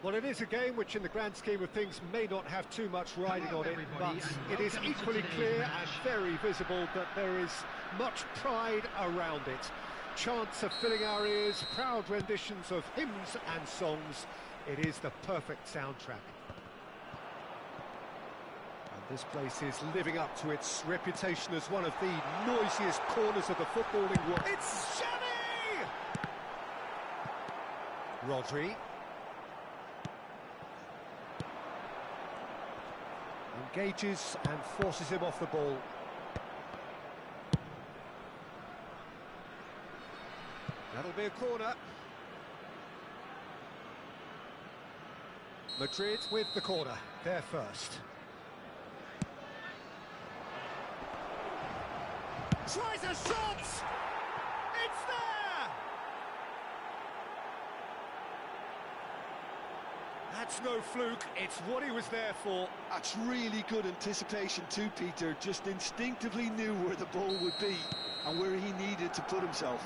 Well, it is a game which, in the grand scheme of things, may not have too much riding on it, but it is equally clear and very visible that there is much pride around it. Chants are filling our ears, proud renditions of hymns and songs. It is the perfect soundtrack. And this place is living up to its reputation as one of the noisiest corners of the footballing world. It's Xavi! Rodri. Engages and forces him off the ball. That'll be a corner. Madrid with the corner, there first. Tries a shot! It's there! That's no fluke, it's what he was there for. That's really good anticipation too, Peter. Just instinctively knew where the ball would be and where he needed to put himself.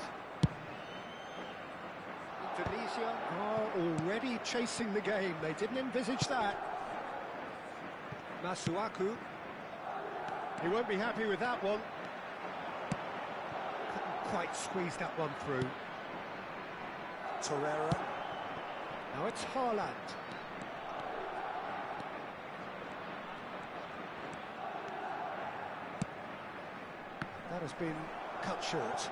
Indonesia are already chasing the game. They didn't envisage that. Masuaku. He won't be happy with that one. Couldn't quite squeeze that one through. Torreira. Now it's Haaland. That has been cut short.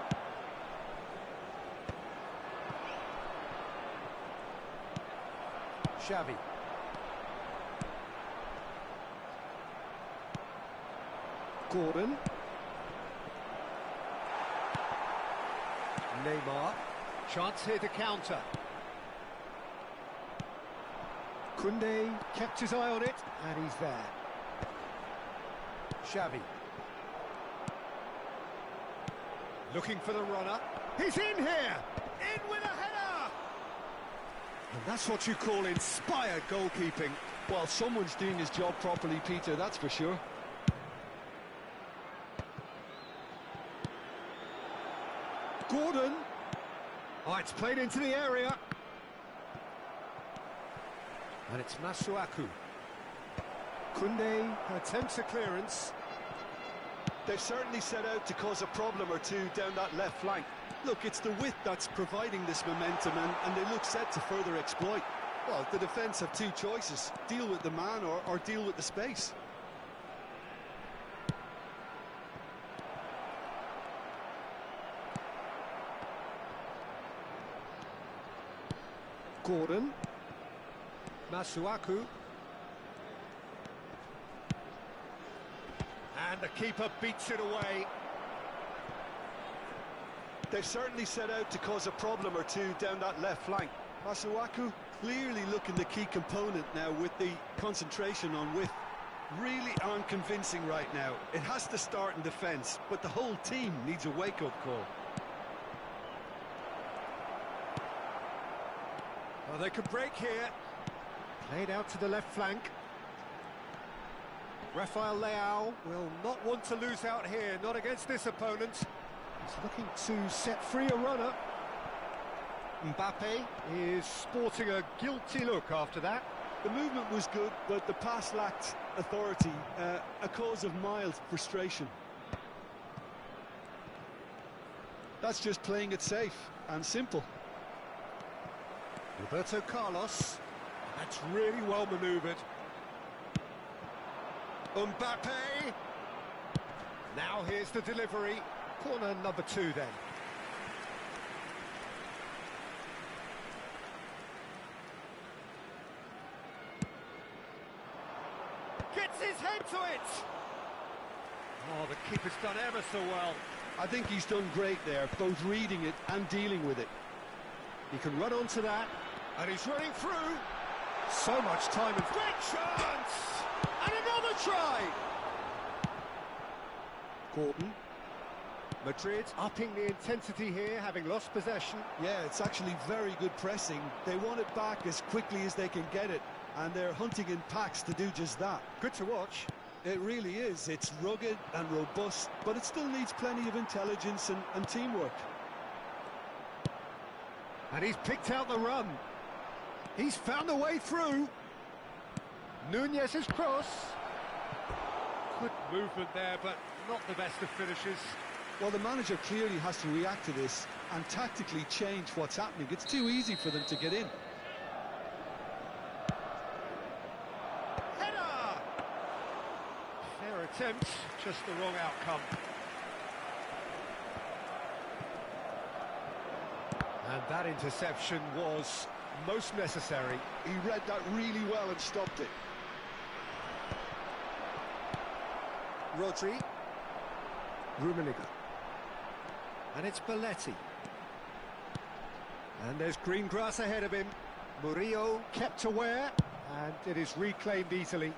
Xavi. Gordon. Neymar. Chance here to counter. Koundé kept his eye on it, and he's there. Xavi. Looking for the runner. He's in here! In with a header! And that's what you call inspired goalkeeping. Well, someone's doing his job properly, Peter, that's for sure. Gordon. Oh, it's played into the area. And it's Masuaku. Koundé attempts a clearance. They've certainly set out to cause a problem or two down that left flank. Look, it's the width that's providing this momentum, and they look set to further exploit. Well, the defence have two choices: deal with the man or deal with the space. Gordon. Masuaku. And the keeper beats it away. They've certainly set out to cause a problem or two down that left flank. Masuaku clearly looking the key component now with the concentration on width. Really unconvincing right now. It has to start in defence, but the whole team needs a wake-up call. Well, they could break here. Played out to the left flank. Rafael Leao will not want to lose out here, not against this opponent. He's looking to set free a runner. Mbappe is sporting a guilty look after that. The movement was good, but the pass lacked authority, a cause of mild frustration. That's just playing it safe and simple. Roberto Carlos. That's really well manoeuvred. Mbappe. Now here's the delivery. Corner number 2 then. Gets his head to it. Oh, the keeper's done ever so well. I think he's done great there, both reading it and dealing with it. He can run onto that, and he's running through. So much time and great chance! And another try! Gordon. Madrid upping the intensity here, having lost possession. Yeah, it's actually very good pressing. They want it back as quickly as they can get it, and they're hunting in packs to do just that. Good to watch. It really is. It's rugged and robust, but it still needs plenty of intelligence and teamwork. And he's picked out the run. He's found a way through. Nunez's cross. Good movement there, but not the best of finishes. Well, the manager clearly has to react to this and tactically change what's happening. It's too easy for them to get in. Header! Fair attempt, just the wrong outcome. And that interception was most necessary. He read that really well and stopped it. Rodri. Rummenigge. And it's Belletti. And there's green grass ahead of him. Murillo kept aware, and it is reclaimed easily.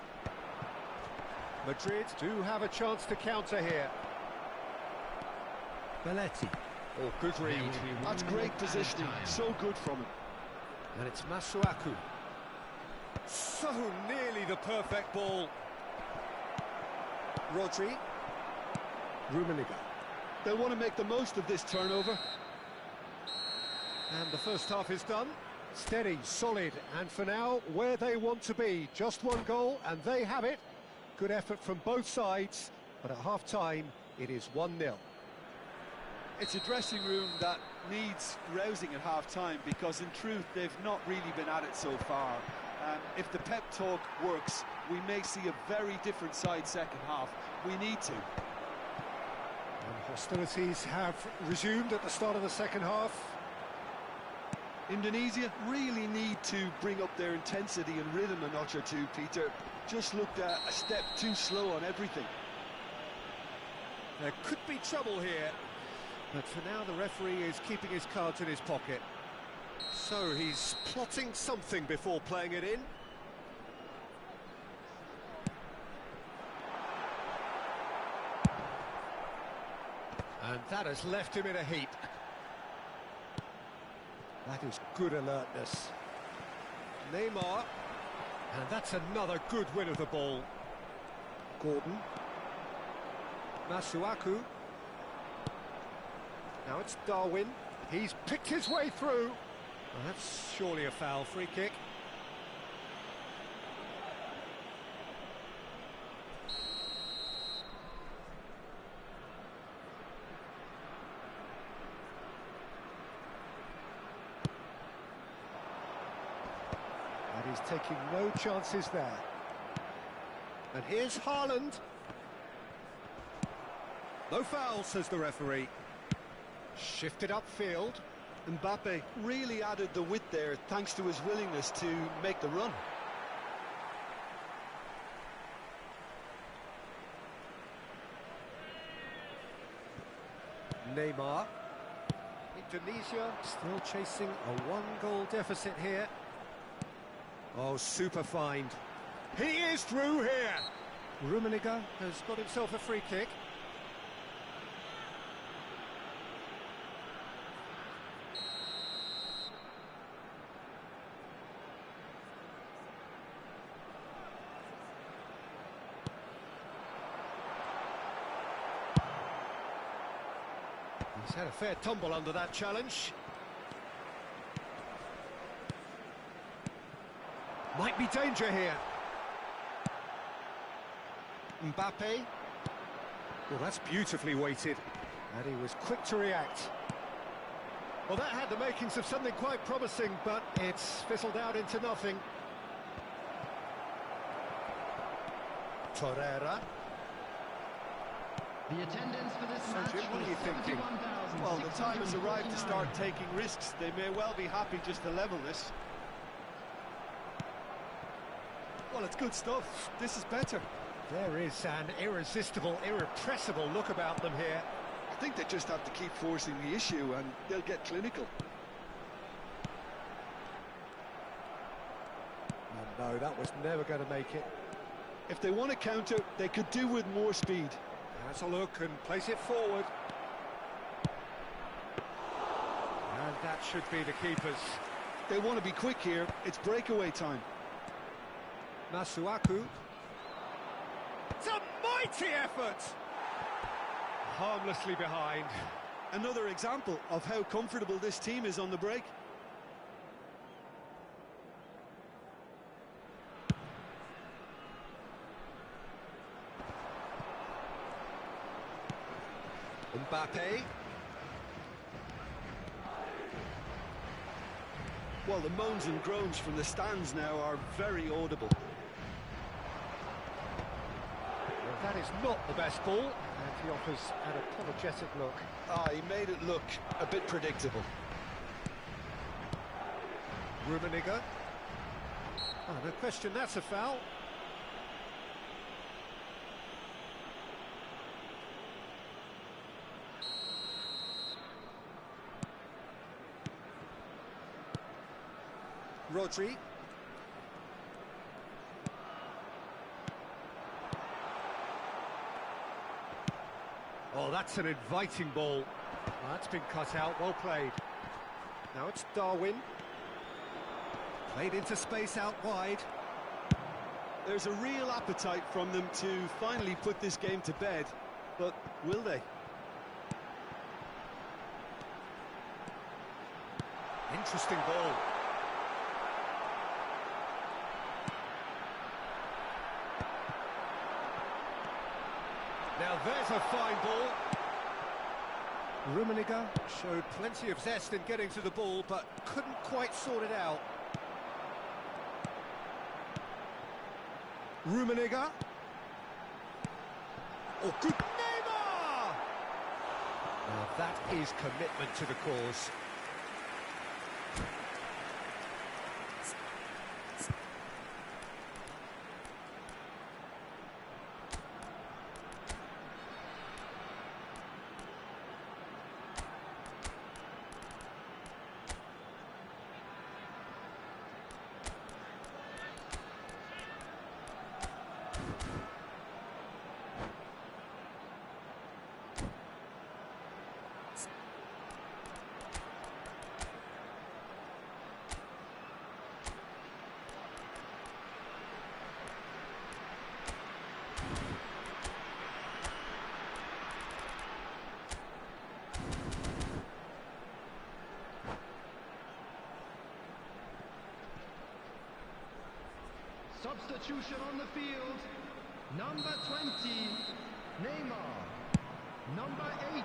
Madrid do have a chance to counter here. Belletti. Oh, good read. That's great positioning, so good from him. And it's Masuaku. So nearly the perfect ball. Rodri. Rummenigge. They'll want to make the most of this turnover. And the first half is done. Steady, solid, and for now, where they want to be. Just one goal, and they have it. Good effort from both sides, but at half-time, it is 1-0. It's a dressing room that needs rousing at half-time, because in truth, they've not really been at it so far. If the pep talk works, we may see a very different side second half. We need to. And hostilities have resumed at the start of the second half. Indonesia really need to bring up their intensity and rhythm a notch or two, Peter. Just looked a step too slow on everything. There could be trouble here, but for now the referee is keeping his cards in his pocket. So he's plotting something before playing it in. And that has left him in a heap. That is good alertness. Neymar. And that's another good win of the ball. Gordon. Masuaku. Now it's Darwin. He's picked his way through. Well, that's surely a foul. Free kick. And he's taking no chances there. And here's Haaland. No foul, says the referee. Shifted upfield. Mbappe really added the width there thanks to his willingness to make the run. Neymar. Indonesia still chasing a one-goal deficit here. Oh, super find. He is through here. Rummenigge has got himself a free kick. He's had a fair tumble under that challenge. Might be danger here. Mbappe. Well, that's beautifully weighted. And he was quick to react. Well, that had the makings of something quite promising, but it's fizzled out into nothing. Torreira. The attendance for this match Jim, what are you thinking? Well, the time has arrived to start taking risks. They may well be happy just to level this. Well, it's good stuff. This is better. There is an irresistible, irrepressible look about them here. I think they just have to keep forcing the issue and they'll get clinical. No, that was never going to make it. If they want to counter, they could do with more speed. Has a look and place it forward. And that should be the keepers. They want to be quick here. It's breakaway time. Masuaku. It's a mighty effort! Harmlessly behind. Another example of how comfortable this team is on the break. Mbappe. Well, the moans and groans from the stands now are very audible. Well, that is not the best ball, and he offers an apologetic look. He made it look a bit predictable. Rummenigge. Oh, no question, that's a foul. Rodri. Oh, that's an inviting ball. Oh, that's been cut out, well played. Now it's Darwin. Played into space out wide. There's a real appetite from them to finally put this game to bed, but will they? Interesting ball. Now there's a fine ball. Rummenigge showed plenty of zest in getting to the ball, but couldn't quite sort it out. Rummenigge. Oh, good. Neymar! Now that is commitment to the cause. Substitution on the field. Number 20, Neymar. Number 8,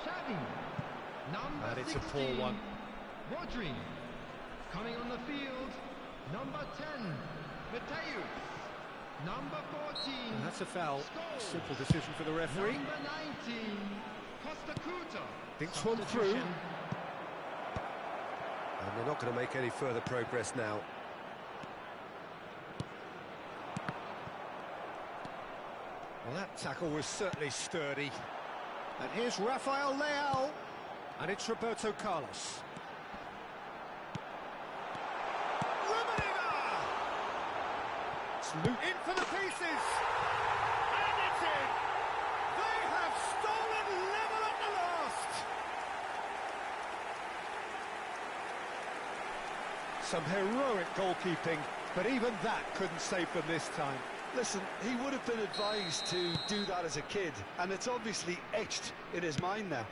Xavi. Number And it's 16, a poor one. Rodri. Coming on the field, number 10, Mateus. Number 14, And that's a foul. Scholes. Simple decision for the referee. Number 19, Costa Curta. Thinks one through. And they're not going to make any further progress now. Well, that tackle was certainly sturdy. And here's Rafael Leao. And it's Roberto Carlos. Rummenigge! In for the pieces! And it's in! They have stolen level at the last! Some heroic goalkeeping, but even that couldn't save them this time. Listen, he would have been advised to do that as a kid, and it's obviously etched in his mind now.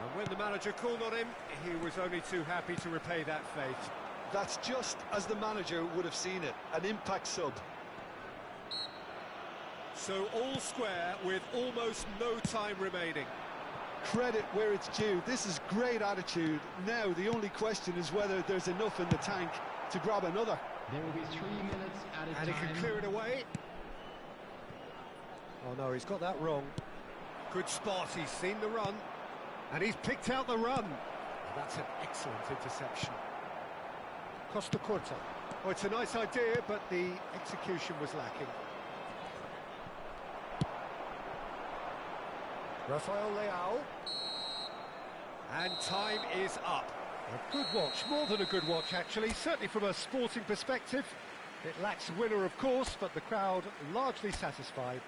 And when the manager called on him, he was only too happy to repay that fate. That's just as the manager would have seen it, an impact sub. So all square with almost no time remaining. Credit where it's due. This is great attitude. Now the only question is whether there's enough in the tank to grab another. There will be 3 minutes at a And he time. can clear it away. Oh no, he's got that wrong. Good spot, he's seen the run. And he's picked out the run. That's an excellent interception. Costa Curta. Oh, it's a nice idea, but the execution was lacking. Rafael Leao. And time is up. A good watch, more than a good watch actually, certainly from a sporting perspective. It lacks winner of course, but the crowd largely satisfied.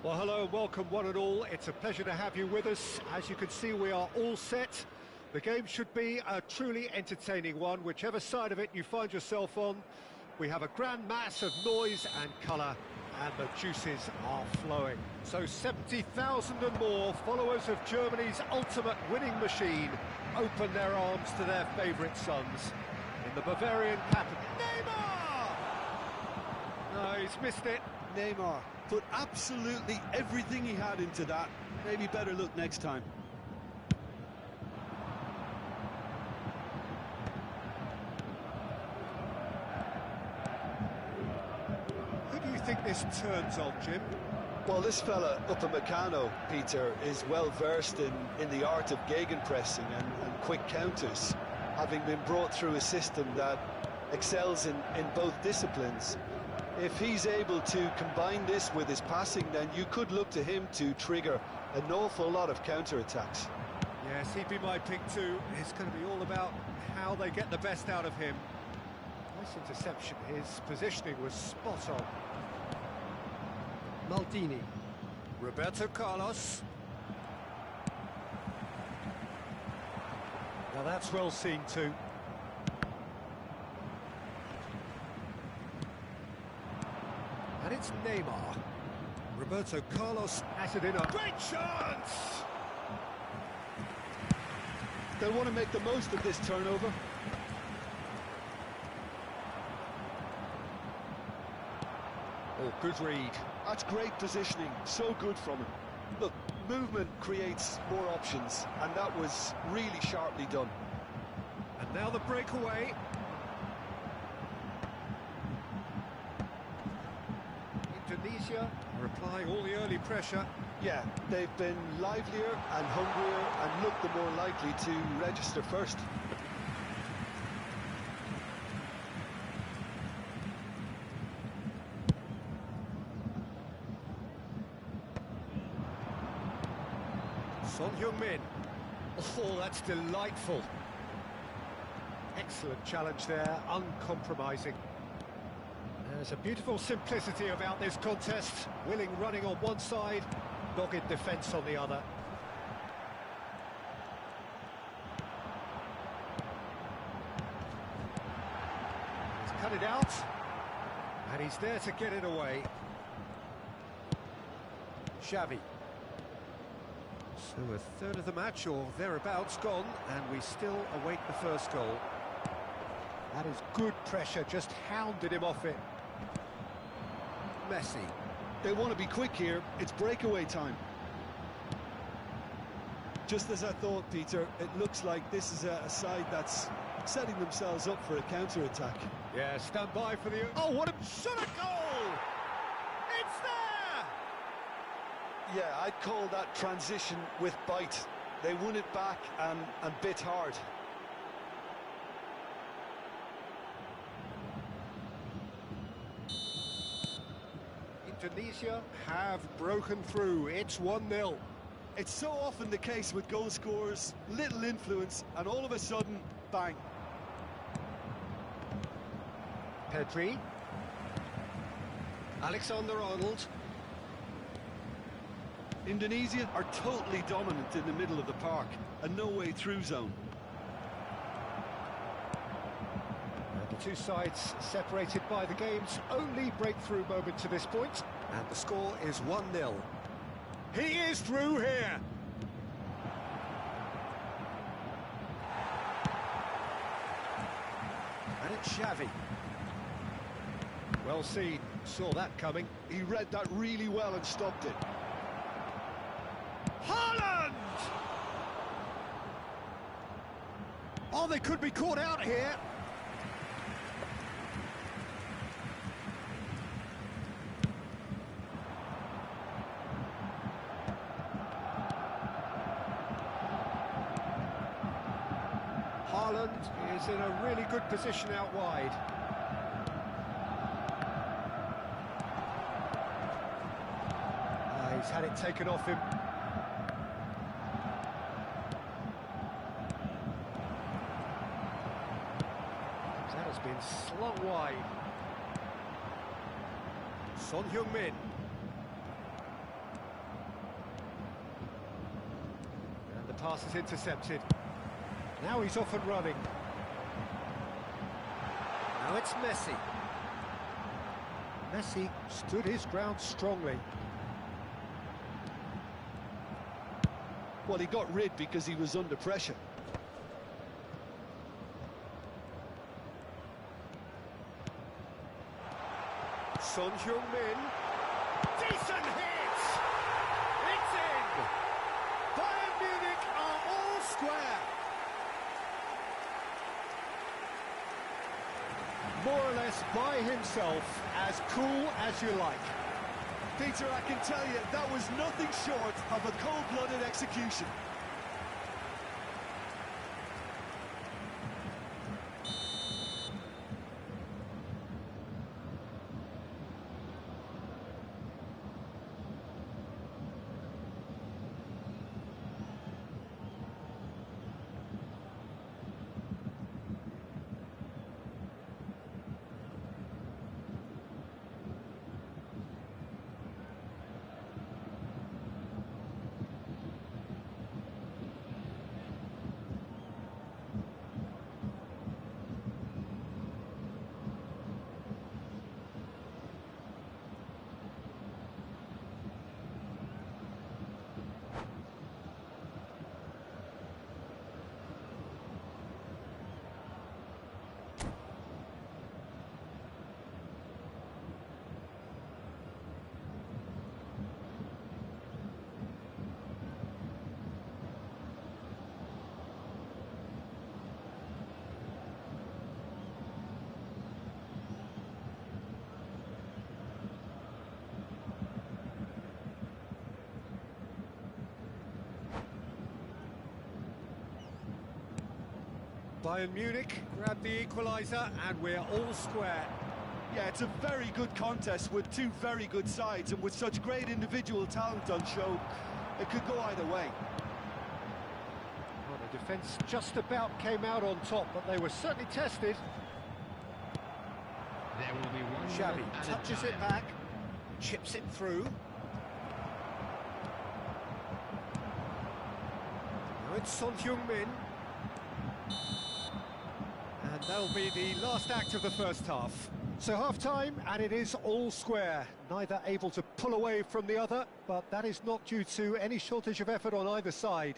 Well, hello and welcome one and all. It's a pleasure to have you with us. As you can see, we are all set. The game should be a truly entertaining one, whichever side of it you find yourself on. We have a grand mass of noise and colour, and the juices are flowing. So 70,000 and more followers of Germany's ultimate winning machine open their arms to their favourite sons. In the Bavarian capital, Neymar! No, he's missed it. Neymar put absolutely everything he had into that. Maybe better look next time. Who do you think this turns on, Jim? Well, this fella, Upamecano, Peter, is well versed in the art of gegenpressing and quick counters, having been brought through a system that excels in both disciplines. If he's able to combine this with his passing, then you could look to him to trigger an awful lot of counter-attacks. Yes, he'd be my pick too. It's going to be all about how they get the best out of him. Nice interception. His positioning was spot on. Maldini. Roberto Carlos. Now that's well seen too. And it's Neymar. Roberto Carlos has it in a great chance! They'll want to make the most of this turnover. Oh, good read. That's great positioning, so good from him. Look, movement creates more options, and that was really sharply done. And now the breakaway. Indonesia are applying all the early pressure. Yeah, they've been livelier and hungrier and looked the more likely to register first. Son Heung-min. Oh, that's delightful. Excellent challenge there, uncompromising. There's a beautiful simplicity about this contest. Willing running on one side, dogged defence on the other. He's cut it out, and he's there to get it away. Xavi. So a third of the match, or thereabouts, gone, and we still await the first goal. That is good pressure, just hounded him off it. Messi. They want to be quick here, it's breakaway time. Just as I thought, Peter, it looks like this is a side that's setting themselves up for a counter-attack. Yeah, stand by for the... Oh, what a shot, a goal! It's there! Yeah, I'd call that transition with bite. They won it back and bit hard. Indonesia have broken through. It's 1-0. It's so often the case with goal scorers, little influence, and all of a sudden, bang. Pedri. Alexander-Arnold. Indonesia are totally dominant in the middle of the park, a no-way through zone. And the two sides separated by the game's only breakthrough moment to this point. And the score is 1-0. He is through here! And it's Xavi. Well seen, saw that coming. He read that really well and stopped it. Haaland! Oh, they could be caught out here. Haaland is in a really good position out wide. He's had it taken off him. That has been slung wide. Son Heung-min. pass is intercepted. Now he's off and running. Now it's Messi. Messi stood his ground strongly. Well, he got rid because he was under pressure. Son Heung-min. Decent hit! It's in! Bayern Munich are all square. More or less by himself, as cool as you like. Peter, I can tell you, that was nothing short of a cold-blooded execution. Bayern Munich grab the equaliser and we're all square. Yeah, it's a very good contest with two very good sides, and with such great individual talent on show, it could go either way. Well, the defence just about came out on top, but they were certainly tested. There will be one Xavi minute at a touches it time. back, chips it through. Now it's Son Heung-min. And that'll be the last act of the first half. So half-time, and it is all square. Neither able to pull away from the other, but that is not due to any shortage of effort on either side.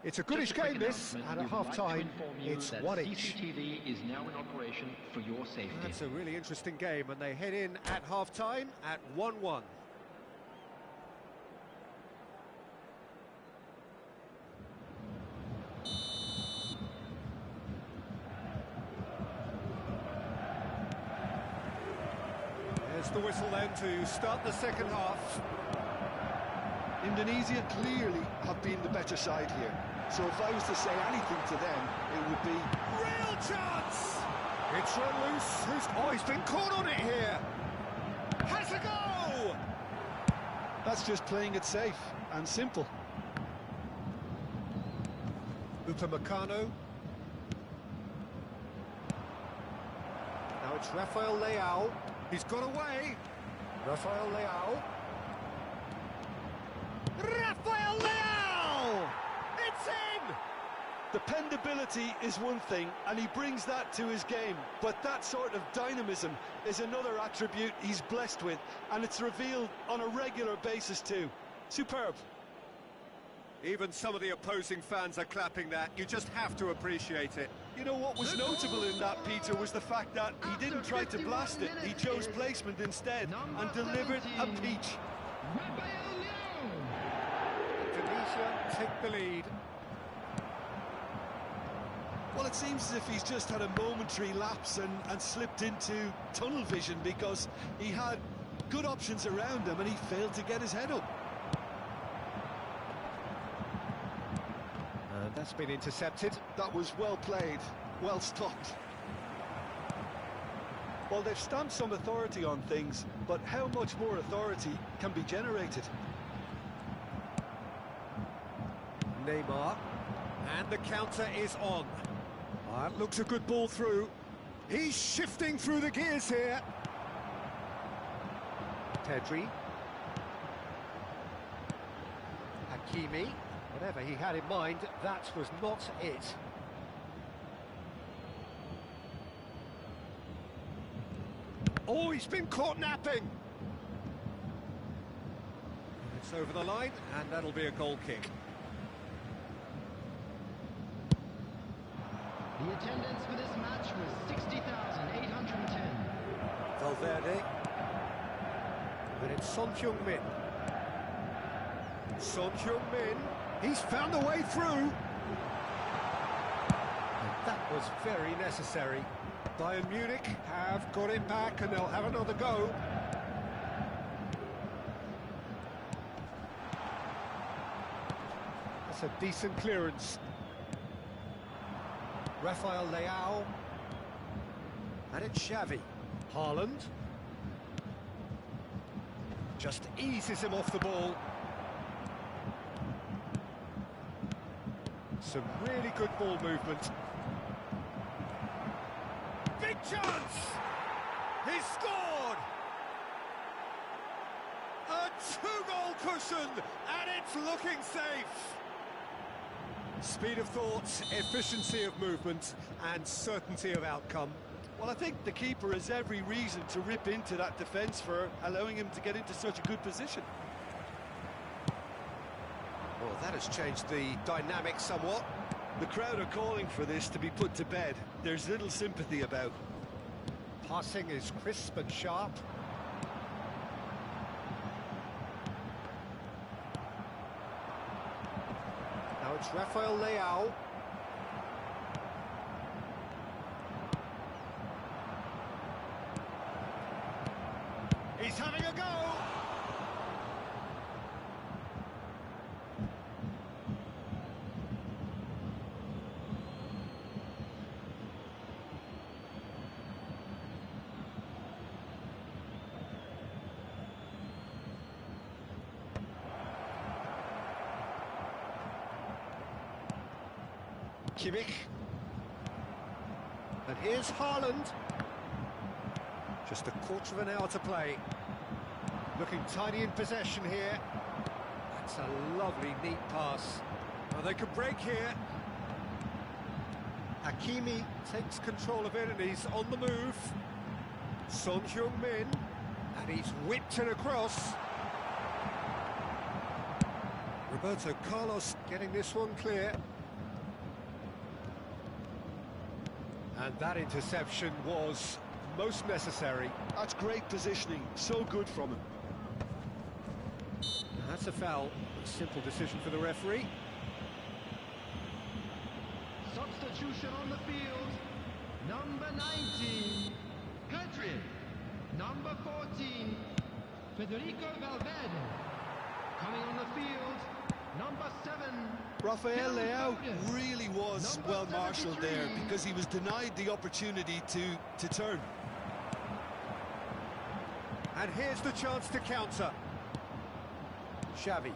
It's a goodish game, this, and at half-time, it's one each. CCTV is now in operation for your safety. That's a really interesting game, and they head in at half-time at 1-1. There's the whistle then to start the second half. Indonesia clearly have been the better side here. So if I was to say anything to them, it would be... Real chance! It's run loose. Oh, he's been caught on it here. Has a go! That's just playing it safe and simple. Upamecano. Now it's Rafael Leao. He's got away. Rafael Leao. Rafael Leao! It's in! Dependability is one thing, and he brings that to his game, but that sort of dynamism is another attribute he's blessed with, and it's revealed on a regular basis too. Superb. Even some of the opposing fans are clapping that. You just have to appreciate it. You know what was notable in that, Peter, was the fact that he didn't try to blast it. He chose placement instead and delivered a peach. Indonesia take the lead. Well, it seems as if he's just had a momentary lapse and slipped into tunnel vision, because he had good options around him and he failed to get his head up. And that's been intercepted. That was well played, well stopped. Well, they've stamped some authority on things, but how much more authority can be generated? Neymar. And the counter is on. That looks a good ball through. He's shifting through the gears here. Pedri. Hakimi. Whatever he had in mind, that was not it. Oh, he's been caught napping! It's over the line, and that'll be a goal kick. The attendance for this match was 60,810. Valverde. And it's Son Heung-min. Son Heung-min. He's found a way through. And that was very necessary. Bayern Munich have got it back and they'll have another go. That's a decent clearance. Rafael Leao. And it's Xavi. Haaland. Just eases him off the ball. Some really good ball movement. Big chance! He's scored! A two-goal cushion, and it's looking safe. Speed of thought, efficiency of movement, and certainty of outcome. Well, I think the keeper has every reason to rip into that defence for allowing him to get into such a good position. Well, that has changed the dynamic somewhat. The crowd are calling for this to be put to bed. There's little sympathy about. Passing is crisp and sharp. Now it's Rafael Leao. He's having a go! Kimmich. And here's Haaland. Just a quarter of an hour to play. Looking tiny in possession here. That's a lovely, neat pass. Now they can break here. Hakimi takes control of it and he's on the move. Son Heung-min. And he's whipped it across. Roberto Carlos getting this one clear. And that interception was most necessary. That's great positioning, so good from him. That's a foul. A simple decision for the referee. Substitution on the field. Number 19, Pedri. Number 14, Federico Valverde. Coming on the field, number 7, Rafael Leao Foden. really was Number well marshalled there 73. because he was denied the opportunity to turn. And here's the chance to counter. Xavi.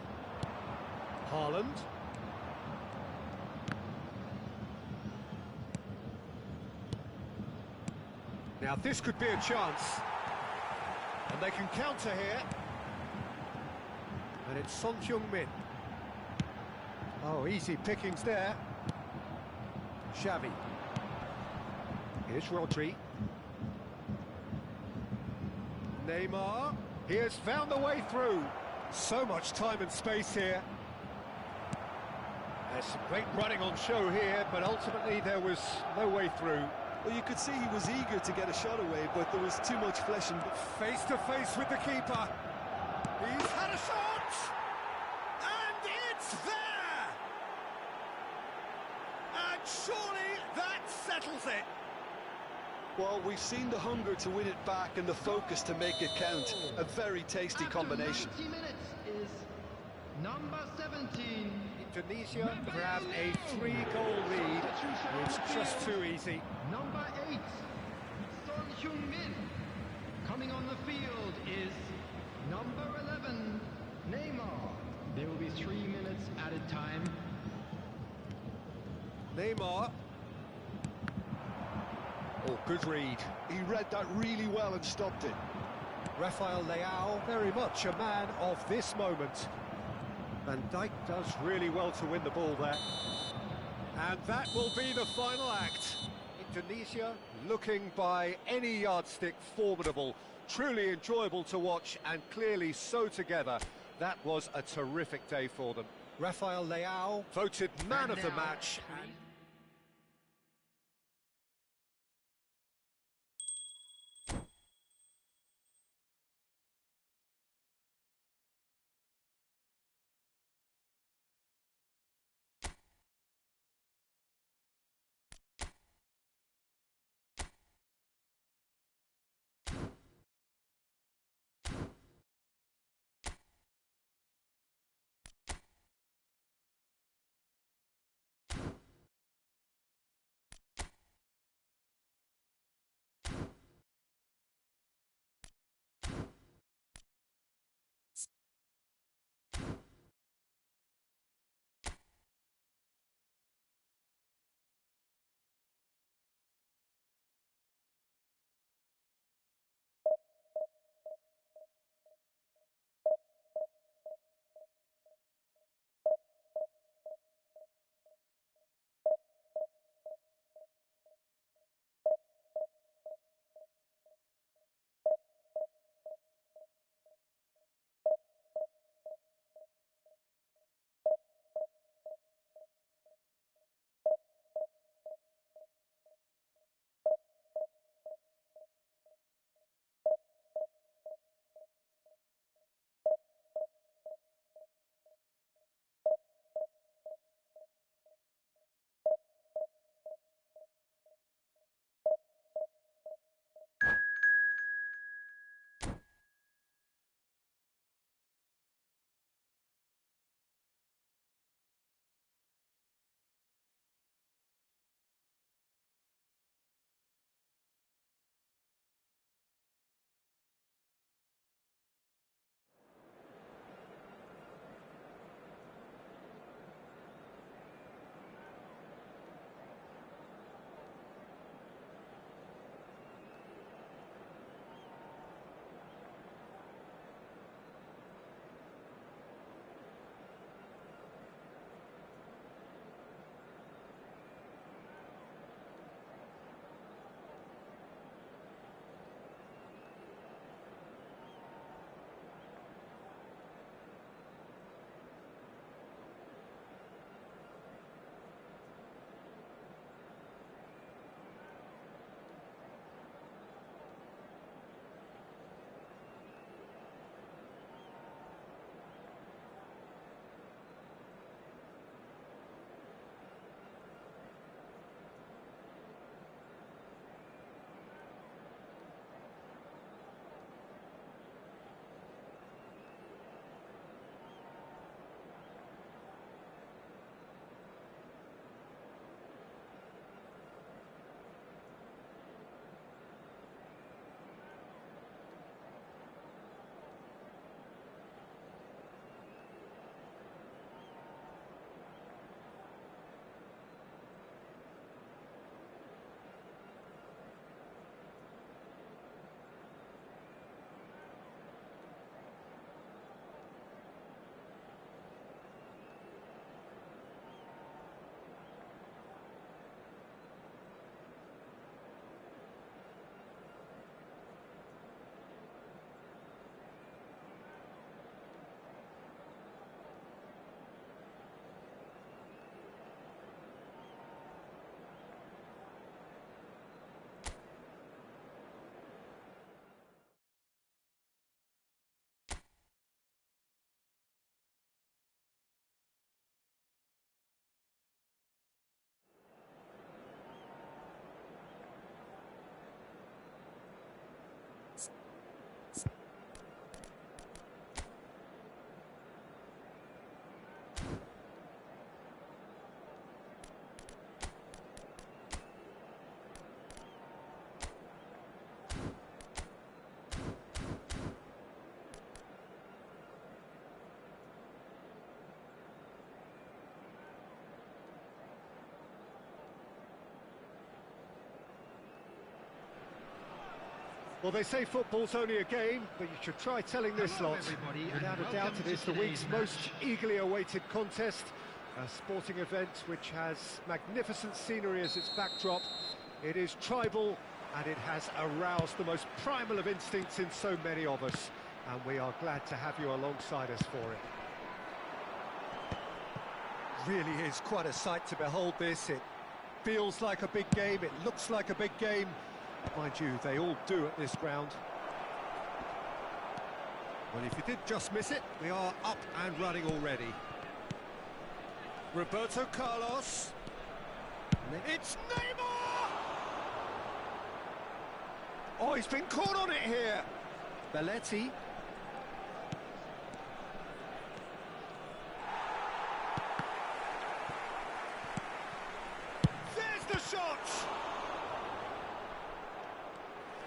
Haaland. Now this could be a chance. And they can counter here. And it's Son Heung-min. Oh, easy pickings there. Xavi. Here's Rodri. Neymar. He has found the way through. So much time and space here. There's some great running on show here, but ultimately there was no way through. Well, you could see he was eager to get a shot away, but there was too much flesh and... Face to face with the keeper. He's had a shot! And it's there! And surely that settles it. Well, we've seen the hunger to win it back and the focus to make it count. A very tasty combination. After 90 minutes is number 17. Indonesia grab a 3-goal lead. It's just too easy. Number 8, Son Heung-min. Coming on the field is number 11, Neymar. There will be 3 minutes added time. Neymar. Oh, good read. He read that really well and stopped it. Rafael Leao, very much a man of this moment. Van Dijk does really well to win the ball there. And that will be the final act. Indonesia looking by any yardstick formidable, truly enjoyable to watch and clearly so together. That was a terrific day for them. Rafael Leao voted man of the match. Well, they say football's only a game, but you should try telling this lot. Without a doubt, it is the week's most eagerly awaited contest. A sporting event which has magnificent scenery as its backdrop. It is tribal, and it has aroused the most primal of instincts in so many of us. And we are glad to have you alongside us for it. Really is quite a sight to behold this. It feels like a big game, it looks like a big game. Mind you, they all do at this ground. Well, if you did just miss it, we are up and running already. Roberto Carlos. It's Neymar! Oh, he's been caught on it here. Belletti. There's the shot!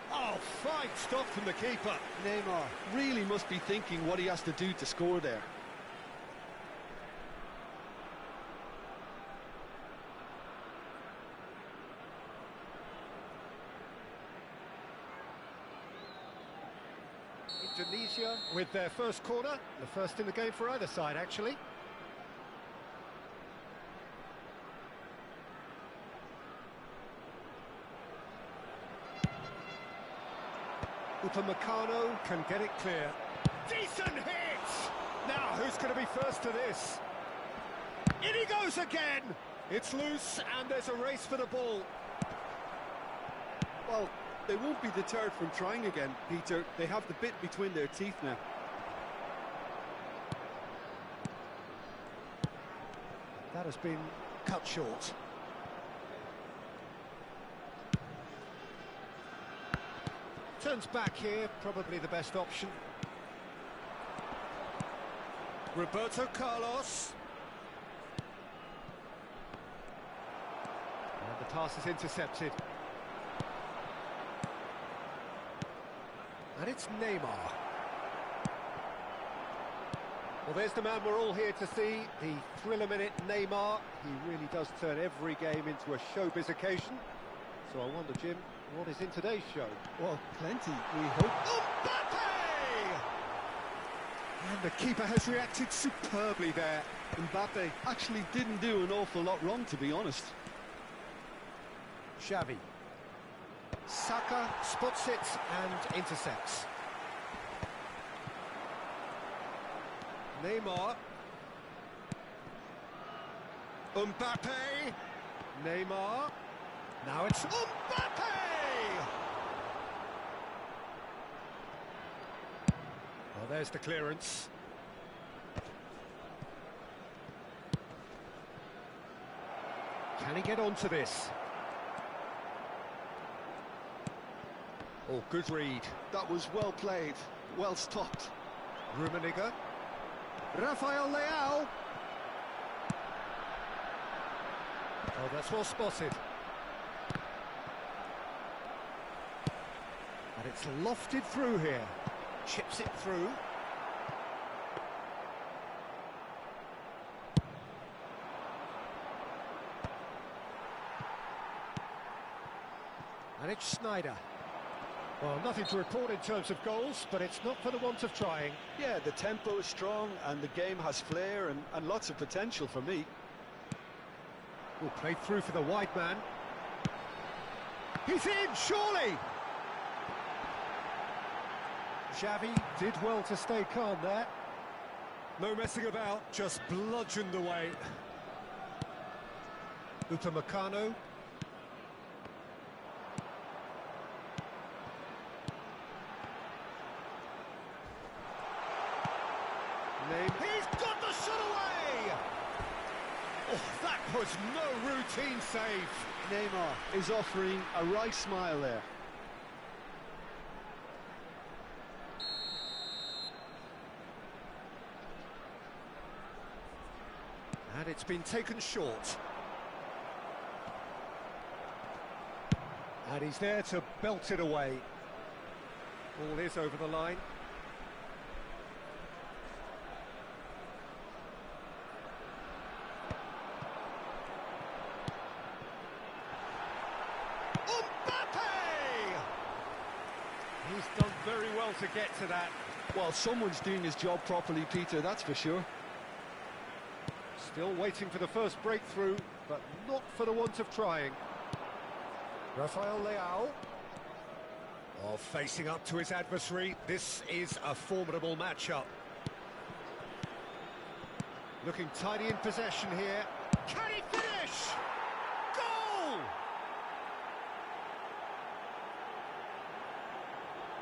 Oh, fine stop from the keeper. Neymar really must be thinking what he has to do to score there. Indonesia with their first corner, the first in the game for either side, actually. Upamecano can get it clear. Decent hit! Now, who's going to be first to this? In he goes again! It's loose, and there's a race for the ball. Well, they won't be deterred from trying again, Peter. They have the bit between their teeth now. That has been cut short. Turns back here, probably the best option. Roberto Carlos. And the pass is intercepted. And it's Neymar. Well, there's the man we're all here to see, the thriller-minute Neymar. He really does turn every game into a showbiz occasion. So I wonder, Jim, what is in today's show? Well, plenty, we hope. Mbappe! And the keeper has reacted superbly there. Mbappe actually didn't do an awful lot wrong, to be honest. Xavi. Saka spots it and intercepts. Neymar. Mbappe. Neymar. Now it's Mbappe! Well, there's the clearance. Can he get onto this? Oh, good read. That was well played, well stopped. Rummenigge. Rafael Leao. Oh, that's well spotted. And it's lofted through here. Chips it through. And it's Sneijder. Well, nothing to report in terms of goals, but it's not for the want of trying. Yeah, the tempo is strong and the game has flair and lots of potential for me. Well, played through for the wide man. He's in, surely! Xavi did well to stay calm there. No messing about, just bludgeoned away. Upamecano. He's got the shot away! Oh, that was no routine save. Neymar is offering a wry smile there. And it's been taken short. And he's there to belt it away. Ball is over the line. well to get to that. Well, someone's doing his job properly, Peter, that's for sure. Still waiting for the first breakthrough, but not for the want of trying. Rafael Leao. Oh, facing up to his adversary. This is a formidable matchup. Looking tidy in possession here. Can he finish? Goal!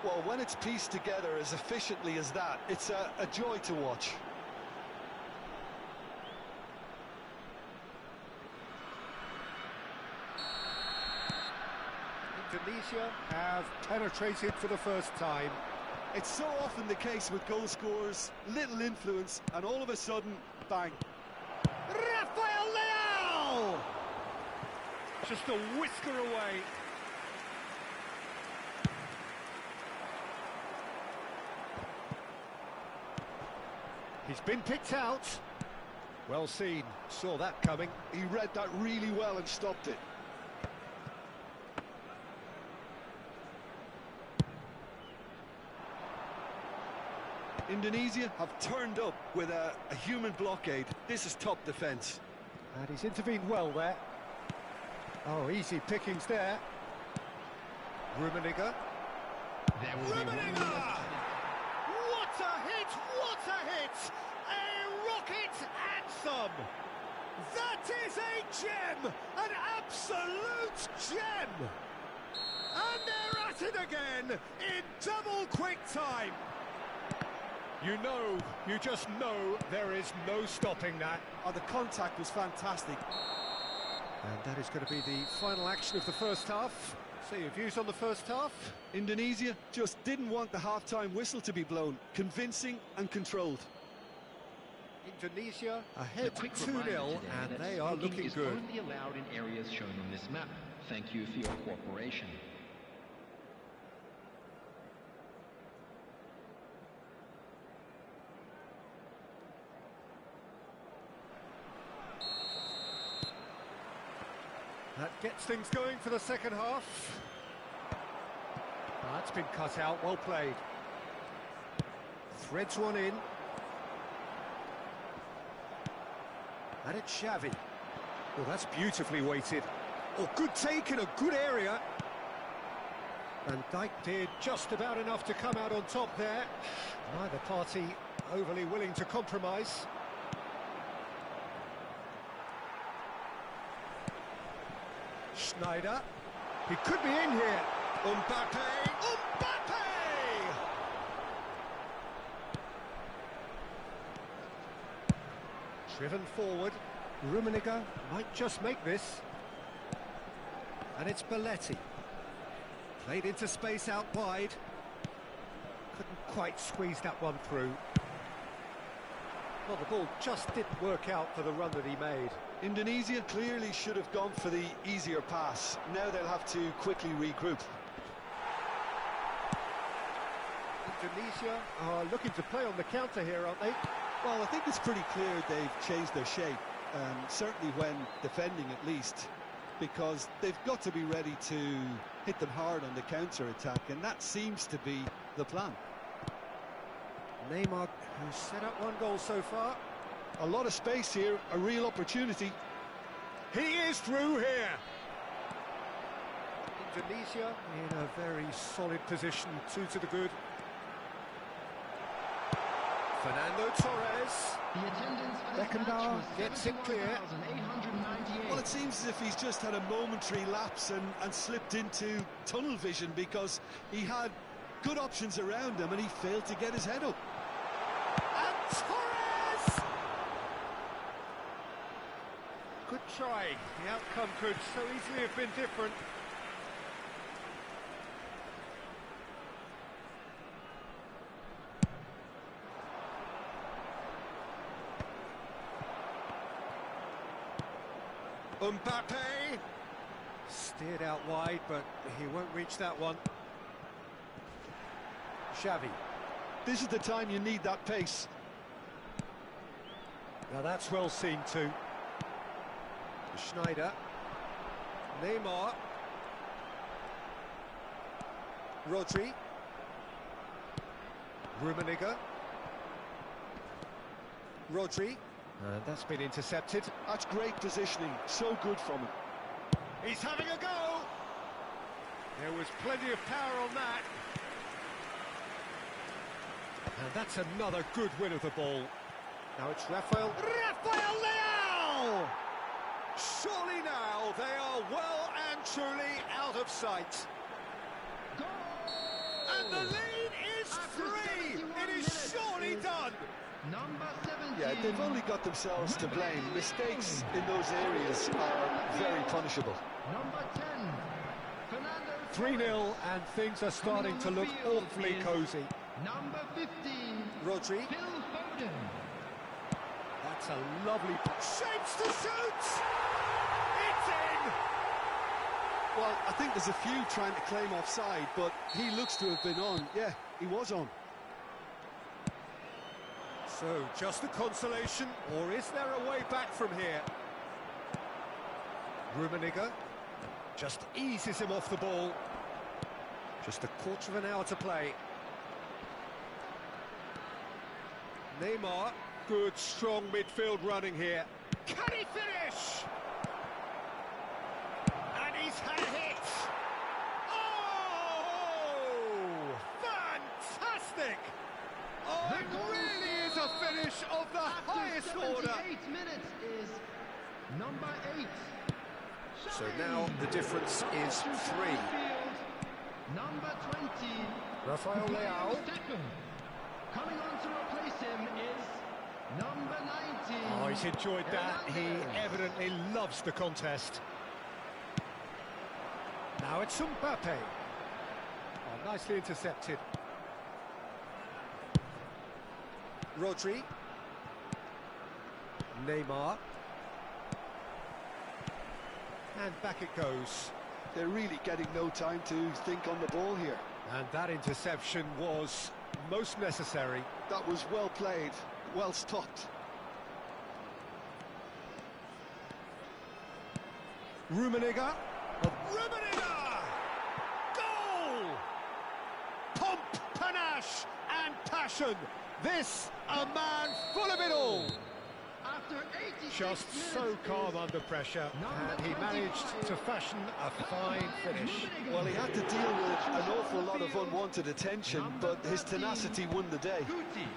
Well, when it's pieced together as efficiently as that, it's a joy to watch. Indonesia have penetrated for the first time. It's so often the case with goal scorers, little influence, and all of a sudden, bang. Rafael Leao! Just a whisker away. He's been picked out. Well seen, saw that coming. He read that really well and stopped it. Indonesia have turned up with a human blockade. This is top defence. And he's intervened well there. Oh, easy pickings there. Rummenigge. Rummenigge! What a hit! What a hit! A rocket anthem! That is a gem! An absolute gem! And they're at it again in double quick time. You just know there is no stopping that. Oh, the contact was fantastic. And that is going to be the final action of the first half. So your views on the first half? Indonesia just didn't want the half-time whistle to be blown. Convincing and controlled. Indonesia ahead 2-0, and they are looking good. Only allowed in areas shown on this map. Thank you for your cooperation. That gets things going for the second half. That's been cut out, well played. Threads one in. And it's Xavi. Well, that's beautifully weighted. Oh, good take in a good area. And Dijk did just about enough to come out on top there. Neither party overly willing to compromise. Schneider. He could be in here. Mbappe. Mbappe! Driven forward. Rummenigge might just make this. And it's Belletti. Played into space out wide. Couldn't quite squeeze that one through. Well, the ball just didn't work out for the run that he made. Indonesia clearly should have gone for the easier pass. Now they'll have to quickly regroup. Indonesia are looking to play on the counter here, aren't they? Well, I think it's pretty clear they've changed their shape, certainly when defending at least, because they've got to be ready to hit them hard on the counter-attack, and that seems to be the plan. Neymar, who's set up one goal so far. A lot of space here, a real opportunity. He is through here. Indonesia in a very solid position, 2 to the good. Fernando Torres. The attendance for this match Beckenbauer was gets it clear. 71,898. Well, it seems as if he's just had a momentary lapse and slipped into tunnel vision, because he had good options around him and he failed to get his head up. And Torres! Good try. The outcome could so easily have been different. Mbappe steered out wide, but he won't reach that one. Xavi. This is the time you need that pace. Now that's well seen too. Schneider. Neymar. Rodri. Rummenigge. Rodri. And that's been intercepted. That's great positioning, so good from him. He's having a go! There was plenty of power on that. And that's another good win of the ball. Now it's Rafael Leao! Surely now they are well and truly out of sight. Goal! And the lead is After 3! 71 It is minutes surely is done! Number 17. Yeah, they've only got themselves to blame. Mistakes in those areas are very punishable. Number 10. Fernando 3-0 and things are starting to look awfully cosy. Number 15. Rodri. Phil Foden. That's a lovely shapes to shoot! It's in! Well, I think there's a few trying to claim offside, but he looks to have been on. Yeah, he was on. So, just a consolation, or is there a way back from here? Rummenigge just eases him off the ball. Just a quarter of an hour to play. Neymar, good strong midfield running here. Can he finish? And he's had a hit. Oh, fantastic! Oh, it really is a finish of the highest order. 78 minutes is number 8. So now the difference is 3. Number 20. Rafael Leao. Coming on to replace him is number 19. Oh, he's enjoyed that. He evidently loves the contest. Now it's Mbappe. Oh, nicely intercepted. Rodri. Neymar. And back it goes. They're really getting no time to think on the ball here. And that interception was most necessary. That was well played, well stopped. Rummenigge. Rummenigge! Goal! Pomp, panache and passion. This, a man full of it all. After 86 Just so minutes calm is under pressure, number and he managed 25. to fashion a fine finish. Well, he had to deal with an awful lot of unwanted attention, but his tenacity won the day. Guti.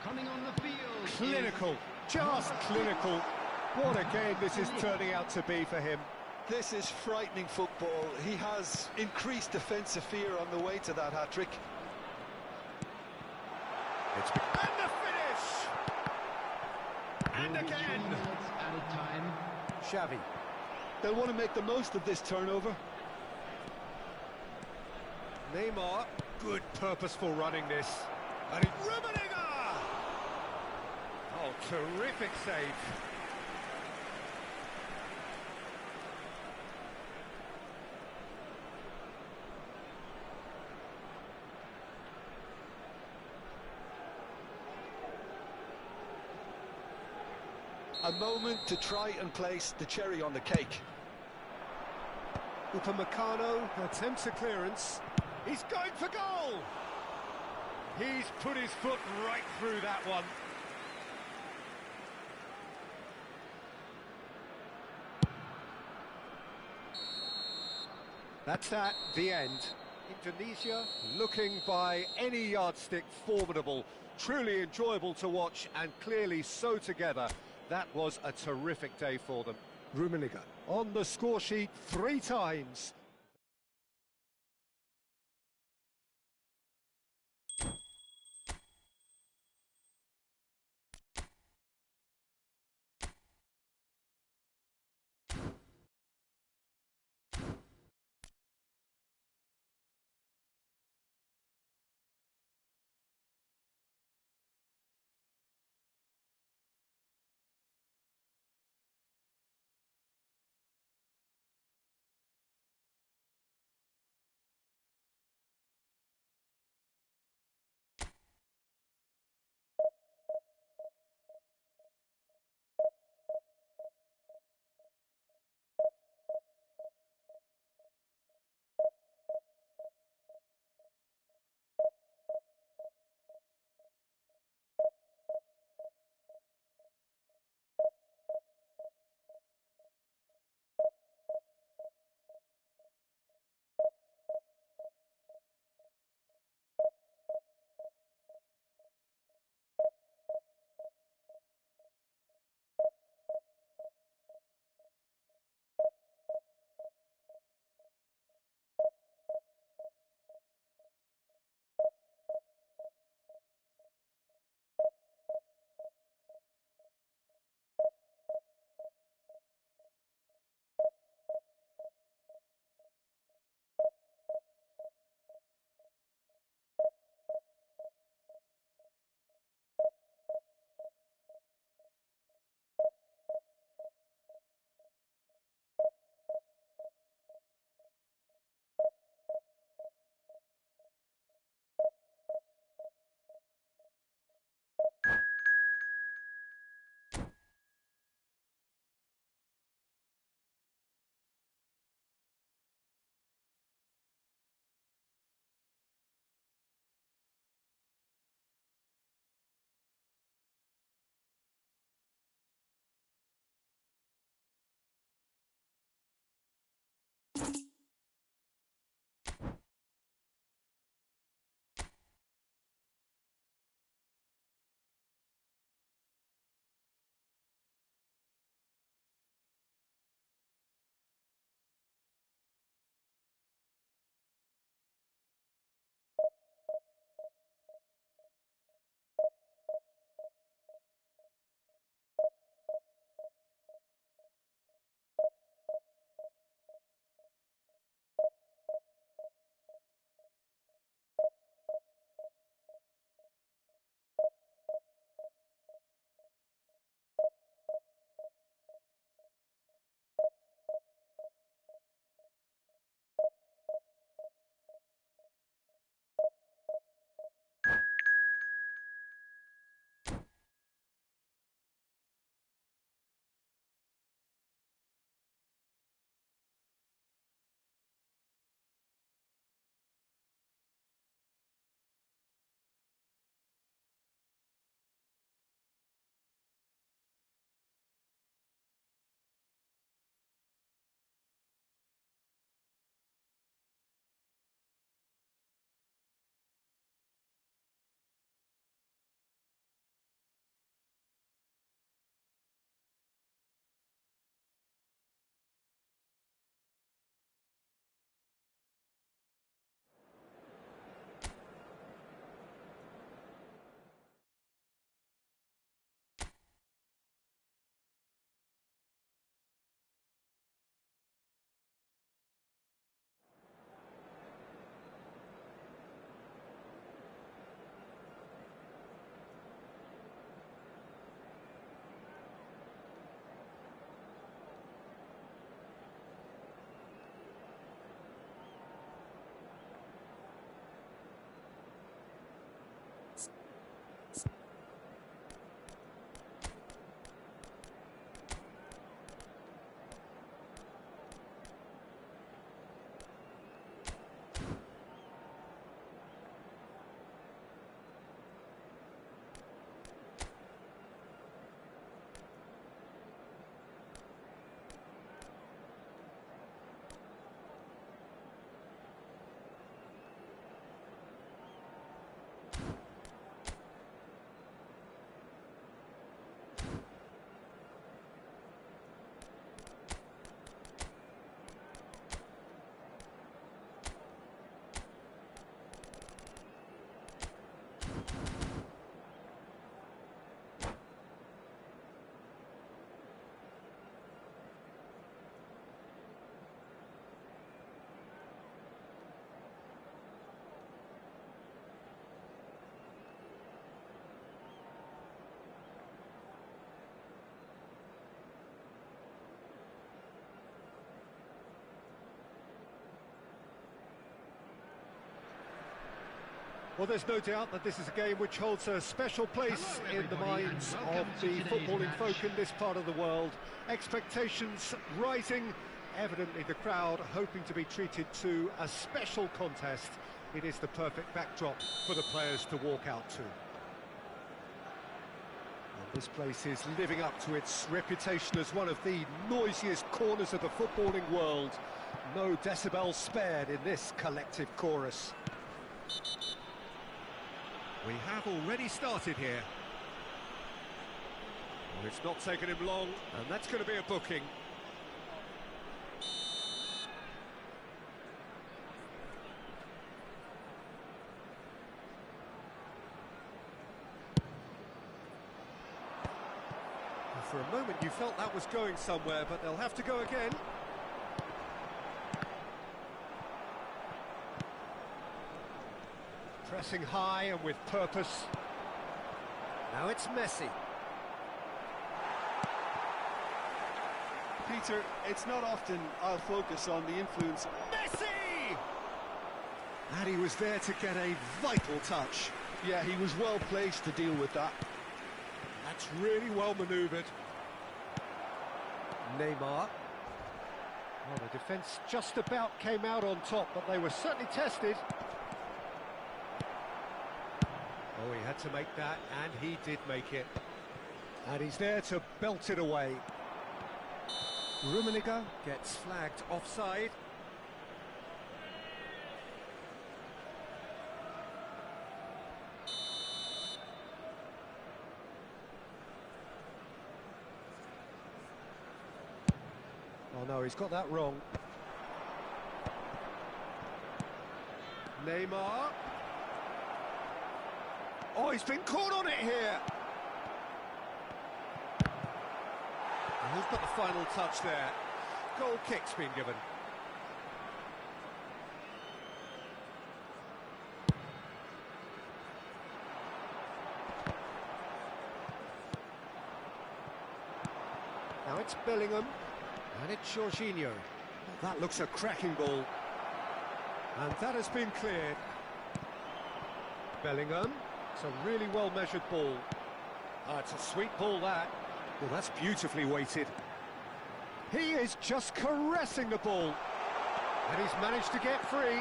Coming on the field. Clinical, just clinical. What a game this is turning out to be for him. This is frightening football. He has increased defensive fear on the way to that hat-trick. And the finish! And again! At a time. Xavi. They'll want to make the most of this turnover. Neymar, good purposeful running this. And Rummenigge! Oh, terrific save. A moment to try and place the cherry on the cake. Upamecano attempts a clearance. He's going for goal! He's put his foot right through that one. That's that, the end. Indonesia looking by any yardstick formidable, truly enjoyable to watch and clearly so together. That was a terrific day for them. Rummenigge on the score sheet 3 times. Well, there's no doubt that this is a game which holds a special place in the minds of the footballing folk in this part of the world. Expectations rising, evidently the crowd hoping to be treated to a special contest. It is the perfect backdrop for the players to walk out to. And this place is living up to its reputation as one of the noisiest corners of the footballing world. No decibels spared in this collective chorus. We have already started here. Well, it's not taken him long, and that's going to be a booking. For a moment you felt that was going somewhere, but they'll have to go again. Pressing high and with purpose. Now it's Messi. Peter, it's not often I'll focus on the influence. Messi! And he was there to get a vital touch. Yeah, he was well placed to deal with that. That's really well manoeuvred. Neymar. Well, the defence just about came out on top, but they were certainly tested. Oh, he had to make that, and he did make it. And he's there to belt it away. Rummenigge gets flagged offside. Oh no, he's got that wrong. Neymar. Oh, he's been caught on it here. And who's got the final touch there? Goal kick's been given. Now it's Bellingham. And it's Jorginho. That looks a cracking ball. And that has been cleared. Bellingham. It's a really well-measured ball. It's a sweet ball, that. Well, that's beautifully weighted. He is just caressing the ball. And he's managed to get free.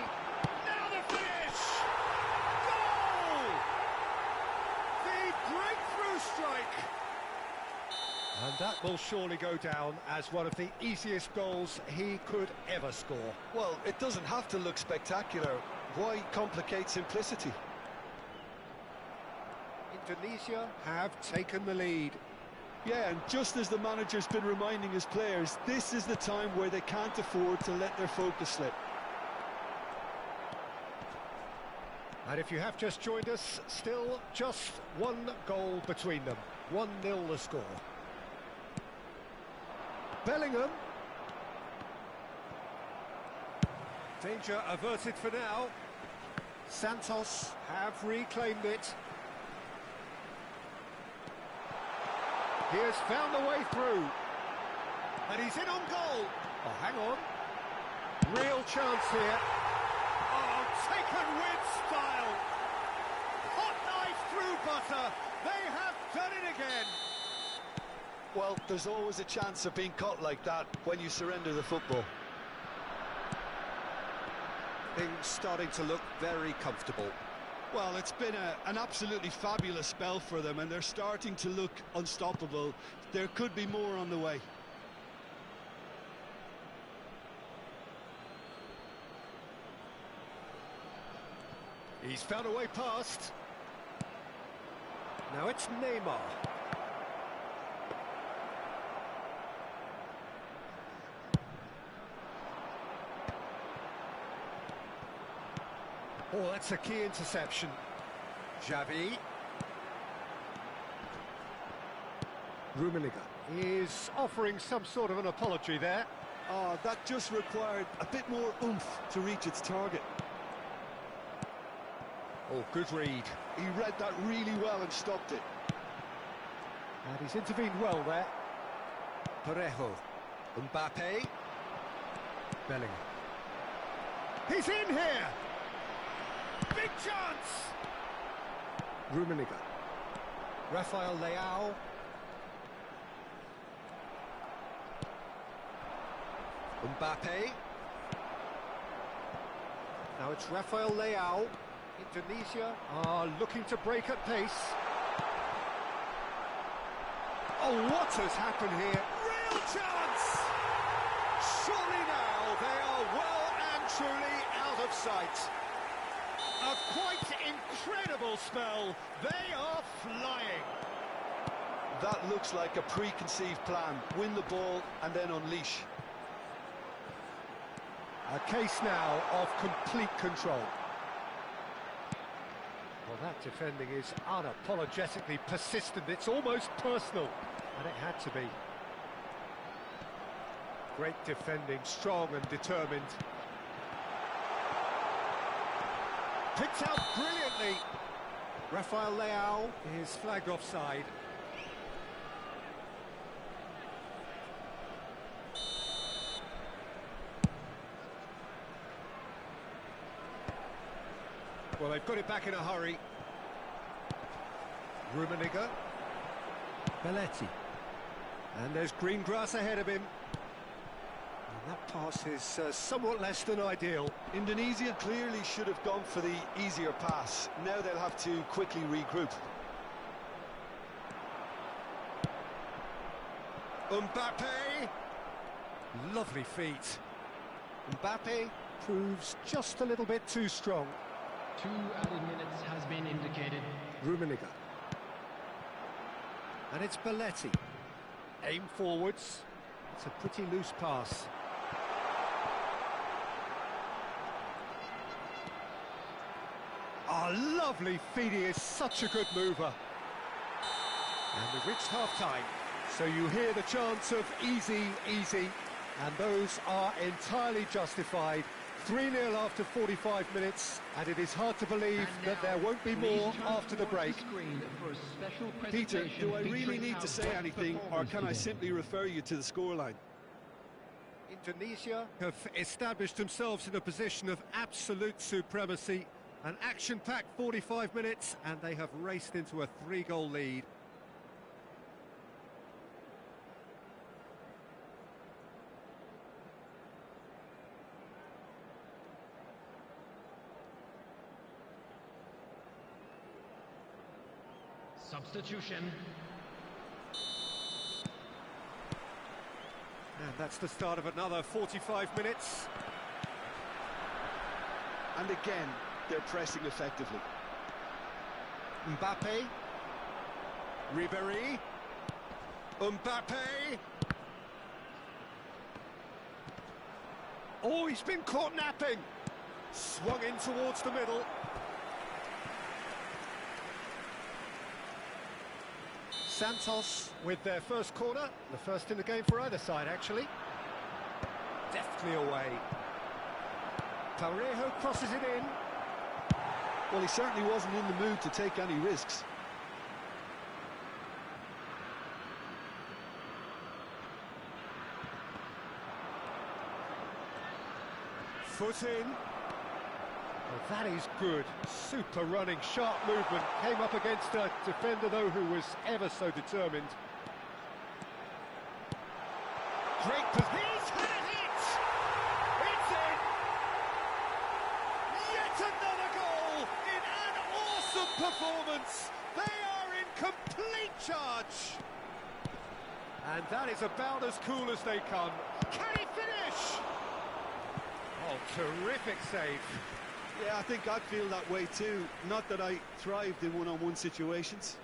Now the finish! Goal! The breakthrough strike! And that will surely go down as one of the easiest goals he could ever score. Well, it doesn't have to look spectacular. Why complicate simplicity? Indonesia have taken the lead. Yeah, and just as the manager's been reminding his players, this is the time where they can't afford to let their focus slip. And if you have just joined us, still just one goal between them. 1-0 the score. Bellingham. Danger averted for now. Santos have reclaimed it. He has found a way through. And he's in on goal. Oh, hang on. Real chance here. Oh, taken with style. Hot knife through butter. They have done it again. Well, there's always a chance of being caught like that when you surrender the football. Things starting to look very comfortable. Well, it's been an absolutely fabulous spell for them, and they're starting to look unstoppable. There could be more on the way. He's found a way past. Now it's Neymar. Oh, that's a key interception. Xavi. Rummenigge is offering some sort of an apology there. Oh, that just required a bit more oomph to reach its target. Oh, good read. He read that really well and stopped it. And he's intervened well there. Parejo. Mbappe. Bellingham. He's in here! Big chance! Rummenigge. Rafael Leao. Mbappe. Now it's Rafael Leao. Indonesia are looking to break at pace. Oh, what has happened here? Real chance! Surely now they are well and truly out of sight. A quite incredible spell. They are flying. That looks like a preconceived plan. Win the ball and then unleash. A case now of complete control. Well, that defending is unapologetically persistent. It's almost personal, and it had to be. Great defending, strong and determined. Picked out brilliantly. Rafael Leao is flagged offside. Well, they've got it back in a hurry. Rummenigge. Belletti. And there's green grass ahead of him. And that pass is somewhat less than ideal. Indonesia clearly should have gone for the easier pass. Now they'll have to quickly regroup. Mbappe. Lovely feet. Mbappe proves just a little bit too strong. 2 added minutes has been indicated. Rummenigge. And it's Belletti. Aim forwards. It's a pretty loose pass. Oh, lovely feet. He is such a good mover. And we've reached half-time. So you hear the chants of easy, easy. And those are entirely justified. 3-0 after 45 minutes, and it is hard to believe that there won't be more after the break. Peter, do I really need to say anything, or can I simply refer you to the scoreline? Indonesia have established themselves in a position of absolute supremacy. An action-packed 45 minutes, and they have raced into a 3-goal lead. Substitution. And that's the start of another 45 minutes. And again, they're pressing effectively. Mbappe. Ribéry. Mbappe. Oh, he's been caught napping. Swung in towards the middle. Santos with their first corner, the first in the game for either side, actually. Deftly away. Parejo crosses it in. Well, he certainly wasn't in the mood to take any risks. Foot in. Well, that is good. Super running, sharp movement. Came up against a defender, though, who was ever so determined. Great position. He's had it! It's in! Yet another goal in an awesome performance. They are in complete charge. And that is about as cool as they come. Can he finish? Oh, terrific save. Yeah, I think I'd feel that way too. Not that I thrived in one-on-one situations.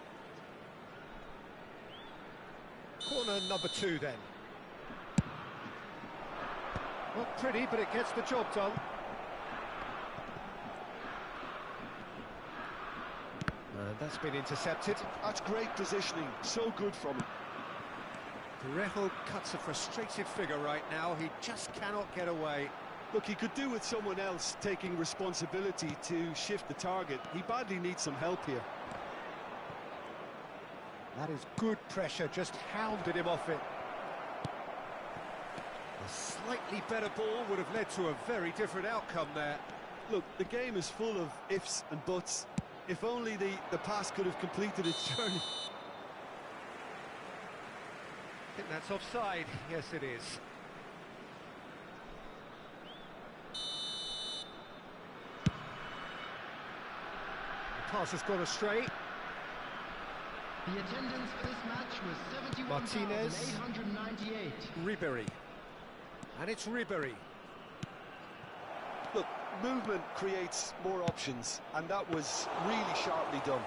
Corner number 2 then. Not pretty, but it gets the job done. And that's been intercepted. That's great positioning. So good from him. Parejo cuts a frustrated figure right now. He just cannot get away. Look, he could do with someone else taking responsibility to shift the target. He badly needs some help here. That is good pressure, just hounded him off it. A slightly better ball would have led to a very different outcome there. Look, the game is full of ifs and buts. If only the pass could have completed its journey. I think that's offside. Yes, it is. The pass has gone astray. The attendance for this match was Martinez. 71,898. Ribery. And it's Ribery. Look, movement creates more options, and that was really sharply done.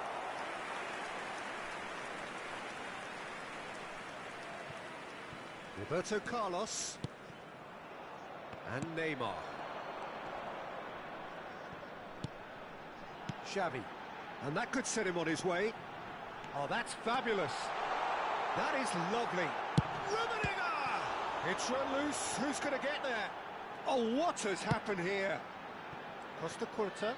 Roberto Carlos. And Neymar. Xavi. And that could set him on his way. Oh, that's fabulous. That is lovely. Rubeninger! It's run loose. Who's going to get there? Oh, what has happened here? Costa Curta.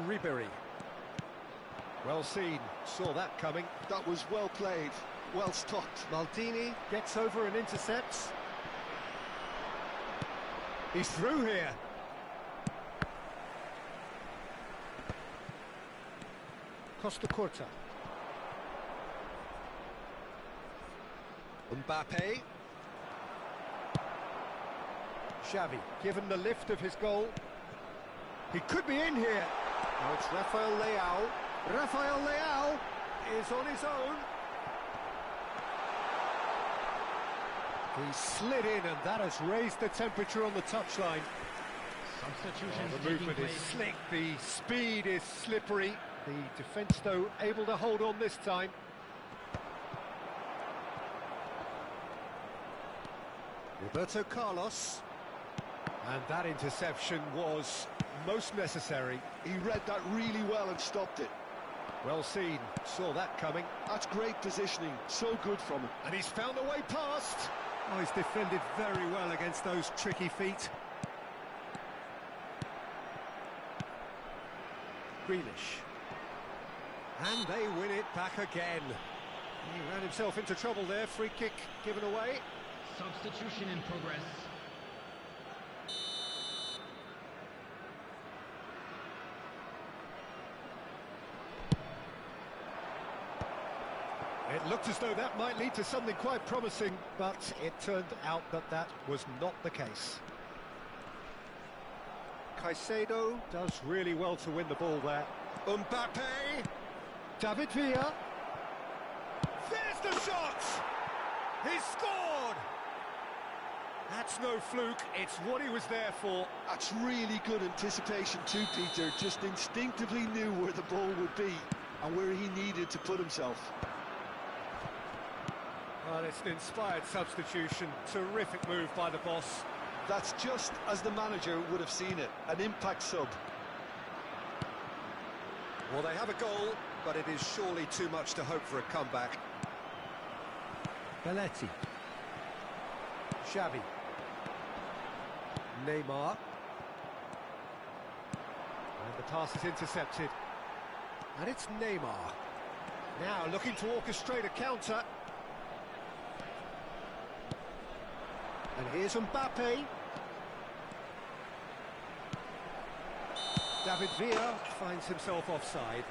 Ribery. Well seen. Saw that coming. That was well played, well stopped. Maldini gets over and intercepts. He's through here. Costa Curta. Mbappe. Xavi, given the lift of his goal. He could be in here. Now it's Rafael Leao. Rafael Leao is on his own. He slid in, and that has raised the temperature on the touchline. Substitutions The movement is slick, the speed is slippery. The defence, though, able to hold on this time. Roberto Carlos. And that interception was most necessary. He read that really well and stopped it. Well seen, saw that coming. That's great positioning, so good from him. And he's found a way past. Oh, he's defended very well against those tricky feet. Grealish. And they win it back again. He ran himself into trouble there. Free kick given away. Substitution in progress. It looked as though that might lead to something quite promising, but it turned out that that was not the case. Caicedo does really well to win the ball there. Mbappe! David Villa! There's the shot! He scored! That's no fluke, it's what he was there for. That's really good anticipation too, Peter. Just instinctively knew where the ball would be and where he needed to put himself. Well, it's an inspired substitution. Terrific move by the boss. That's just as the manager would have seen it, an impact sub. Well, they have a goal, but it is surely too much to hope for a comeback. Belletti. Xavi. Neymar. And the pass is intercepted. And it's Neymar. Now looking to orchestrate a counter. And here's Mbappe. David Villa finds himself offside.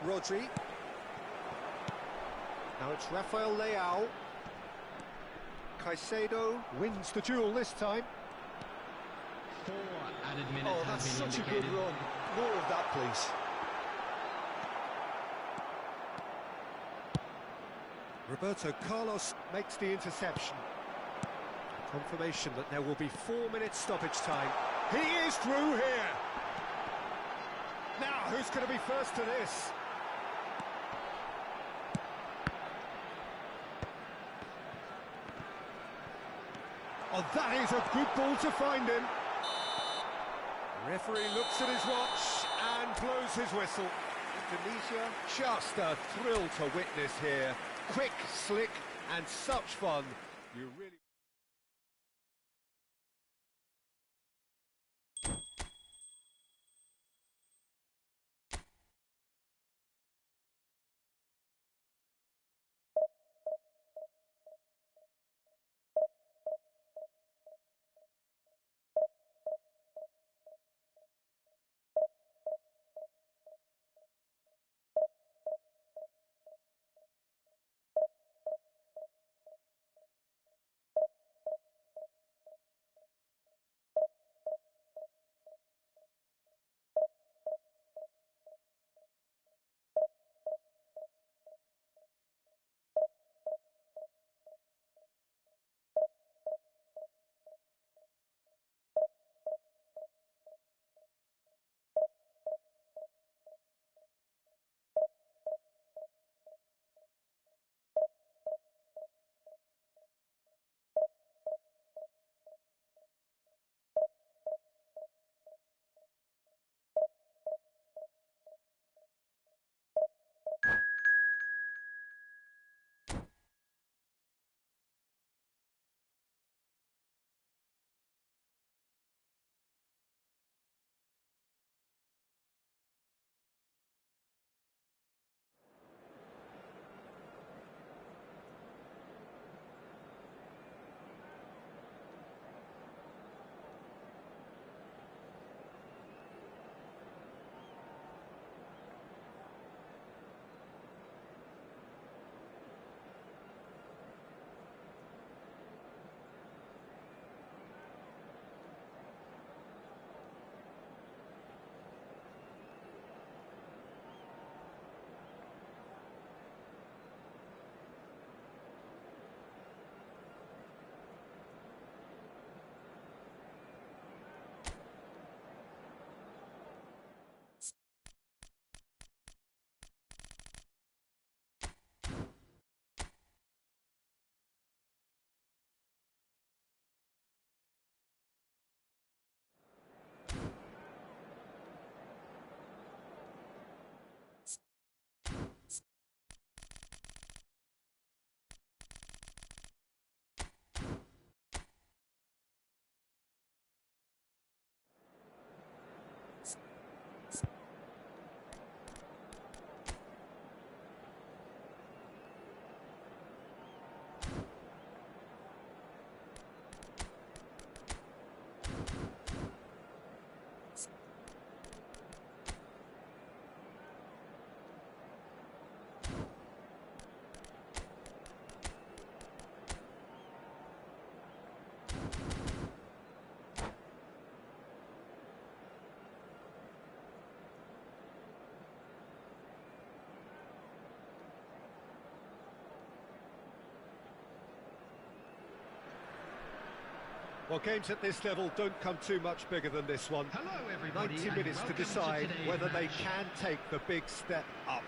Rodri. Now it's Rafael Leao. Caicedo wins the duel this time. 4 added minutes Oh, have that's been such a indicated. good run. More of that, please. Roberto Carlos makes the interception. Confirmation that there will be 4 minutes stoppage time. He is through here. Now, who's going to be first to this? Oh, that is a good ball to find him. Referee looks at his watch and blows his whistle. Indonesia, just a thrill to witness here. Quick, slick, and such fun. You really... Well, games at this level don't come too much bigger than this one. Hello, everybody. 90 and minutes to welcome decide today's whether they match. can take the big step up.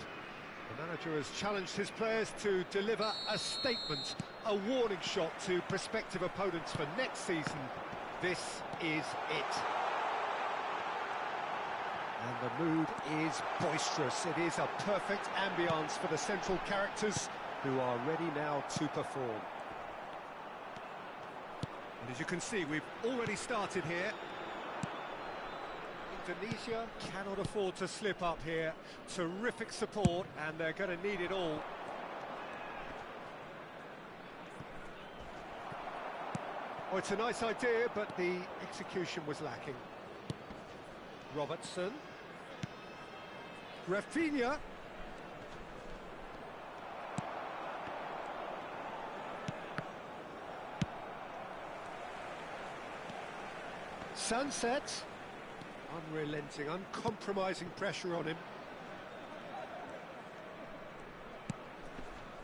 The manager has challenged his players to deliver a statement, a warning shot to prospective opponents for next season. This is it. And the mood is boisterous. It is a perfect ambience for the central characters who are ready now to perform. And as you can see, we've already started here. Indonesia cannot afford to slip up here. Terrific support, and they're going to need it all. Oh, it's a nice idea, but the execution was lacking. Robertson. Rafinha. Sunset. Unrelenting, uncompromising pressure on him.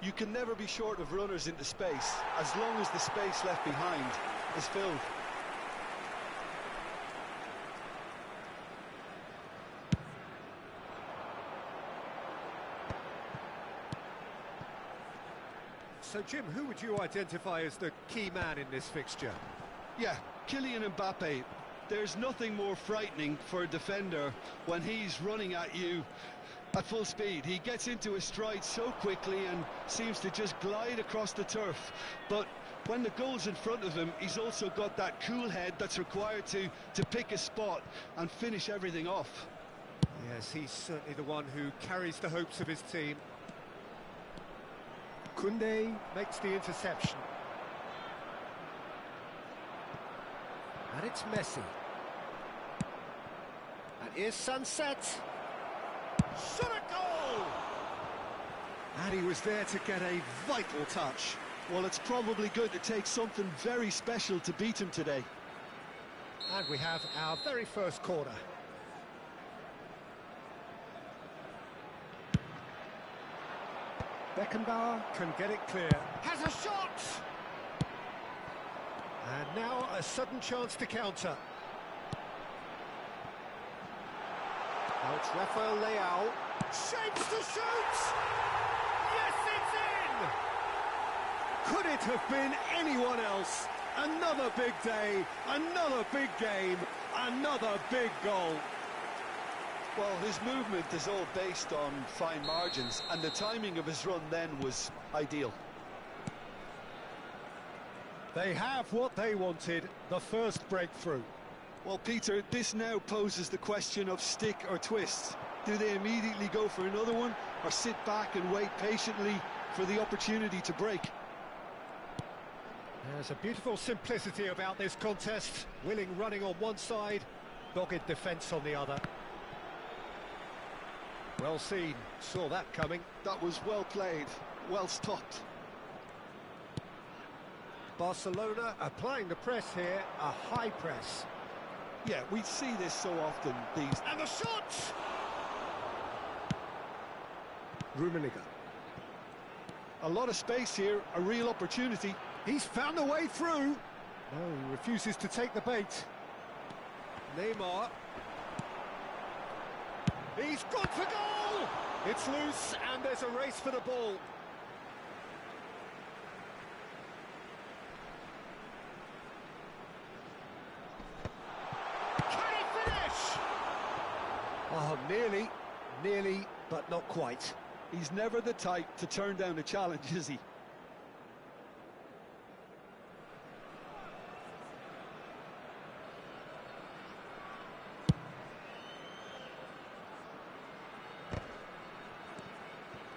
You can never be short of runners into space, as long as the space left behind is filled. So, Jim, who would you identify as the key man in this fixture? Yeah, Kylian Mbappe. There's nothing more frightening for a defender when he's running at you at full speed. He gets into his stride so quickly and seems to just glide across the turf. But when the goal's in front of him, he's also got that cool head that's required to pick a spot and finish everything off. Yes, he's certainly the one who carries the hopes of his team. Koundé makes the interception. And it's Messi. And here's Sunset. Shot a goal! And he was there to get a vital touch. Well, it's probably going to take something very special to beat him today. And we have our very first corner. Beckenbauer can get it clear. Has a shot! And now a sudden chance to counter. Now it's Rafael Leao. Shapes to shoot! Yes, it's in! Could it have been anyone else? Another big day, another big game, another big goal. Well, his movement is all based on fine margins, and the timing of his run then was ideal. They have what they wanted, the first breakthrough. Well, Peter, this now poses the question of stick or twist. Do they immediately go for another one, or sit back and wait patiently for the opportunity to break? There's a beautiful simplicity about this contest. Willing running on one side, dogged defence on the other. Well seen, saw that coming. That was well played, well stopped. Barcelona applying the press here, a high press. Yeah, we see this so often, these... And the shot! Rummenigge. A lot of space here, a real opportunity. He's found a way through. No, he refuses to take the bait. Neymar. He's gone for goal! It's loose and there's a race for the ball. Can he finish? Oh, nearly, but not quite. He's never the type to turn down a challenge, is he?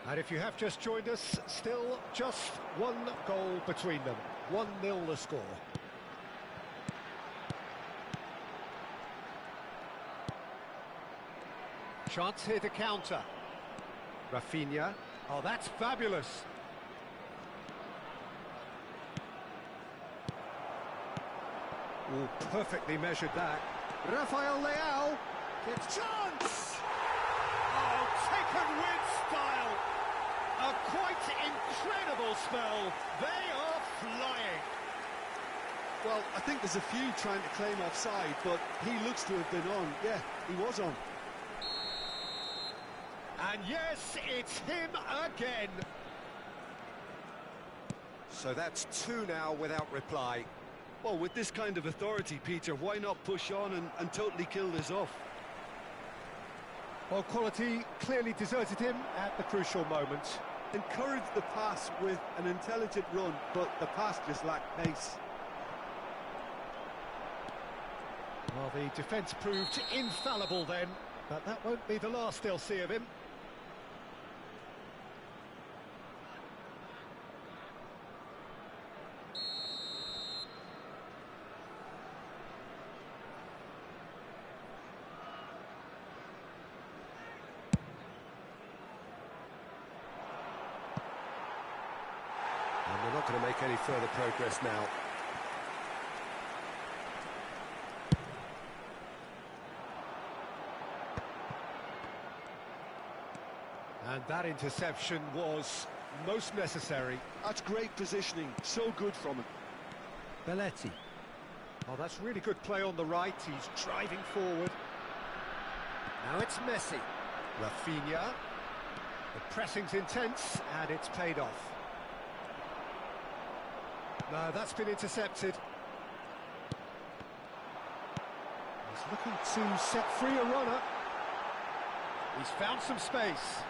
And if you have just joined us, still just one goal between them. 1-0 the score. Chance here to counter. Rafinha. Oh, that's fabulous. Oh, perfectly measured that. Rafael Leao gets chance! Oh, taken with style. A quite incredible spell. They are flying. Well, I think there's a few trying to claim offside, but he looks to have been on. Yeah, he was on. And yes, it's him again. So that's 2 now without reply. Well, with this kind of authority, Peter, why not push on and totally kill this off? Well, quality clearly deserted him at the crucial moment. Encouraged the pass with an intelligent run, but the pass just lacked pace. Well, the defence proved infallible then, but that won't be the last they'll see of him. And they're not going to make any further progress now. And that interception was most necessary. That's great positioning, so good from him. Belletti. Oh, that's really good play on the right. He's driving forward. Now it's Messi. Rafinha. The pressing's intense, and it's paid off. No, that's been intercepted. He's looking to set free a runner. He's found some space.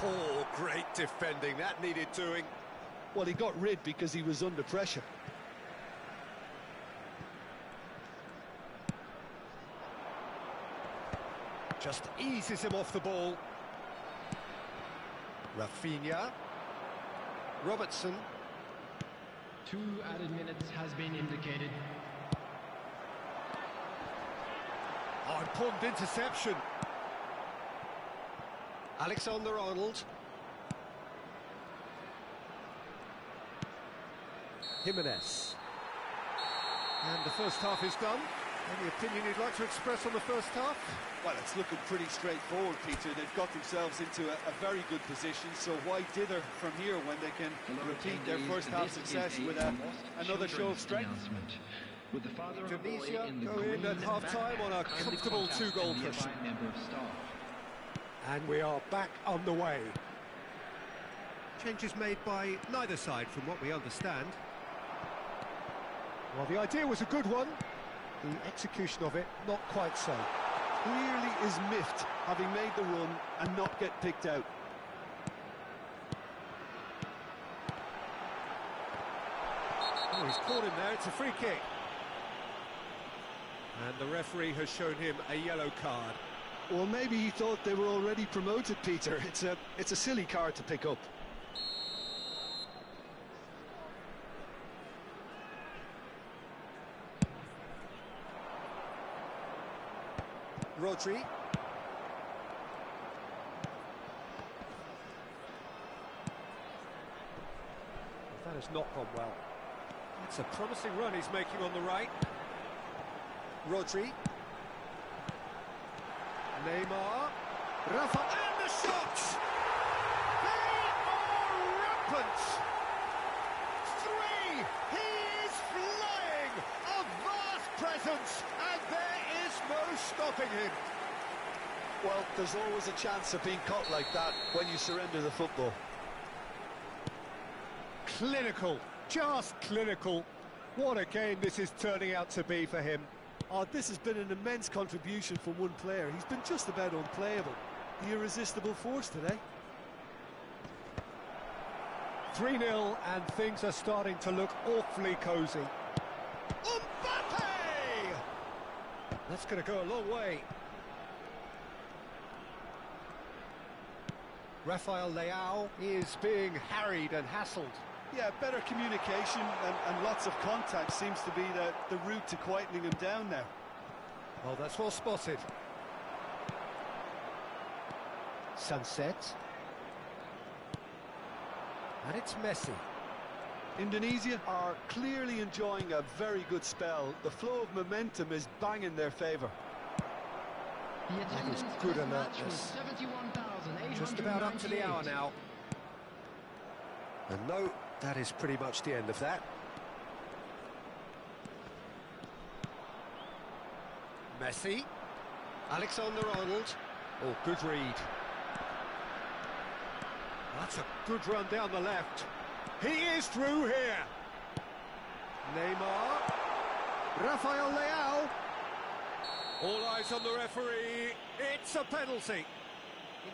Oh, great defending. That needed doing. Well, he got rid because he was under pressure. Just eases him off the ball. Rafinha. Robertson. 2 added minutes has been indicated. Oh, important interception. Alexander-Arnold. Jimenez. And the first half is done. Any opinion you'd like to express on the first half? Well, it's looking pretty straightforward, Peter. They've got themselves into a very good position, so why dither from here when they can repeat their first half success with another show of strength? With the father of Tunisia in the go in at half-time on a comfortable 2-goal cushion. And we are back on the way. Changes made by neither side from what we understand. Well, the idea was a good one. The execution of it, not quite so. Clearly is miffed, having made the run and not get picked out. Oh, he's caught him there, it's a free kick. And the referee has shown him a yellow card. Well, maybe he thought they were already promoted, Peter. It's a silly card to pick up. Rodri. That has not gone well. It's a promising run he's making on the right. Rodri. Neymar. Rafa. And the shots! They are rampant! 3! He is flying! A vast presence! And there is no stopping him. Well, there's always a chance of being caught like that when you surrender the football. Clinical. Just clinical. What a game this is turning out to be for him. Oh, this has been an immense contribution from one player. He's been just about unplayable. The irresistible force today. 3-0 and things are starting to look awfully cosy. Mbappe! That's going to go a long way. Rafael Leao is being harried and hassled. Yeah, better communication and lots of contact seems to be the route to quietening him down now. Well, that's well spotted. Sunset. And it's Messi. Indonesia are clearly enjoying a very good spell. The flow of momentum is bang in their favour. That is good alertness. Just about up to the hour now. And no, that is pretty much the end of that. Messi. Alexander-Arnold. Oh, good read. That's a good run down the left. He is through here. Neymar. Rafael Leao. All eyes on the referee. It's a penalty.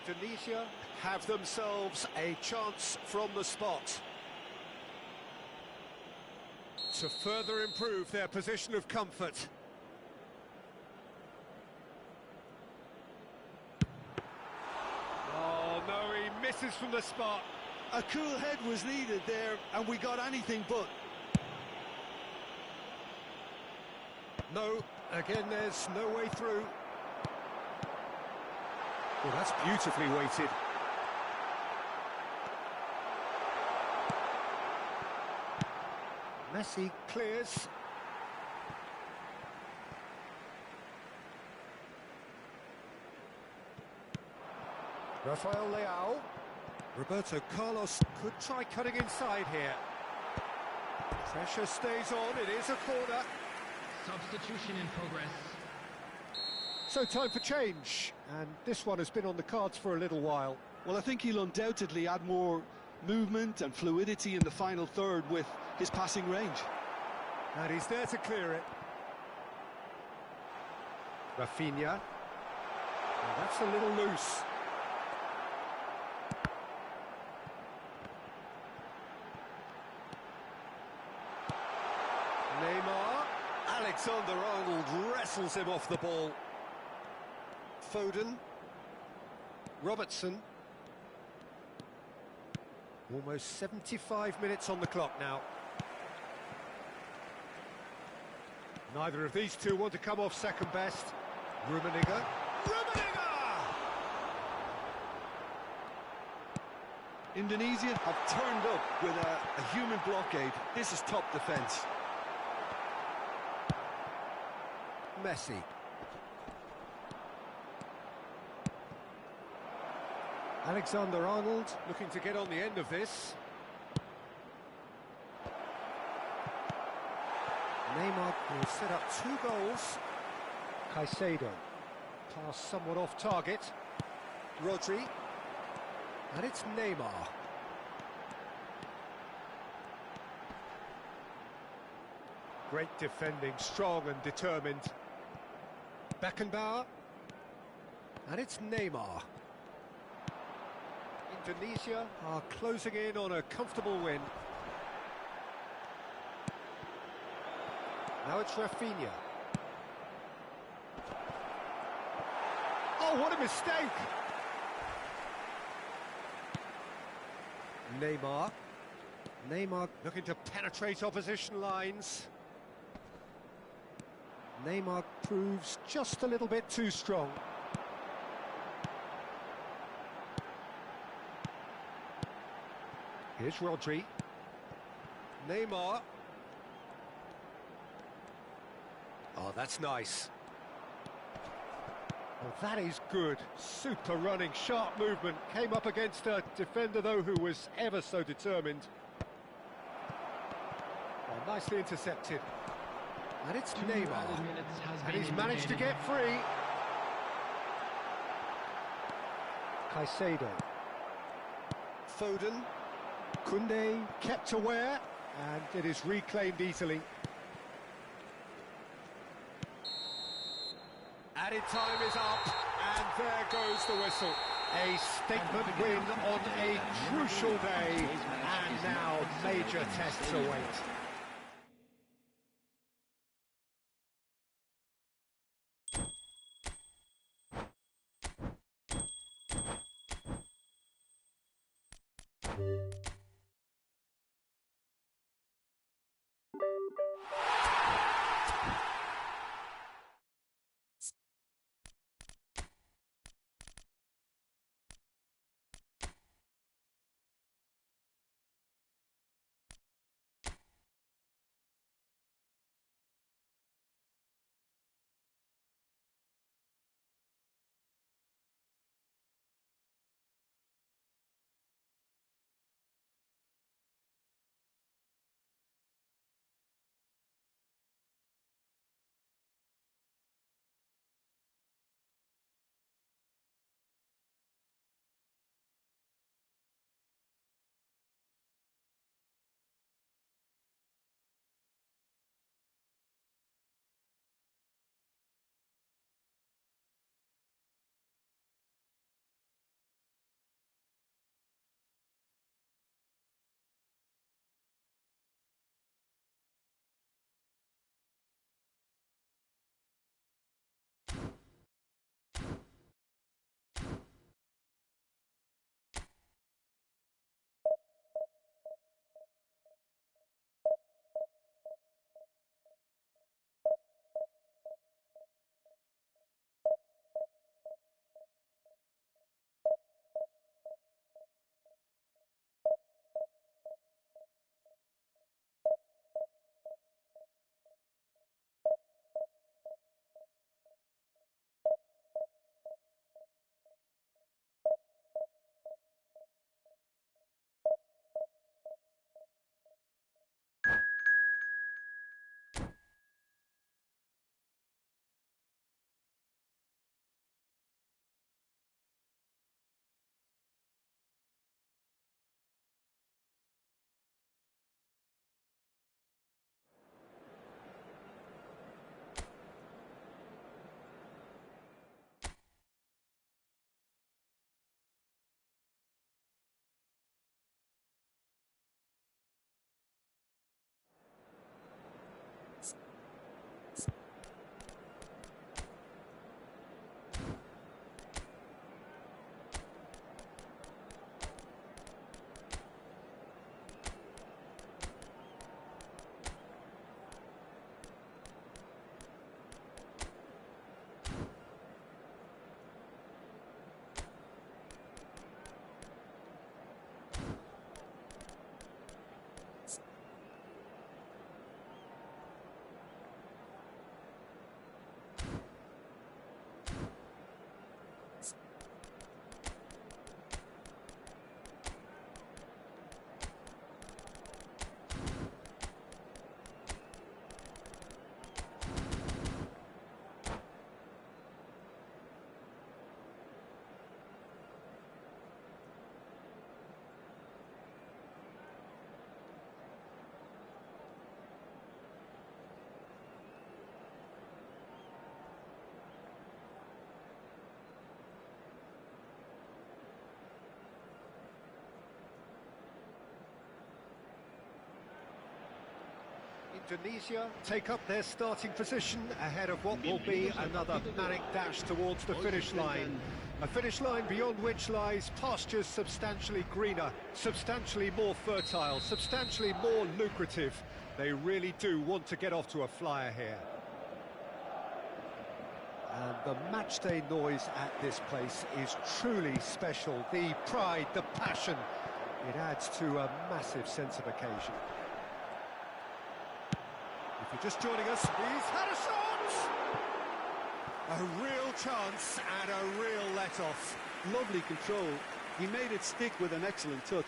Indonesia have themselves a chance from the spot to further improve their position of comfort. Oh no, he misses from the spot. A cool head was needed there, and we got anything but. No, again there's no way through. Well, that's beautifully weighted. Messi clears. Rafael Leao. Roberto Carlos could try cutting inside here. Pressure stays on, it is a corner. Substitution in progress. So time for change, and this one has been on the cards for a little while. Well, I think he'll undoubtedly add more movement and fluidity in the final third with his passing range. And he's there to clear it. Rafinha. Well, that's a little loose. Neymar. Alexander-Arnold wrestles him off the ball. Foden. Robertson. Almost 75 minutes on the clock now. Neither of these two want to come off second best. Rummenigge. Rummenigge! Indonesia have turned up with a human blockade. This is top defence. Messi. Alexander-Arnold looking to get on the end of this. Neymar will set up 2 goals. Caicedo. Pass somewhat off target. Rodri. And it's Neymar. Great defending, strong and determined. Beckenbauer. And it's Neymar. Indonesia are closing in on a comfortable win. Now it's Rafinha. Oh, what a mistake! Neymar. Neymar looking to penetrate opposition lines. Neymar proves just a little bit too strong. Here's Rodri. Neymar. Oh, that's nice. Well, that is good. Super running, sharp movement. Came up against a defender, though, who was ever so determined. Oh, nicely intercepted. And it's Neymar. And he's managed to get free. Caicedo. Foden. Koundé kept aware, and it is reclaimed easily. Added time is up, and there goes the whistle. A statement win on a crucial day, and now major tests await. Indonesia take up their starting position ahead of what will be another manic dash towards the finish line. A finish line beyond which lies pastures substantially greener, substantially more fertile, substantially more lucrative. They really do want to get off to a flyer here. And the matchday noise at this place is truly special. The pride, the passion, it adds to a massive sense of occasion. If you're just joining us, he's had a shot! A real chance and a real let-off. Lovely control. He made it stick with an excellent touch.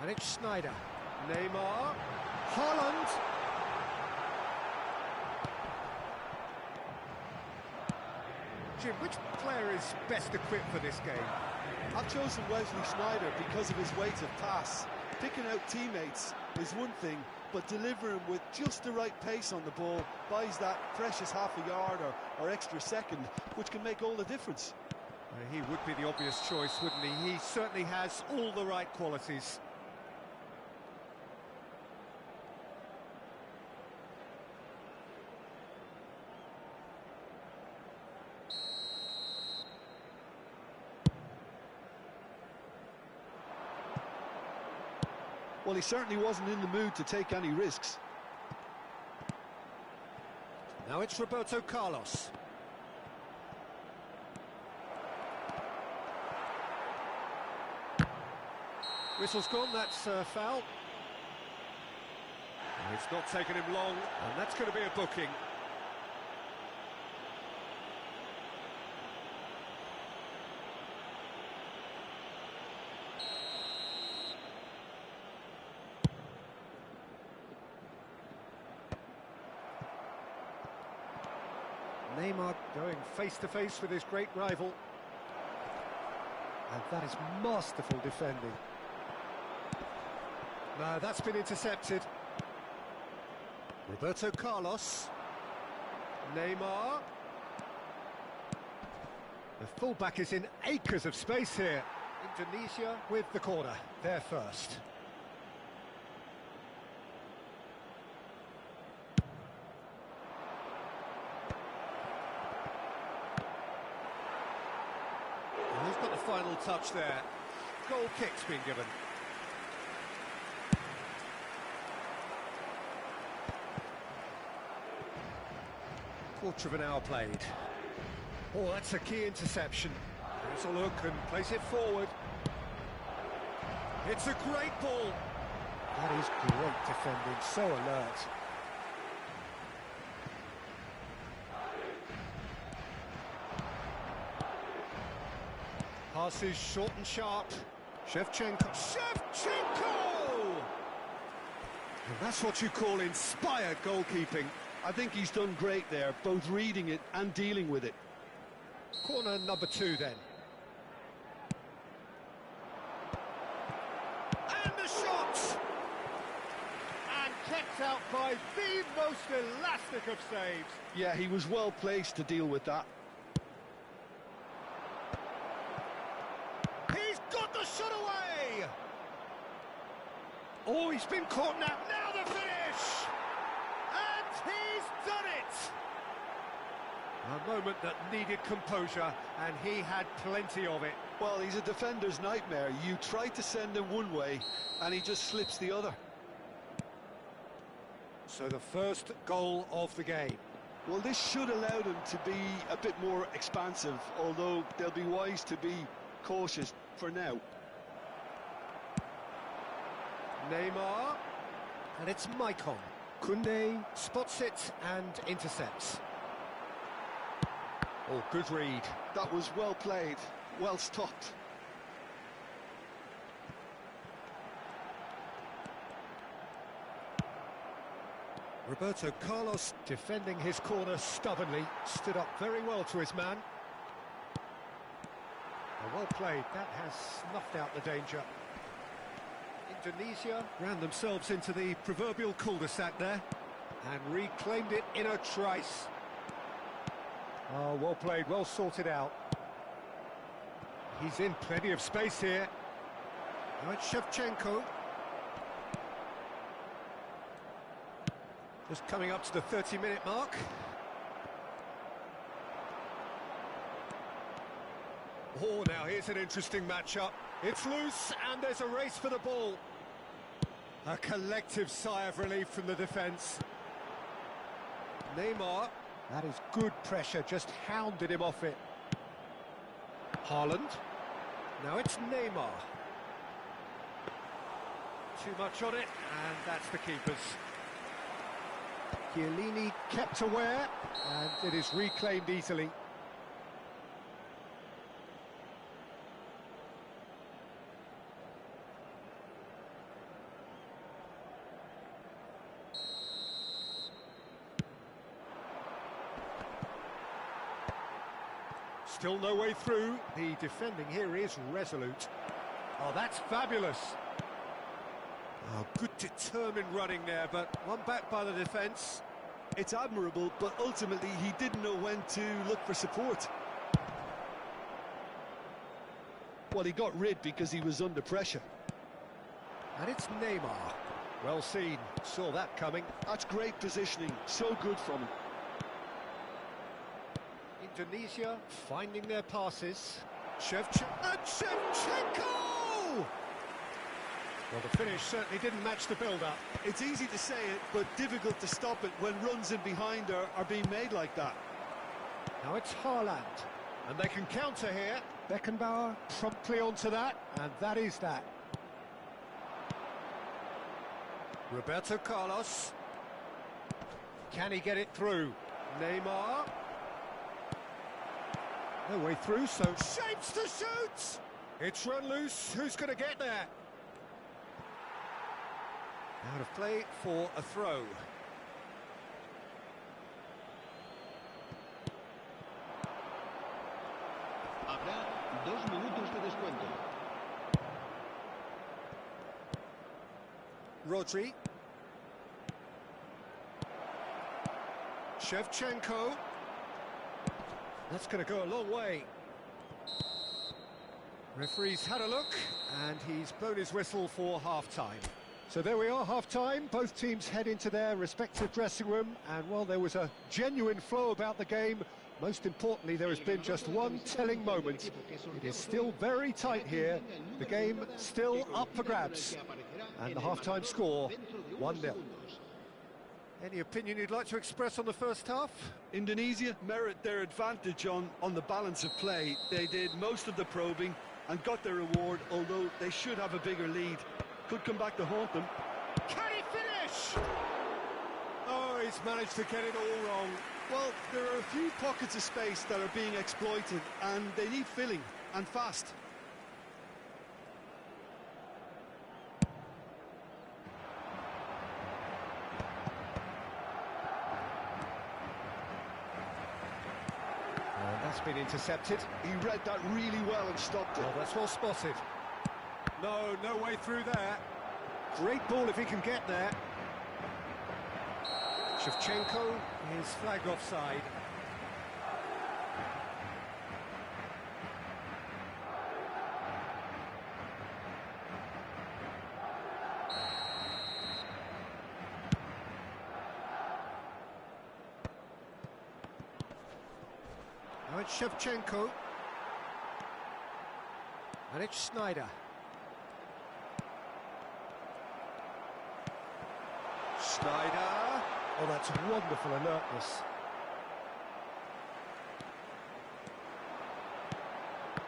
And it's Schneider. Neymar. Haaland. Jim, which player is best equipped for this game? I've chosen Wesley Sneijder because of his weight of pass. Picking out teammates is one thing, but delivering with just the right pace on the ball buys that precious half a yard or extra second, which can make all the difference. He would be the obvious choice, wouldn't he? He certainly has all the right qualities. Well, he certainly wasn't in the mood to take any risks. Now it's Roberto Carlos. Whistle's gone, that's foul. And it's not taken him long, and that's going to be a booking. Neymar going face-to-face with his great rival. And that is masterful defending. No, that's been intercepted. Roberto Carlos. Neymar. The fullback is in acres of space here. Indonesia with the corner. They're first. Who's got the final touch there? Goal kick's been given. Quarter of an hour played. Oh, that's a key interception. There's a look and place it forward. It's a great ball. That is great defending, so alert. Passes short and sharp. Shevchenko. And that's what you call inspired goalkeeping. I think he's done great there, both reading it and dealing with it. Corner number 2 then. And the shot! And kept out by the most elastic of saves. Yeah, he was well placed to deal with that. He's got the shot away! Oh, he's been caught now. Now the finish! And he's done it! A moment that needed composure, and he had plenty of it. Well, he's a defender's nightmare. You try to send him one way, and he just slips the other. So the first goal of the game. Well, this should allow them to be a bit more expansive, although they'll be wise to be cautious for now. Neymar, and it's Maicon. Koundé spots it and intercepts. Oh, good read. That was well played, well stopped. Roberto Carlos defending his corner stubbornly, stood up very well to his man. Well played, that has snuffed out the danger. Indonesia ran themselves into the proverbial cul-de-sac there and reclaimed it in a trice. Oh, well played, well sorted out. He's in plenty of space here. Now it's Shevchenko. Just coming up to the 30-minute mark. Oh, now here's an interesting matchup. It's loose, and there's a race for the ball. A collective sigh of relief from the defence. Neymar, that is good pressure, just hounded him off it. Haaland. Now it's Neymar. Too much on it, and that's the keeper's. Chiellini kept aware, and it is reclaimed easily. Still no way through. The defending here is resolute. Oh, that's fabulous. Oh, good determined running there, but one back by the defence. It's admirable, but ultimately he didn't know when to look for support. Well, he got rid because he was under pressure. And it's Neymar. Well seen, saw that coming. That's great positioning, so good from him. Indonesia finding their passes. Shevchenko! Well, the finish certainly didn't match the build-up. It's easy to say it, but difficult to stop it when runs in behind are being made like that. Now it's Haaland, and they can counter here. Beckenbauer promptly onto that, and that is that. Roberto Carlos. Can he get it through? Neymar. No way through, so shapes to shoot! It's run loose, who's going to get there? Out of play for a throw. Habrá 2 minutos de descuento. Rodri. Shevchenko. That's going to go a long way. Referee's had a look, and he's blown his whistle for half-time. So there we are, half-time. Both teams head into their respective dressing room, and while there was a genuine flow about the game, most importantly, there has been just one telling moment. It is still very tight here. The game still up for grabs. And the half-time score, 1-0. Any opinion you'd like to express on the first half? Indonesia merit their advantage on the balance of play. They did most of the probing and got their reward, although they should have a bigger lead. Could come back to haunt them. Can he finish? Oh, he's managed to get it all wrong. Well, there are a few pockets of space that are being exploited, and they need filling, and fast. That's been intercepted. He read that really well and stopped it. Oh, that's well spotted. No way through there. Great ball if he can get there. Shevchenko is flagged offside. Now it's Shevchenko. And it's Snyder. Snyder. Oh, that's wonderful alertness.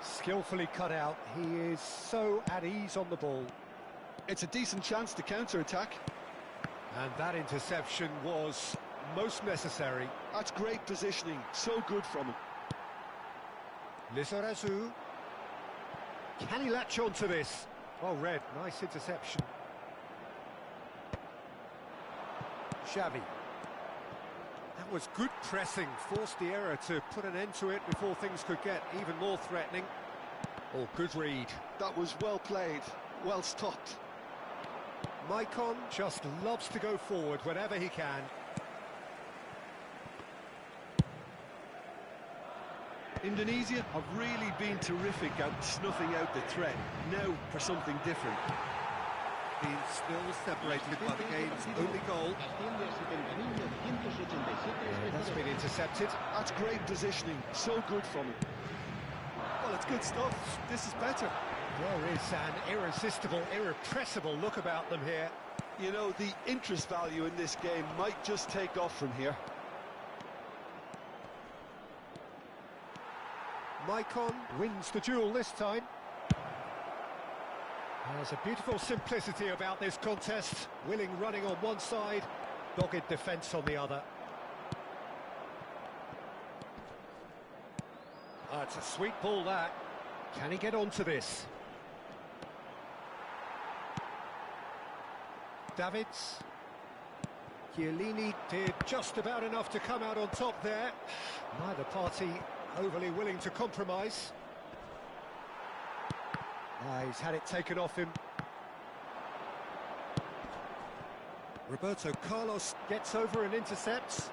Skillfully cut out. He is so at ease on the ball. It's a decent chance to counter-attack. And that interception was most necessary. That's great positioning. So good from him. Lizarazu. Can he latch on to this? Well read. Nice interception. Xavi. That was good pressing, forced the error to put an end to it before things could get even more threatening. Oh, good read. That was well played, well stopped. Maicon just loves to go forward whenever he can. Indonesia have really been terrific at snuffing out the threat. Now for something different. He's still separated by the game's only goal. That's been intercepted. That's great positioning. So good from him. Well, it's good stuff. This is better. There is an irresistible, irrepressible look about them here. You know, the interest value in this game might just take off from here. Maicon wins the duel this time. There's a beautiful simplicity about this contest. Willing running on one side, dogged defence on the other. It's a sweet ball, that. Can he get onto this? Davids. Chiellini did just about enough to come out on top there. Neither party overly willing to compromise. He's had it taken off him. Roberto Carlos gets over and intercepts.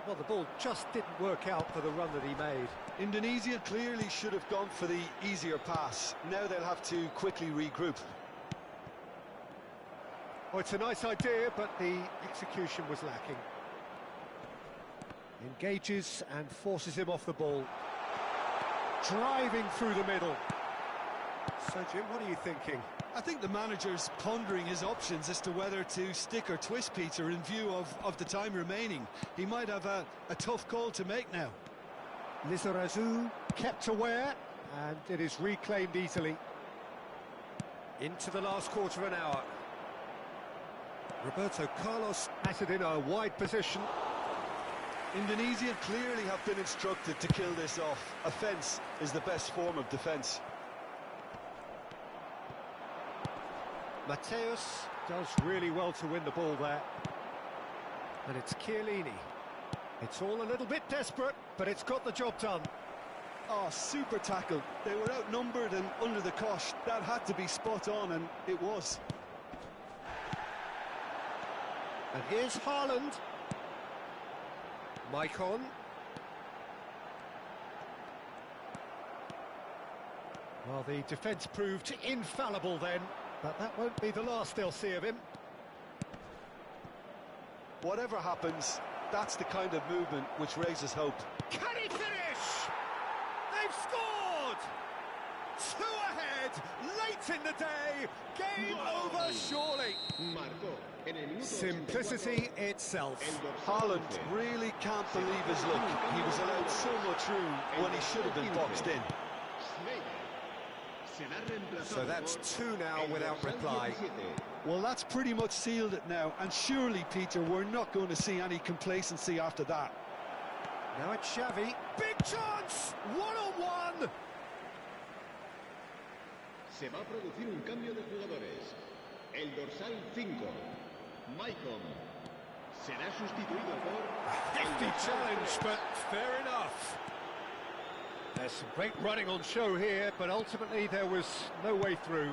Well, the ball just didn't work out for the run that he made. Indonesia clearly should have gone for the easier pass. Now they'll have to quickly regroup. Oh, it's a nice idea, but the execution was lacking. Engages and forces him off the ball. Driving through the middle. So, Jim, what are you thinking? I think the manager's pondering his options as to whether to stick or twist Peter in view of the time remaining. He might have a tough call to make now. Lizarazu kept aware, and it is reclaimed easily. Into the last quarter of an hour. Roberto Carlos has it in a wide position. Indonesia clearly have been instructed to kill this off. Offence is the best form of defence. Mateus does really well to win the ball there. And it's Chiellini. It's all a little bit desperate, but it's got the job done. Oh, super tackle. They were outnumbered and under the cosh. That had to be spot on, and it was. And here's Haaland. Maicon. Well, the defence proved infallible then, but that won't be the last they'll see of him. Whatever happens, that's the kind of movement which raises hope. Can he finish? They've scored! 2 ahead, late in the day, game over surely. Simplicity itself. Haaland really can't believe his luck. He was allowed so much room when he should have been boxed in. So that's 2 now without reply. Well, that's pretty much sealed it now, and surely, Peter, we're not going to see any complacency after that. Now it's Xavi. Big chance! One-on-one! Se va a producir un cambio de jugadores. El dorsal 5, Maicon, será sustituido por... Hefty challenge, but fair enough. There's some great running on show here, but ultimately there was no way through.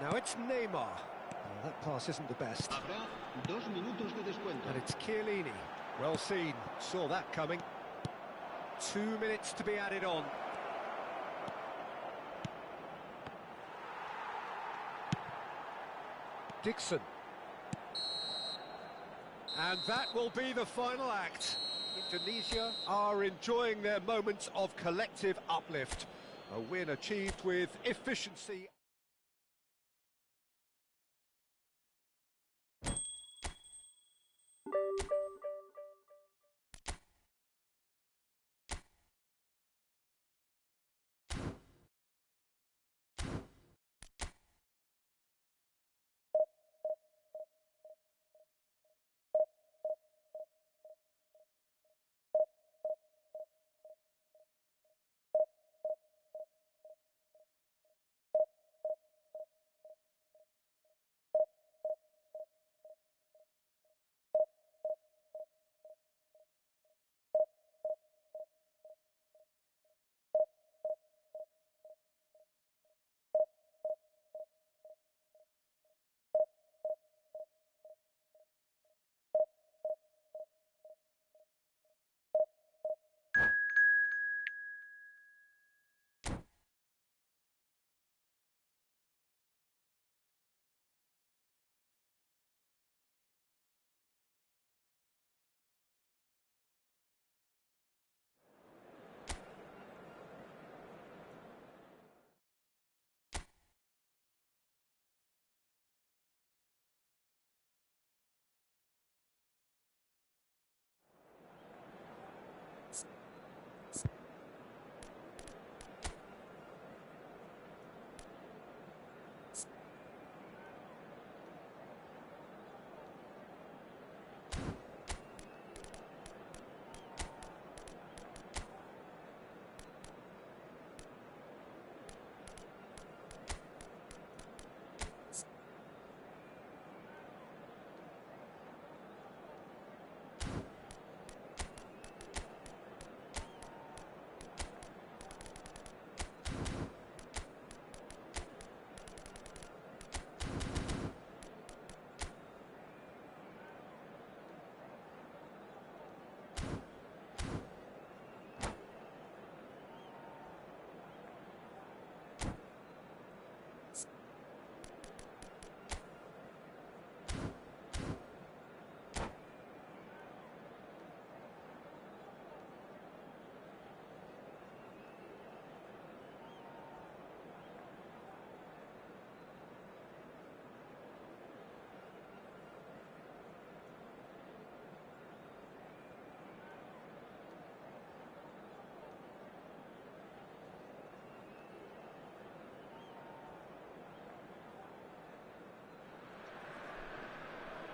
Now it's Neymar. Well, that pass isn't the best. Habrá 2 minutos de descuento. And it's Chiellini. Well seen. Saw that coming. 2 minutes to be added on. Dixon. And that will be the final act. Indonesia are enjoying their moments of collective uplift. A win achieved with efficiency.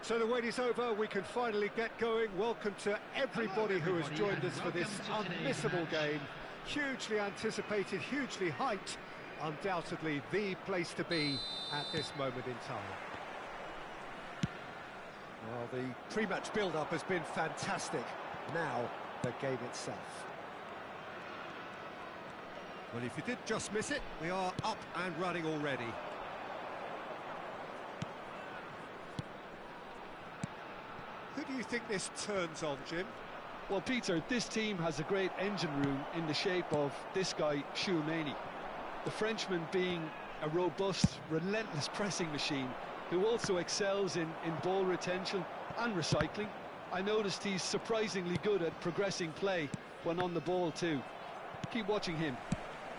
So the wait is over, we can finally get going. Welcome to everybody who has joined us for this unmissable game. Hugely anticipated, hugely hyped. Undoubtedly the place to be at this moment in time. Well, the pre-match build-up has been fantastic. Now, the game itself. Well, if you did just miss it, we are up and running already. Who do you think this turns on, Jim? Well, Peter, this team has a great engine room in the shape of this guy, Tchouaméni. The Frenchman being a robust, relentless pressing machine who also excels in ball retention and recycling. I noticed he's surprisingly good at progressing play when on the ball too. Keep watching him.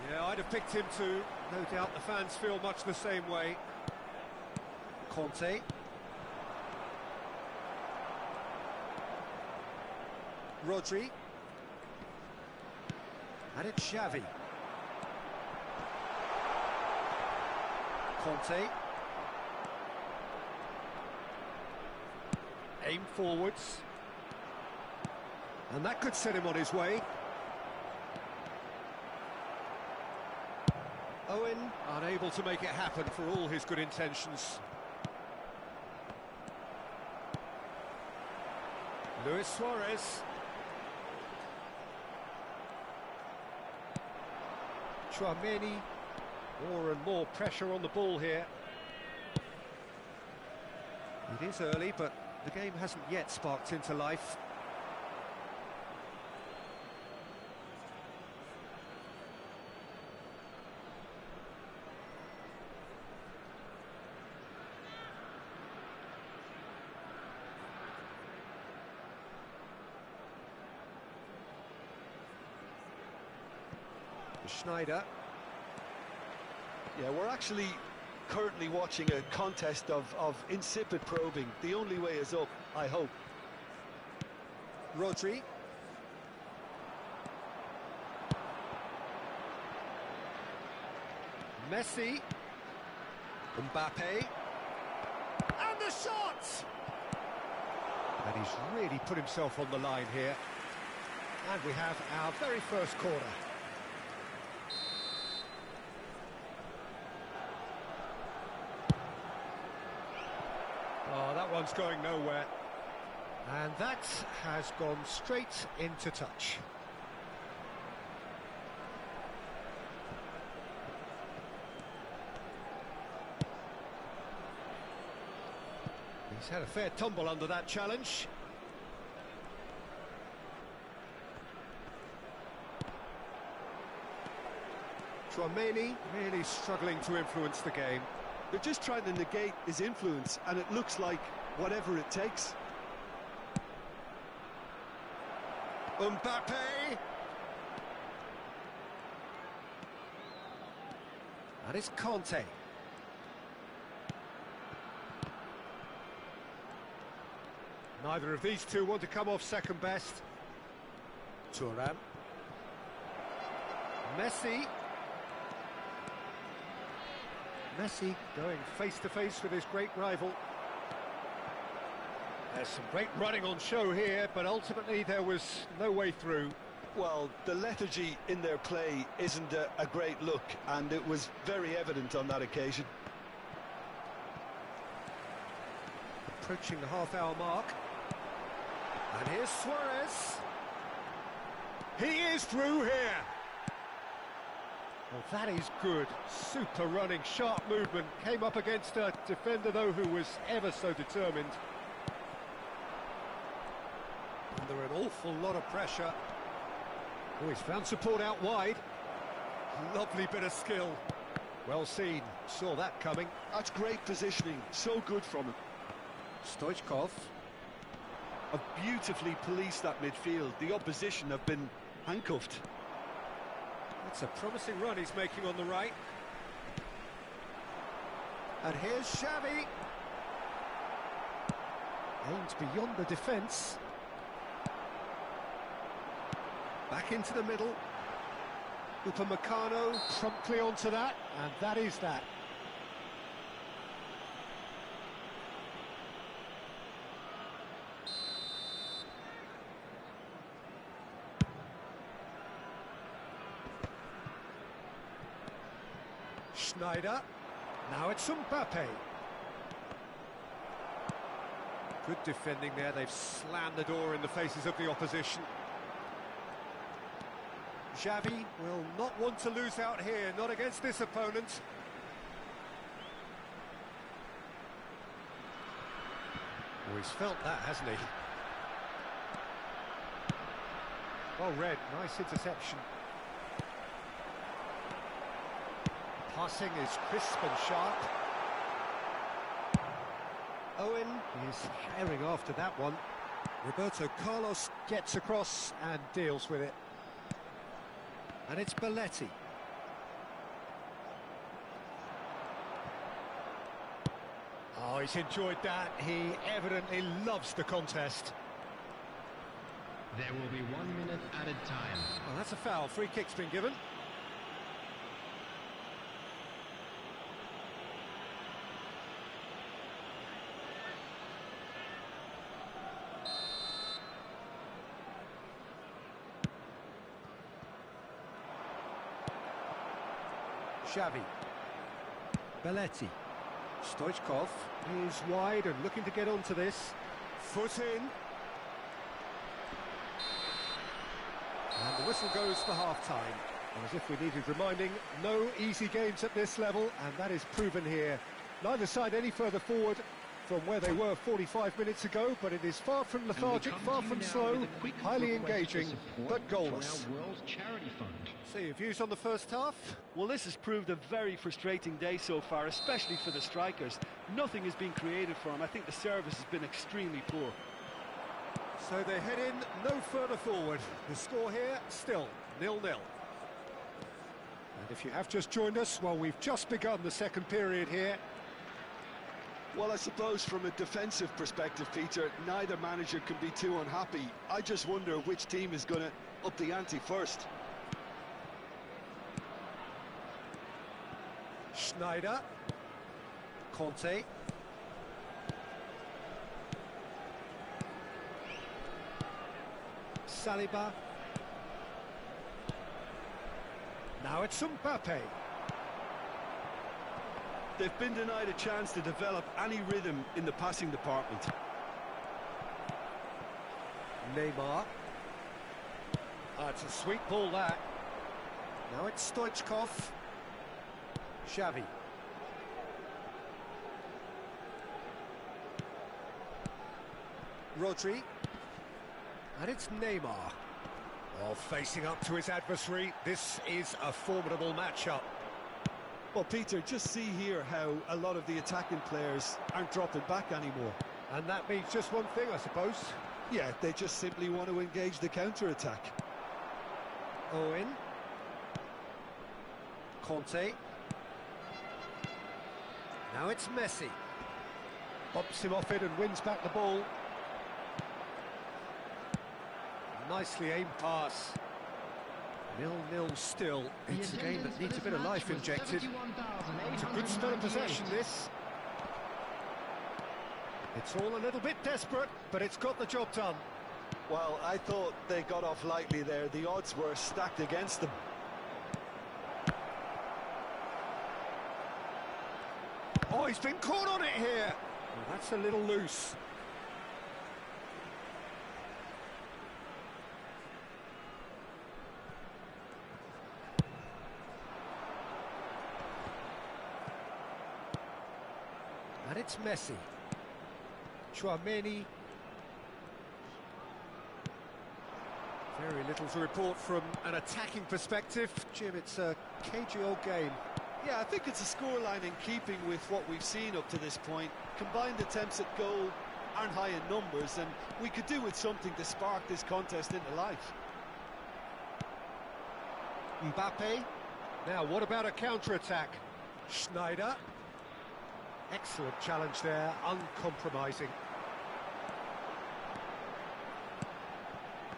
Yeah, I'd have picked him too. No doubt the fans feel much the same way. Conte. Rodri. And it's Xavi. Conte. Aim forwards. And that could set him on his way. Owen, unable to make it happen for all his good intentions. Luis Suarez. Tchouaméni. More and more pressure on the ball here. It is early, but the game hasn't yet sparked into life. Schneider. Yeah, we're actually currently watching a contest of insipid probing. The only way is up, I hope. Rodri. Messi. Mbappe. And the shot! And he's really put himself on the line here. And we have our very first corner. Oh, that one's going nowhere. And that has gone straight into touch. He's had a fair tumble under that challenge. Tchouaméni really struggling to influence the game. They're just trying to negate his influence, and it looks like whatever it takes. Mbappe! And it's Conte. Neither of these two want to come off second best. Thuram. Messi. Messi going face-to-face with his great rival. There's some great running on show here, but ultimately there was no way through. Well, the lethargy in their play isn't a great look, and it was very evident on that occasion. Approaching the half-hour mark. And here's Suarez. He is through here. Well, that is good. Super running, sharp movement. Came up against a defender, though, who was ever so determined. Under an awful lot of pressure. Oh, he's found support out wide. Lovely bit of skill. Well seen. Saw that coming. That's great positioning. So good from him. Stoichkov. Have beautifully policed that midfield. The opposition have been handcuffed. That's a promising run he's making on the right. And here's Xavi. Aimed beyond the defence. Back into the middle. Upamecano promptly onto that, and that is that. Schneider. Now it's Mbappe. Good defending there. They've slammed the door in the faces of the opposition. Xavi will not want to lose out here, not against this opponent. Oh, he's felt that, hasn't he? Well read, nice interception. Passing is crisp and sharp. Owen is herring after that one. Roberto Carlos gets across and deals with it. And it's Belletti. Oh, he's enjoyed that. He evidently loves the contest. There will be 1 minute added time. Well, that's a foul. Free kick's been given. Xavi. Belletti. Stoichkov is wide and looking to get onto this. Foot in. And the whistle goes for half-time. As if we needed reminding, no easy games at this level, and that is proven here. Neither side any further forward from where they were 45 minutes ago, but it is far from lethargic, far from slow, highly engaging, but goalless. So your views on the first half? Well, this has proved a very frustrating day so far, especially for the strikers. Nothing has been created for them. I think the service has been extremely poor. So they head in no further forward. The score here, still 0-0. And if you have just joined us, well, we've just begun the second period here. Well, I suppose from a defensive perspective, Peter, neither manager can be too unhappy. I just wonder which team is going to up the ante first. Schneider. Conte. Saliba. Now it's Mbappe. They've been denied a chance to develop any rhythm in the passing department. Neymar. It's a sweet ball, that. Now it's Stoichkov. Xavi. Rodri. And it's Neymar. Oh, facing up to his adversary. This is a formidable matchup. Well, Peter, just see here how a lot of the attacking players aren't dropping back anymore. And that means just one thing, I suppose. Yeah, they just simply want to engage the counter-attack. Owen. Conte. Now it's Messi. Bumps him off it and wins back the ball. Nicely aimed pass. 0-0 still. It's a game that needs a bit of life injected. It's a good spell of possession, this. It's all a little bit desperate, but it's got the job done. Well, I thought they got off lightly there. The odds were stacked against them. Oh, he's been caught on it here. Well, that's a little loose. And it's Messi. Tchouameni. Very little to report from an attacking perspective. Jim, it's a cagey old game. Yeah, I think it's a scoreline in keeping with what we've seen up to this point. Combined attempts at goal aren't high in numbers, and we could do with something to spark this contest into life. Mbappe. Now, what about a counter-attack? Schneider. Excellent challenge there, uncompromising.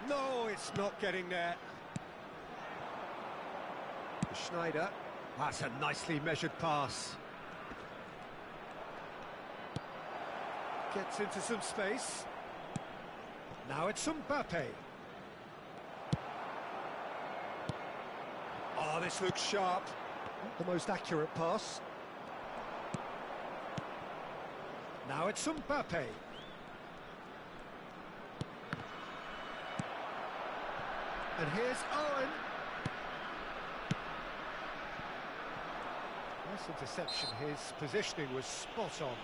No, it's not getting there. Schneider. That's a nicely measured pass. Gets into some space. Now it's Mbappe. Oh, this looks sharp. Not the most accurate pass. Now it's Mbappe. And here's Owen. Nice interception. His positioning was spot on.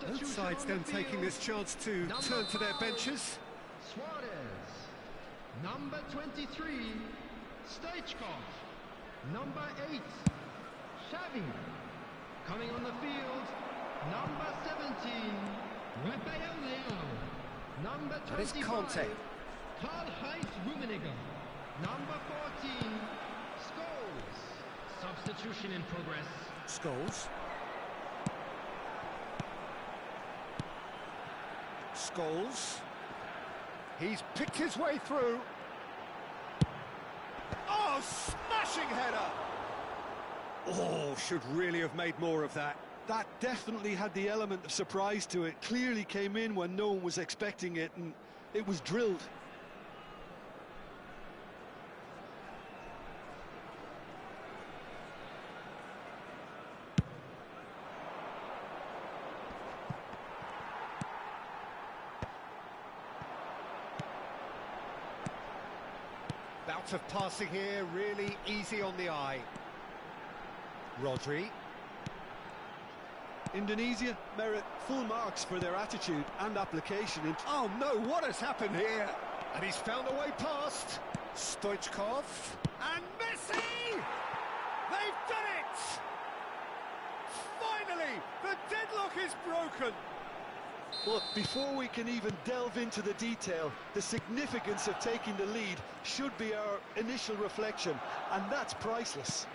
Both sides then taking this chance to turn to their benches. Suarez. Number 23, Stoichkov. Number 8, Xavi. Coming on the field, number 17, Rafael Leao. Number 25, That is Conte. Karl-Heinz Rummenigge. Number 14, Scholes. Substitution in progress. Scholes. Scholes. He's picked his way through. Oh, smashing header! Oh, should really have made more of that. That definitely had the element of surprise to it. Clearly came in when no one was expecting it, and it was drilled. Bout of passing here, really easy on the eye. Rodri. Indonesia merit full marks for their attitude and application. Oh no, what has happened here? And he's found a way past. Stoichkov. And Messi! They've done it! Finally, the deadlock is broken. But before we can even delve into the detail, the significance of taking the lead should be our initial reflection, and that's priceless.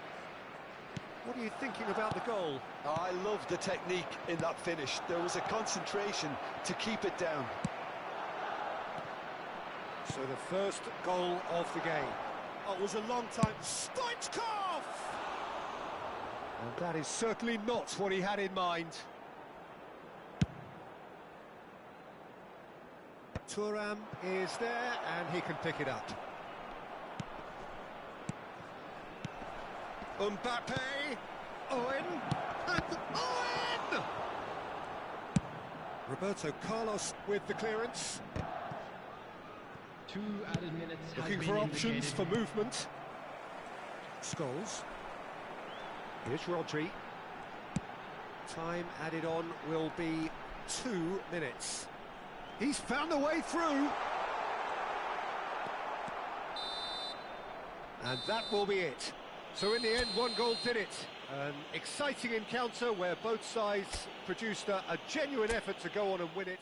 What are you thinking about the goal? I love the technique in that finish. There was a concentration to keep it down. So the first goal of the game. Oh, it was a long time. Stoichkov! And that is certainly not what he had in mind. Thuram is there, and he can pick it up. Mbappe, Owen, and Owen! Roberto Carlos with the clearance. 2 added minutes. Looking for options for movement. Scholes. Here's Rodri. Time added on will be 2 minutes. He's found a way through. And that will be it. So in the end, 1 goal did it. An exciting encounter where both sides produced a genuine effort to go on and win it.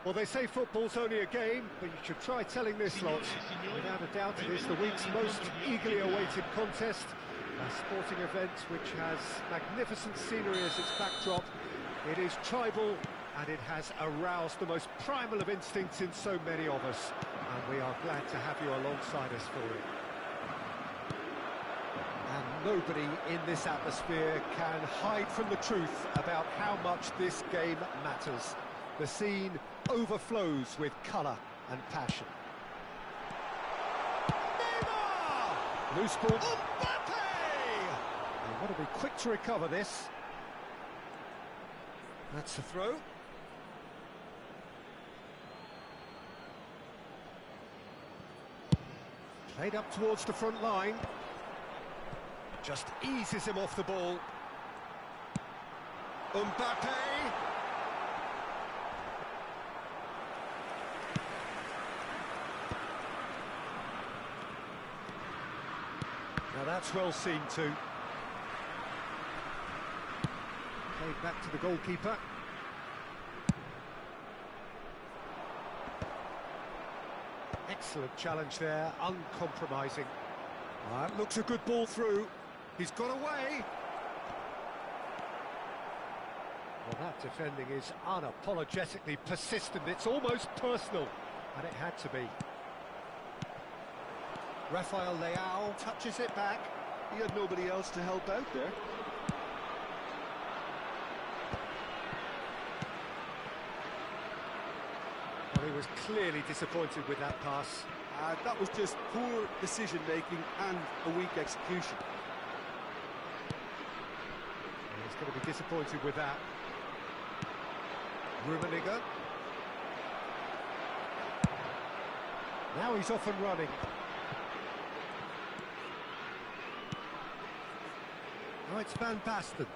Well, they say football's only a game, but you should try telling this lot. Without a doubt, it is the week's most eagerly awaited contest. A sporting event which has magnificent scenery as its backdrop. It is tribal, and it has aroused the most primal of instincts in so many of us. And we are glad to have you alongside us for it. And nobody in this atmosphere can hide from the truth about how much this game matters. The scene overflows with colour and passion. Neymar! Loose ball. Mbappe! They want to be quick to recover this. That's a throw. Played up towards the front line. Just eases him off the ball. Mbappe! Now that's well seen too. Played back to the goalkeeper. Excellent challenge there, uncompromising. That looks a good ball through. He's got away. Well, that defending is unapologetically persistent. It's almost personal, and it had to be. Rafael Leao touches it back. He had nobody else to help out there. Well, he was clearly disappointed with that pass. That was just poor decision-making and a weak execution. He's going to be disappointed with that. Rummenigge. Now he's off and running. Oh, it's Van Basten.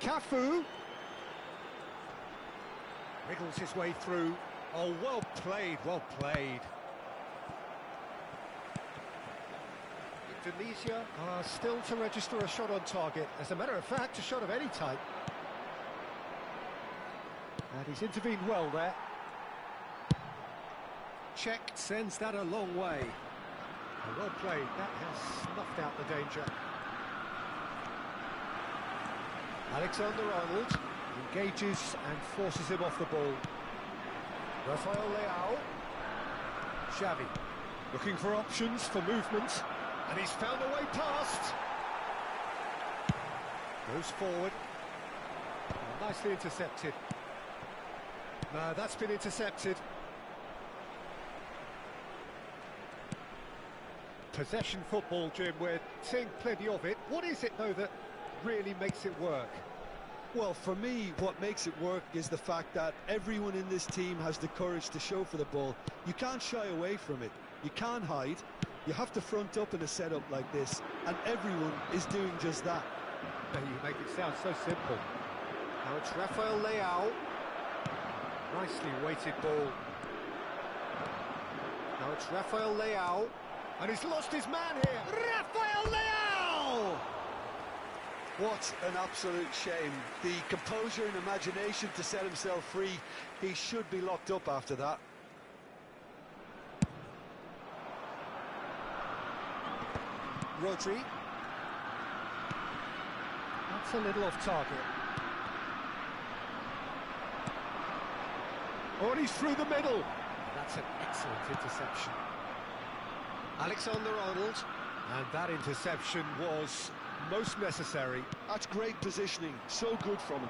Cafu. Wriggles his way through. Oh, well played, well played. Indonesia are still to register a shot on target. As a matter of fact, a shot of any type. And he's intervened well there. Czech sends that a long way. And well played, that has snuffed out the danger. Alexander-Arnold engages and forces him off the ball. Rafael Leao. Xavi looking for options for movement, and he's found a way past. Goes forward. Oh, nicely intercepted. No, that's been intercepted. Possession football, Jim, we're seeing plenty of it. What is it, though, that really makes it work? Well, for me, what makes it work is the fact that everyone in this team has the courage to show for the ball. You can't shy away from it. You can't hide. You have to front up in a setup like this, and everyone is doing just that. You make it sound so simple. Now it's Rafael Leao. Nicely weighted ball. Now it's Rafael Leao. And he's lost his man here. Rafael Leao! What an absolute shame. The composure and imagination to set himself free. He should be locked up after that. Rodri. That's a little off target. Oh, and he's through the middle. That's an excellent interception. Alexander-Arnold. And that interception was most necessary. That's great positioning, so good from him.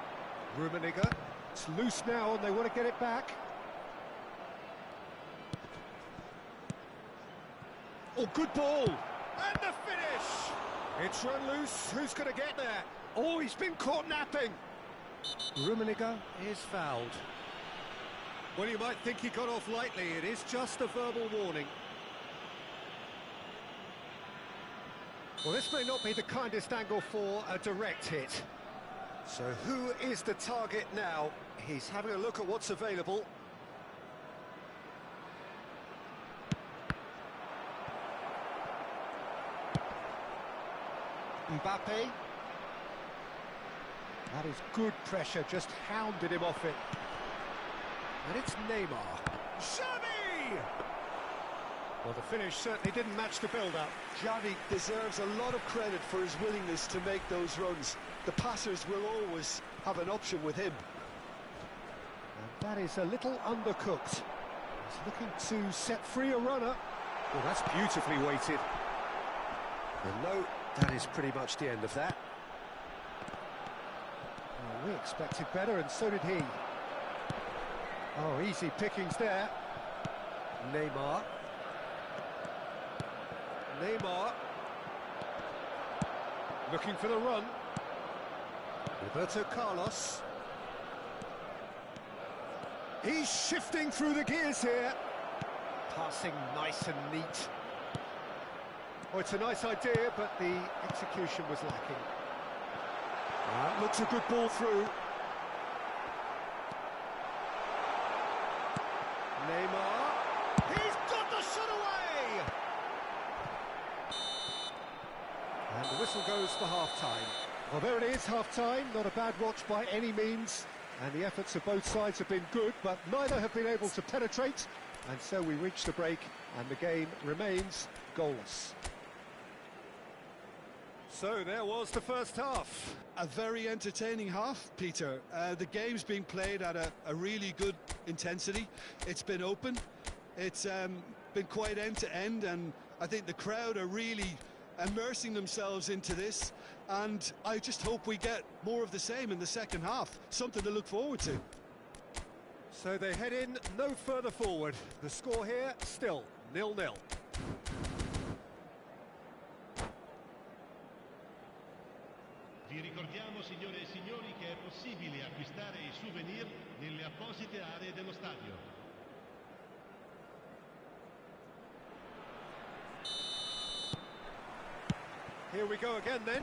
Rummenigge. It's loose now and they want to get it back. Oh, good ball. And the finish! It's run loose. Who's going to get there? Oh, he's been caught napping. Rummenigge is fouled. Well, you might think he got off lightly. It is just a verbal warning. Well, this may not be the kindest angle for a direct hit. So who is the target now? He's having a look at what's available. Mbappe. That is good pressure, just hounded him off it. And it's Neymar. Xavi! Well, the finish certainly didn't match the build-up. Xavi deserves a lot of credit for his willingness to make those runs. The passers will always have an option with him. And that is a little undercooked. He's looking to set free a runner. Well, that's beautifully weighted. And no, that is pretty much the end of that. Well, we expected better, and so did he. Oh, easy pickings there. Neymar. Neymar. Looking for the run. Roberto Carlos. He's shifting through the gears here. Passing nice and neat. Oh, it's a nice idea, but the execution was lacking. That looks a good ball through. Neymar. He's got the shot away! And the whistle goes for half-time. Well, there it is, half-time. Not a bad watch by any means. And the efforts of both sides have been good, but neither have been able to penetrate. And so we reach the break, and the game remains goalless. So there was the first half. A very entertaining half, Peter. The game's being played at a really good intensity. It's been open. It's been quite end-to-end, and I think the crowd are really immersing themselves into this, and I just hope we get more of the same in the second half. Something to look forward to. So they head in no further forward. The score here, still 0-0. Vi ricordiamo, signore e signori, che è possibile acquistare i souvenir nelle apposite aree dello stadio. Here we go again then.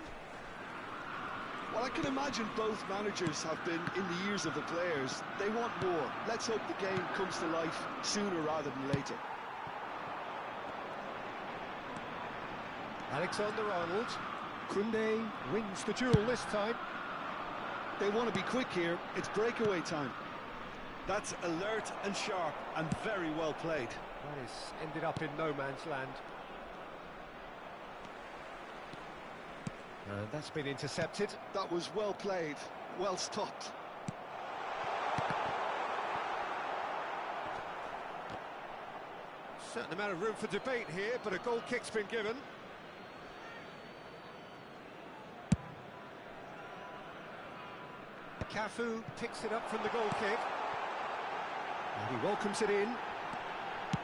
Well, I can imagine both managers have been in the ears of the players. They want more. Let's hope the game comes to life sooner rather than later. Alexander-Arnold. Koundé wins the duel this time. They want to be quick here. It's breakaway time. That's alert and sharp and very well played. That is ended up in no man's land. And that's been intercepted. That was well played, well stopped. Certain amount of room for debate here, but a goal kick's been given. Cafu picks it up from the goal kick. And he welcomes it in.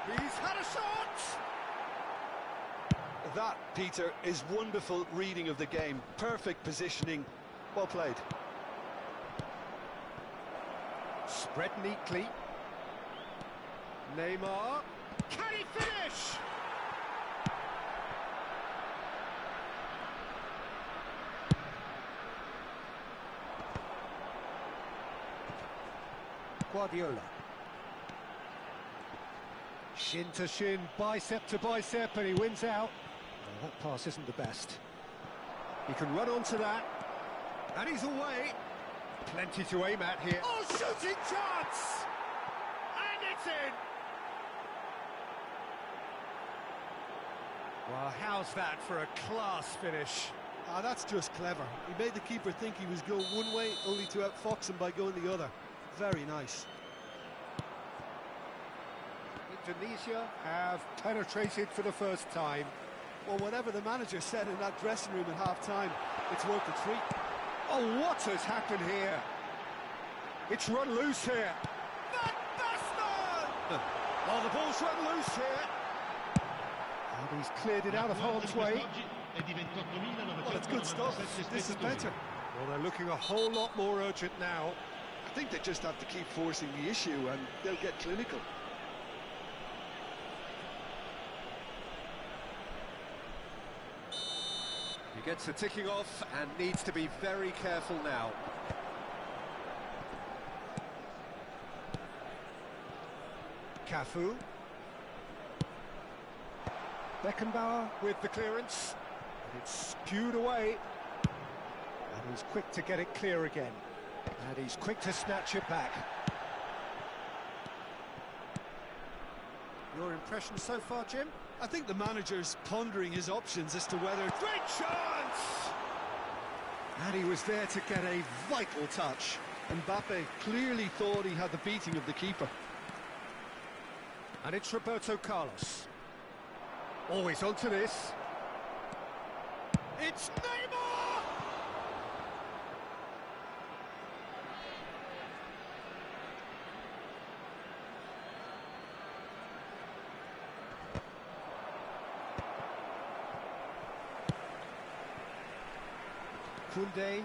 He's had a shot! That, Peter, is wonderful reading of the game. Perfect positioning. Well played. Spread neatly. Neymar. Can he finish? Guardiola. Shin to shin, bicep to bicep, and he wins out. Well, that pass isn't the best. He can run onto that, and he's away. Plenty to aim at here. Oh, shooting chance! And it's in! Well, how's that for a class finish? Ah, that's just clever. He made the keeper think he was going one way, only to outfox him by going the other. Very nice. Indonesia have penetrated for the first time. Well, whatever the manager said in that dressing room at half-time, it's worth a treat. Oh, what has happened here? It's run loose here. Van Basten! Oh, the ball's run loose here. And he's cleared it out of harm's way. Well, it's good stuff. This is better. Well, they're looking a whole lot more urgent now. I think they just have to keep forcing the issue and they'll get clinical. He gets the ticking off and needs to be very careful now. Cafu. Beckenbauer with the clearance. And it's spewed away. And he's quick to get it clear again. And he's quick to snatch it back. Your impression so far, Jim? I think the manager's pondering his options as to whether... Great chance! And he was there to get a vital touch. Mbappe clearly thought he had the beating of the keeper. And it's Roberto Carlos. Always onto this. It's Neymar! Koundé.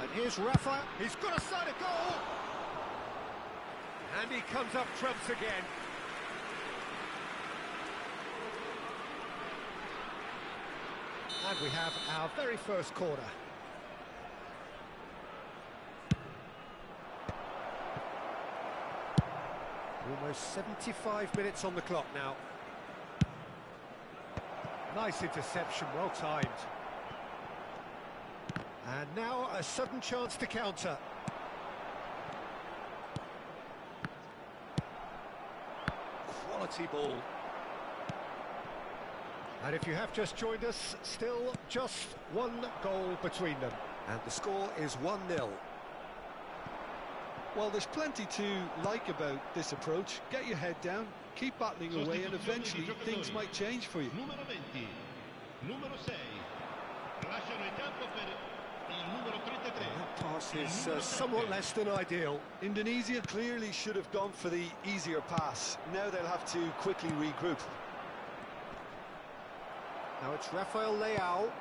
And here's Rafa. He's got a side of goal. And he comes up trumps again. And we have our very first corner. Almost 75 minutes on the clock now. Nice interception, well timed. And now a sudden chance to counter. Quality ball. And if you have just joined us, still just one goal between them. And the score is 1-0. Well, there's plenty to like about this approach. Get your head down, keep battling away, and eventually things might change for you. Numero 20, numero 6. Lasciano il campo per il numero 33. That pass is somewhat less than ideal. Indonesia clearly should have gone for the easier pass. Now they'll have to quickly regroup. Now it's Rafael Leao.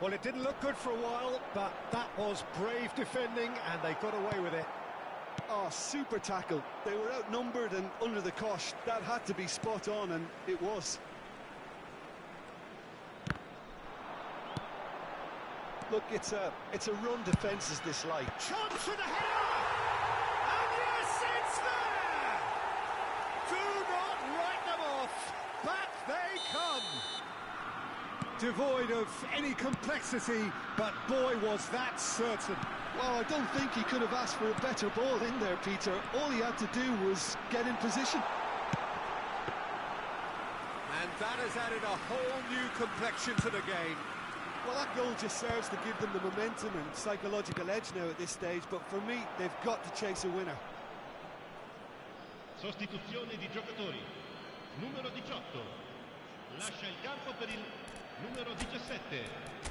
Well, it didn't look good for a while, but that was brave defending, and they got away with it. Oh, super tackle. They were outnumbered and under the cosh. That had to be spot on, and it was. Look, it's a run defence is this like. Chance for the header! And yes, it's there! Do not write them off. Back they come. Devoid of any complexity, but boy, was that certain. Well, I don't think he could have asked for a better ball in there, Peter. All he had to do was get in position. And that has added a whole new complexion to the game. Well, that goal just serves to give them the momentum and psychological edge now at this stage, but for me, they've got to chase a winner. Sostituzione di giocatori. Numero 18. Lascia il campo per il numero 17.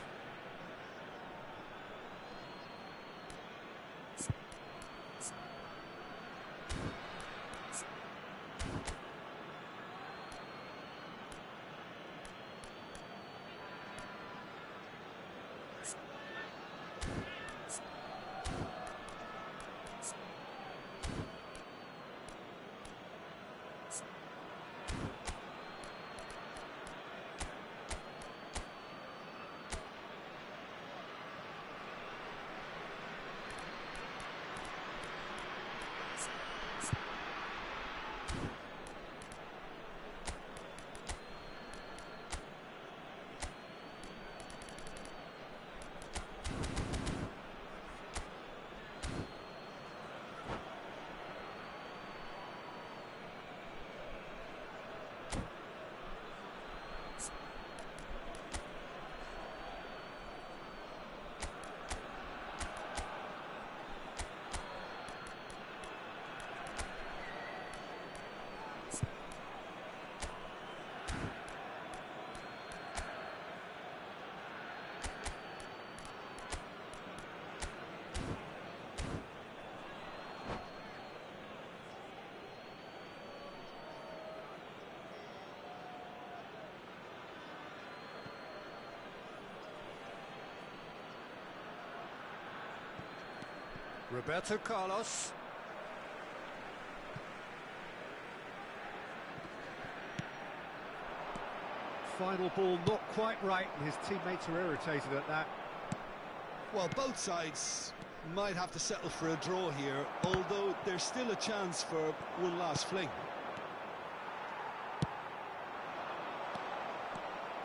Roberto Carlos. Final ball not quite right, and his teammates are irritated at that. Well, both sides might have to settle for a draw here, although there's still a chance for one last fling.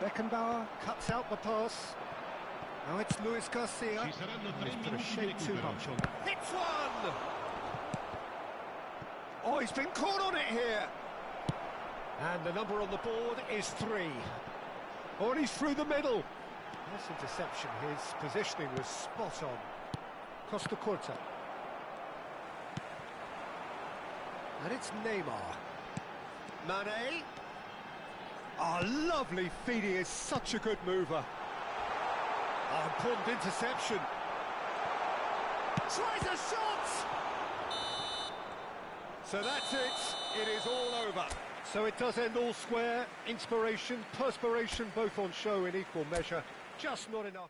Beckenbauer cuts out the pass. Now it's Luis Garcia. Ci saranno 3 He's put a minuti di shake too recupero. much on. Hits one! Oh, he's been caught on it here. And the number on the board is 3. Oh, and he's through the middle. Nice interception. His positioning was spot on. Costa Curta. And it's Neymar. Mane. Oh, lovely feed. He is such a good mover. Oh, important interception. Tries a shot! So that's it. It is all over. So it does end all square. Inspiration, perspiration, both on show in equal measure. Just not enough.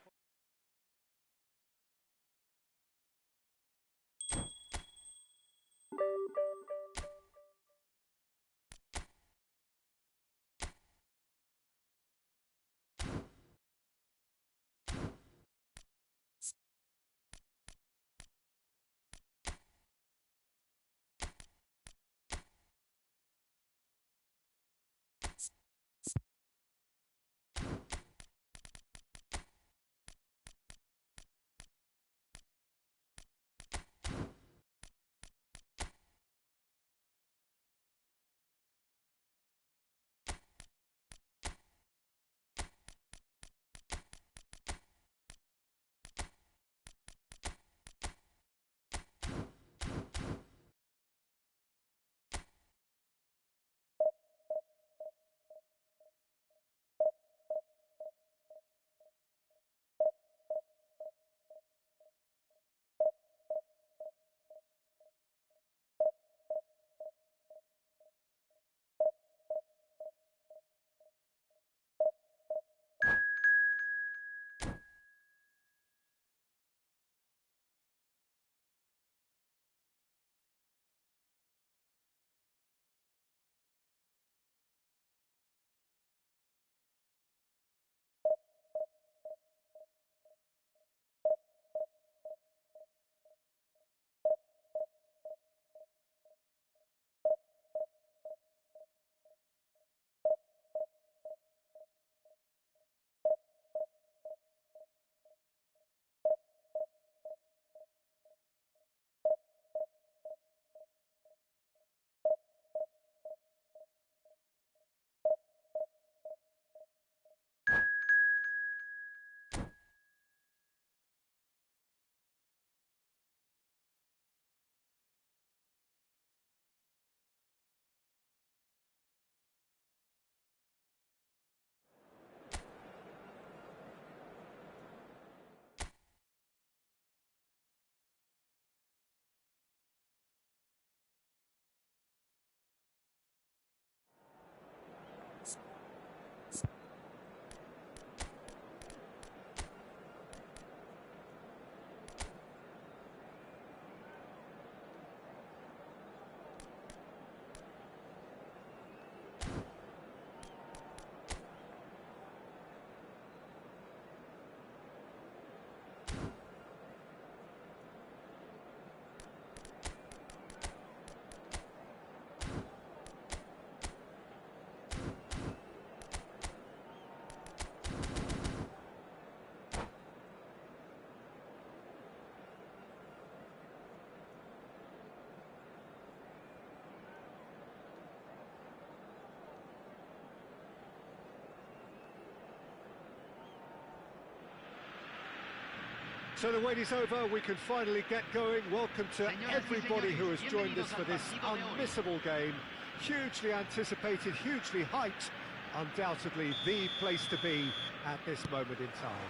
So the wait is over, we can finally get going. Welcome to everybody who has joined us for this unmissable game. Hugely anticipated, hugely hyped, undoubtedly the place to be at this moment in time.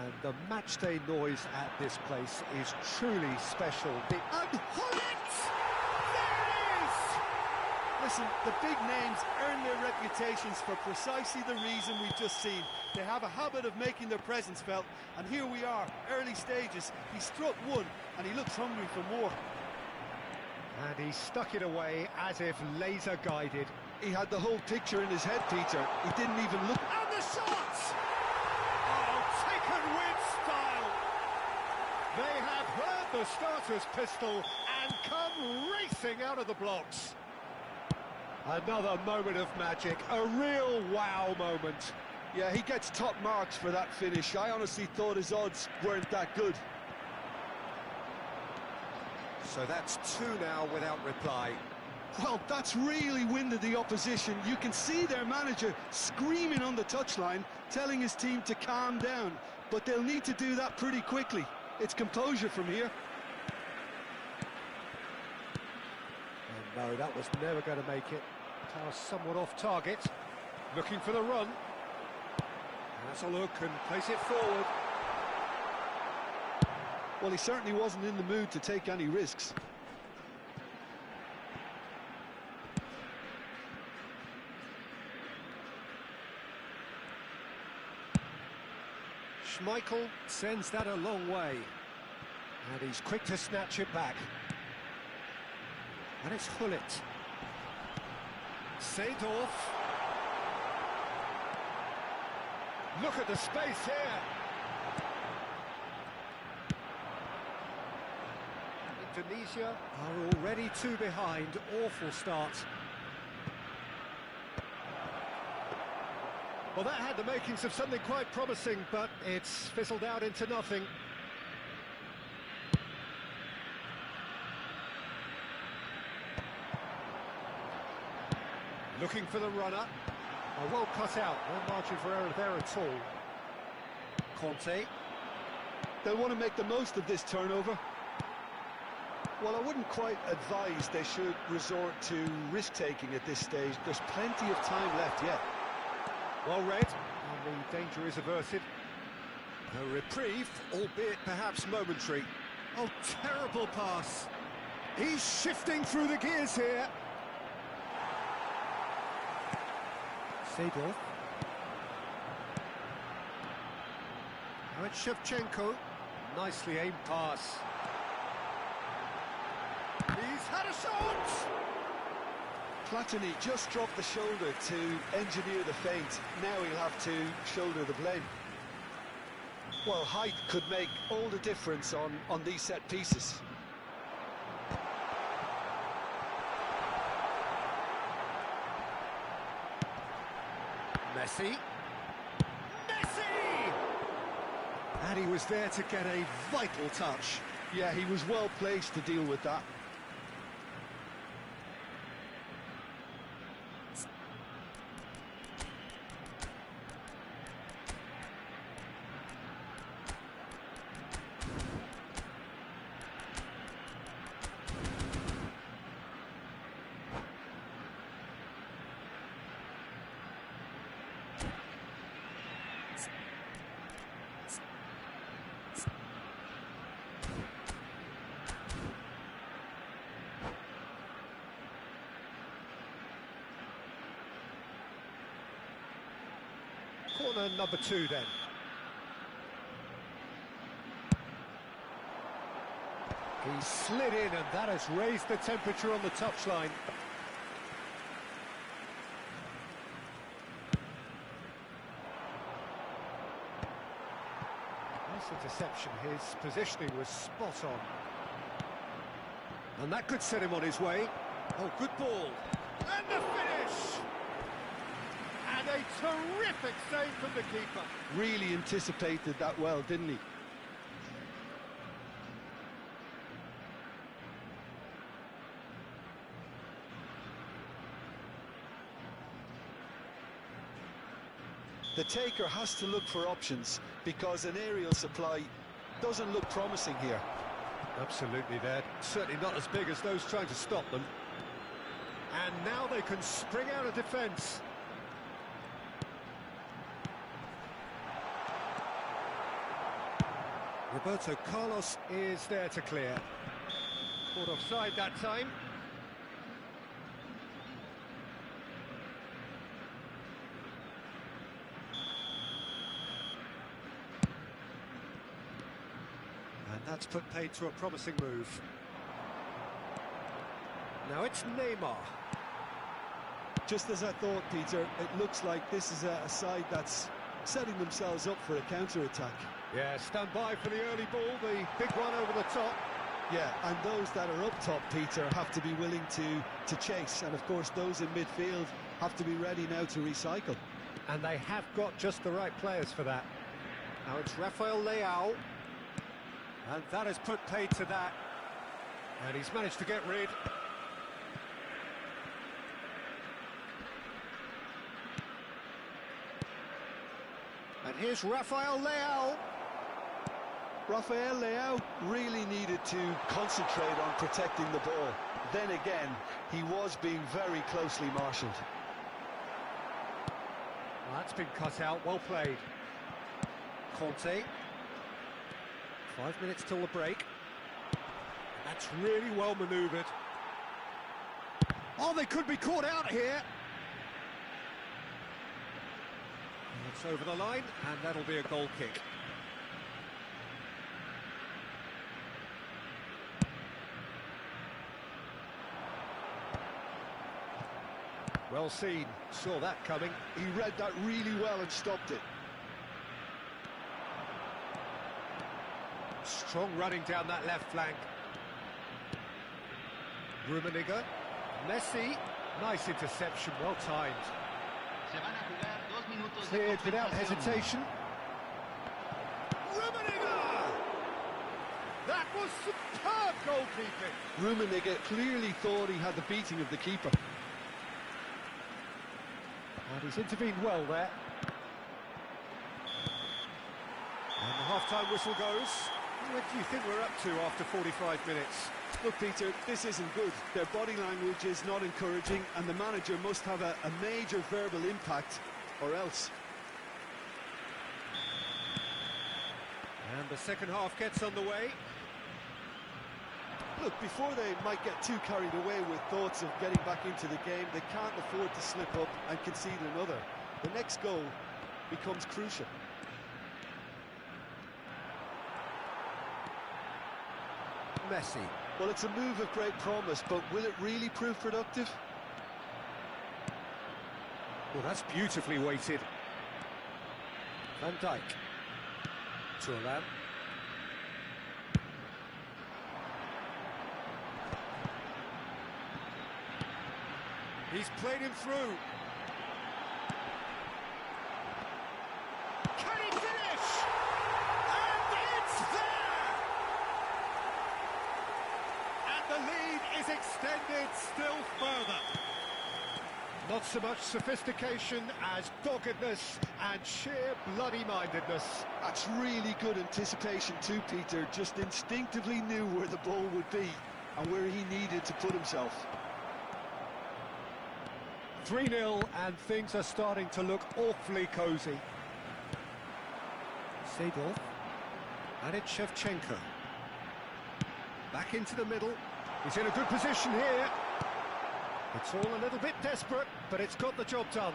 And the matchday noise at this place is truly special. Listen, the big names earn their reputations for precisely the reason we've just seen. They have a habit of making their presence felt, and here we are, early stages. He struck one, and he looks hungry for more. And he stuck it away as if laser-guided. He had the whole picture in his head, Peter. He didn't even look. And the shot! Oh, taken with style! They have heard the starter's pistol and come racing out of the blocks. Another moment of magic, a real wow moment. Yeah, he gets top marks for that finish. I honestly thought his odds weren't that good. So that's two now without reply. Well, that's really winded the opposition. You can see their manager screaming on the touchline, telling his team to calm down. But they'll need to do that pretty quickly. It's composure from here. And no, that was never going to make it. Pass somewhat off target. Looking for the run. That's a look and place it forward. Well, he certainly wasn't in the mood to take any risks. Schmeichel sends that a long way. And he's quick to snatch it back. And it's Hullet. Seedorf. Look at the space here. Indonesia are already two behind. Awful start. Well, that had the makings of something quite promising, but it's fizzled out into nothing. Looking for the runner. Oh, well cut out. No margin for error there at all. Conte. They'll want to make the most of this turnover. Well, I wouldn't quite advise they should resort to risk-taking at this stage. There's plenty of time left yet. Well read, and the danger is averted. A reprieve, albeit perhaps momentary. Oh, terrible pass. He's shifting through the gears here. Seedorf. Now it's Shevchenko. Nicely aimed pass. He's had a shot! Platini just dropped the shoulder to engineer the feint. Now he'll have to shoulder the blame. Well, height could make all the difference on these set pieces. Messi. Messi! And he was there to get a vital touch. Yeah, he was well placed to deal with that. Corner number 2 then. He slid in and that has raised the temperature on the touchline. Nice interception, his positioning was spot on. And that could set him on his way. Oh, good ball. And the finish! And a terrific save from the keeper. Really anticipated that well, didn't he? The taker has to look for options because an aerial supply doesn't look promising here. Absolutely, they're certainly not as big as those trying to stop them. And now they can spring out of defence. Roberto Carlos is there to clear. Caught offside that time. And that's put paid to a promising move. Now it's Neymar. Just as I thought, Peter, it looks like this is a side that's setting themselves up for a counter-attack. Yeah, stand by for the early ball, the big one over the top. Yeah, and those that are up top, Peter, have to be willing to chase. And of course, those in midfield have to be ready now to recycle. And they have got just the right players for that. Now it's Rafael Leao. And that has put paid to that. And he's managed to get rid. And here's Rafael Leao. Rafael Leao really needed to concentrate on protecting the ball. Then again, he was being very closely marshalled. Well, that's been cut out, well played. Conte. 5 minutes till the break. That's really well manoeuvred. Oh, they could be caught out here. It's over the line, and that'll be a goal kick. Well seen, saw that coming. He read that really well and stopped it. Strong running down that left flank. Rummenigge, Messi, nice interception, well timed. Cleared without hesitation. Rummenigge! That was superb goalkeeping. Rummenigge clearly thought he had the beating of the keeper. And he's intervened well there. And the half-time whistle goes. What do you think we're up to after 45 minutes? Look, Peter, this isn't good. Their body language is not encouraging, and the manager must have a major verbal impact, or else. And the second half gets underway. Look, before they might get too carried away with thoughts of getting back into the game, they can't afford to slip up and concede another. The next goal becomes crucial. Messi. Well, it's a move of great promise, but will it really prove productive? Well, that's beautifully weighted. Van Dijk. Thuram. He's played him through. Can he finish? And it's there! And the lead is extended still further. Not so much sophistication as doggedness and sheer bloody-mindedness. That's really good anticipation too, Peter. Just instinctively knew where the ball would be and where he needed to put himself. 3-0, and things are starting to look awfully cosy. Seedorf. And it's Shevchenko. Back into the middle. He's in a good position here. It's all a little bit desperate, but it's got the job done.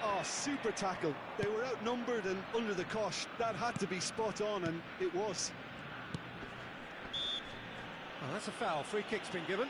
Oh, super tackle. They were outnumbered and under the cosh. That had to be spot on, and it was. Oh, that's a foul. Free kick's been given.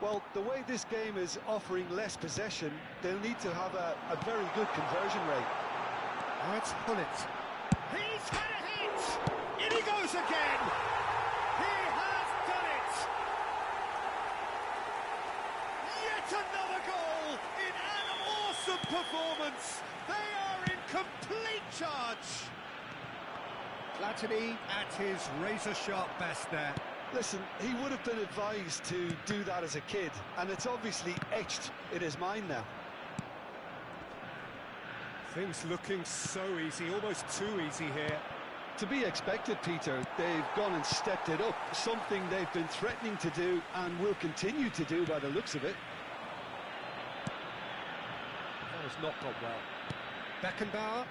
Well, the way this game is offering less possession, they'll need to have a very good conversion rate. Now it's Hullet. He's had a hit! In he goes again! He has done it! Yet another goal in an awesome performance! They are in complete charge! Platini at his razor-sharp best there. Listen, he would have been advised to do that as a kid, and it's obviously etched in his mind now. Things looking so easy, almost too easy here. To be expected, Peter. They've gone and stepped it up, something they've been threatening to do and will continue to do by the looks of it. That has not gone well. Beckenbauer.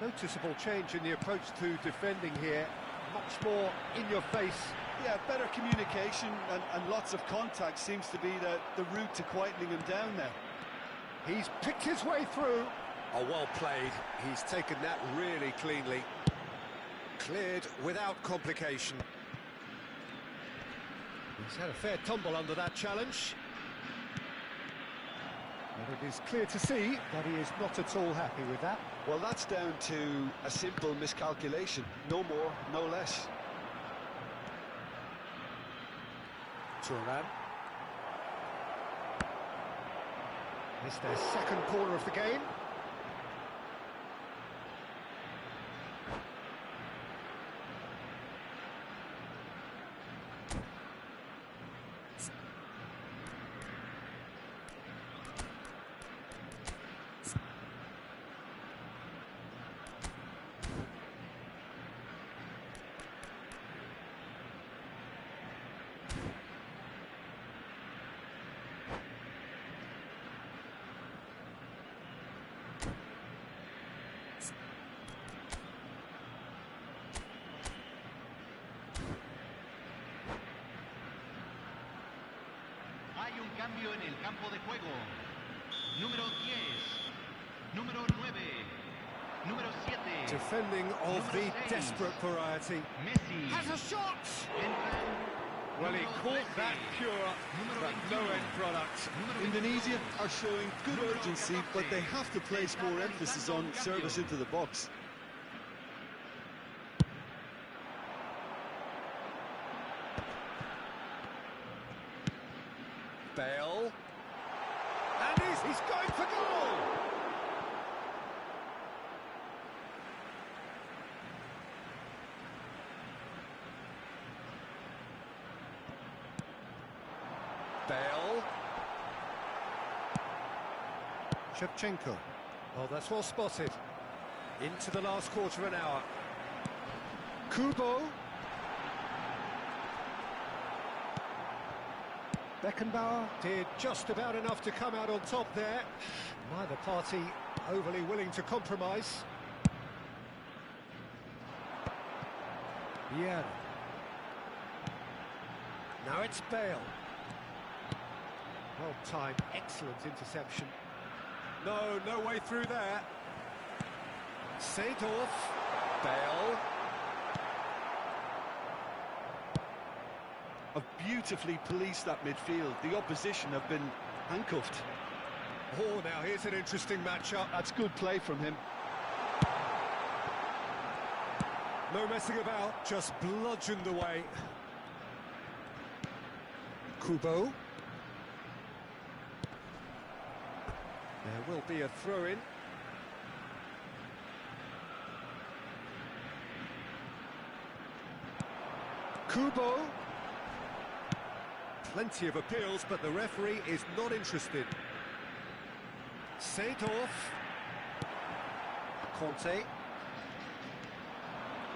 A noticeable change in the approach to defending here. Much more in your face. Yeah, better communication and lots of contact seems to be the route to quietening him down now. He's picked his way through. Oh, well played. He's taken that really cleanly. Cleared without complication. He's had a fair tumble under that challenge. And it is clear to see that he is not at all happy with that. Well, that's down to a simple miscalculation. No more, no less. Turan. It's their second corner of the game. Hay un cambio en el campo de juego. Número 10, número 9, número 7. Defending of Número the 6. desperate variety. Messi. Has a shot! Entran Well, he número caught 13, that pure, número but 21, no end product. número 22, Indonesia are showing good número urgency, but they have to place more emphasis on service into the box. Bale. And he's going for goal! Bale. Shevchenko. Oh, that's well spotted. Into the last quarter of an hour. Kubo. Beckenbauer did just about enough to come out on top there. Neither party overly willing to compromise. Yeah. Now it's Bale. Well timed, excellent interception. No way through there. Seedorf. Bale. Have beautifully policed that midfield. The opposition have been handcuffed. Oh, now here's an interesting matchup. That's good play from him. No messing about, just bludgeoned away. Kubo. There will be a throw-in. Kubo. Plenty of appeals, but the referee is not interested. Seedorf. Conte.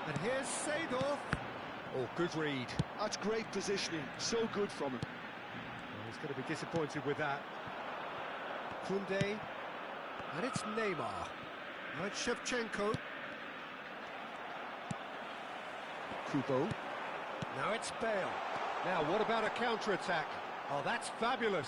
And here's Seedorf. Oh, good read. That's great positioning. So good from him. Well, he's going to be disappointed with that. Kunde. And it's Neymar. Now it's Shevchenko. Kubo. Now it's Bale. Now, what about a counter-attack? Oh, that's fabulous.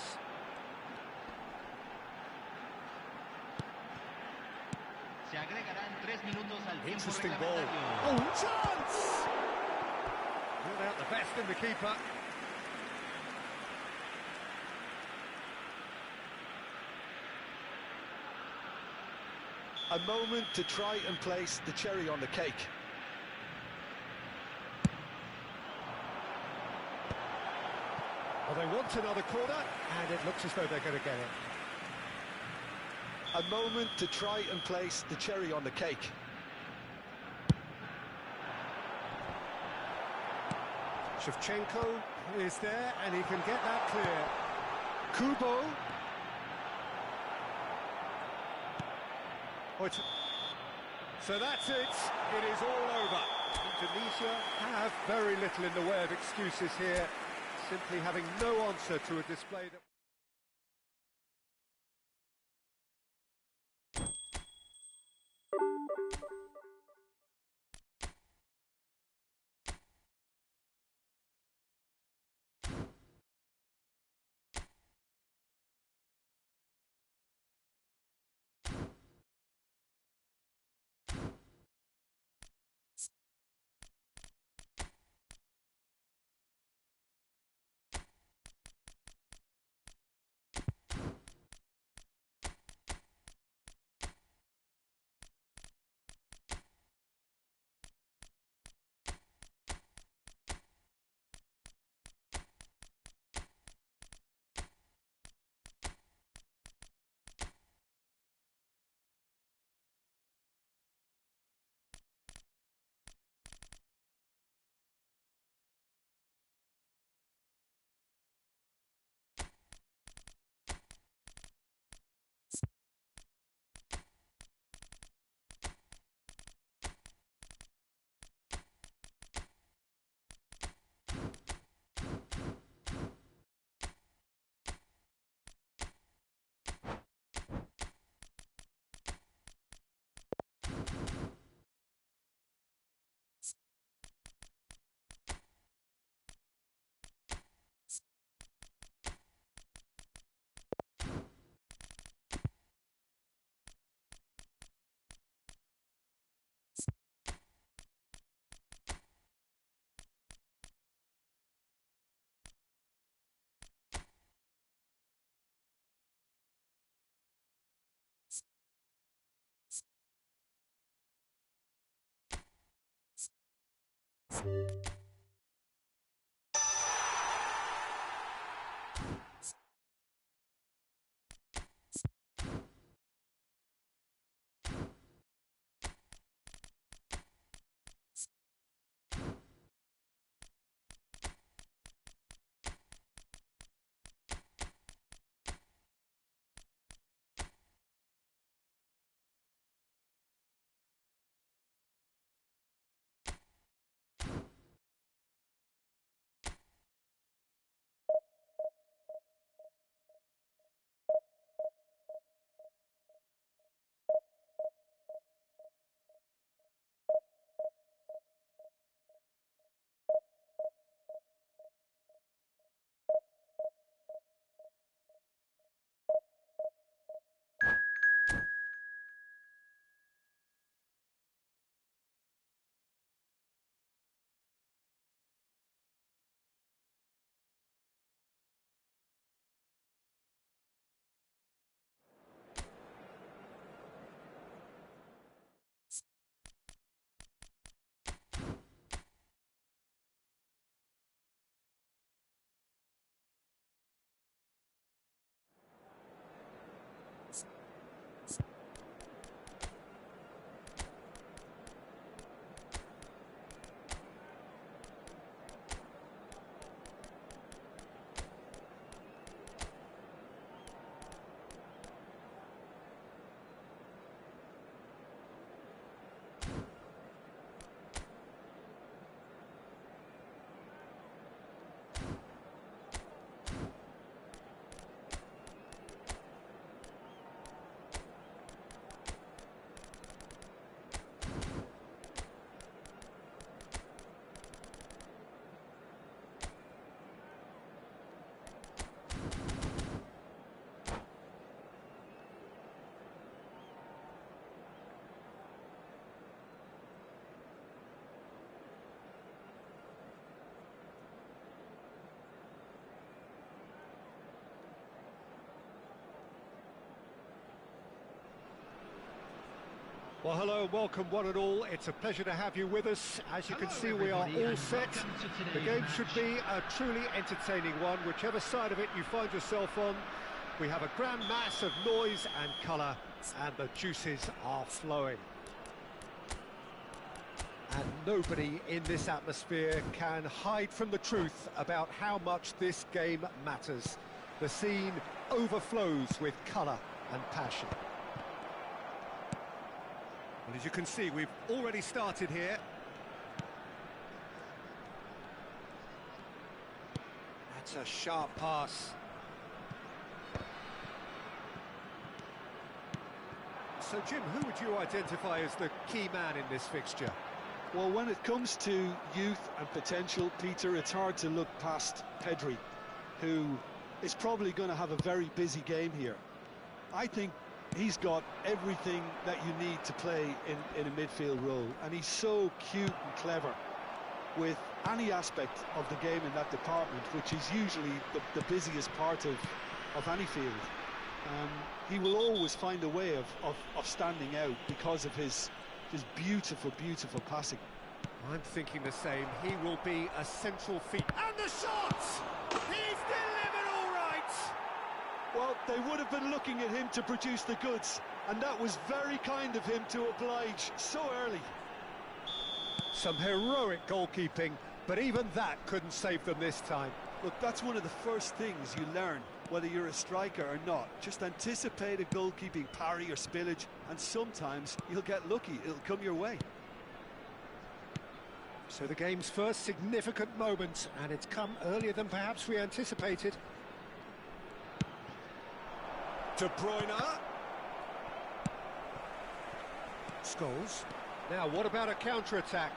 Se agregarán 3 minutos al tiempo Interesting ball. reglamentario. Oh, chance! Pulled out the best in the keeper. A moment to try and place the cherry on the cake. Well, they want another corner, and it looks as though they're going to get it. A moment to try and place the cherry on the cake. Shevchenko is there, and he can get that clear. Kubo. Oh, so that's it. It is all over. Indonesia have very little in the way of excuses here, simply having no answer to a display that... Well, hello, welcome one and all. It's a pleasure to have you with us. As you can see, we are all set. The game should be a truly entertaining one, whichever side of it you find yourself on. We have a grand mass of noise and colour, and the juices are flowing. And nobody in this atmosphere can hide from the truth about how much this game matters. The scene overflows with colour and passion. And as you can see, we've already started here. That's a sharp pass. So, Jim, who would you identify as the key man in this fixture? Well, when it comes to youth and potential, Peter, it's hard to look past Pedri, who is probably going to have a very busy game here. I think he's got everything that you need to play in a midfield role, and he's so cute and clever with any aspect of the game in that department, which is usually the busiest part of any field. He will always find a way of standing out because of his beautiful, beautiful passing. I'm thinking the same. He will be a central feature. And the shot! He's delivered all right! Well, they would have been looking at him to produce the goods, and that was very kind of him to oblige so early. Some heroic goalkeeping, but even that couldn't save them this time. Look, that's one of the first things you learn, whether you're a striker or not. Just anticipate a goalkeeping parry or spillage, and sometimes you'll get lucky. It'll come your way. So the game's first significant moment, and it's come earlier than perhaps we anticipated. De Bruyne. Scholes. Now, what about a counter-attack?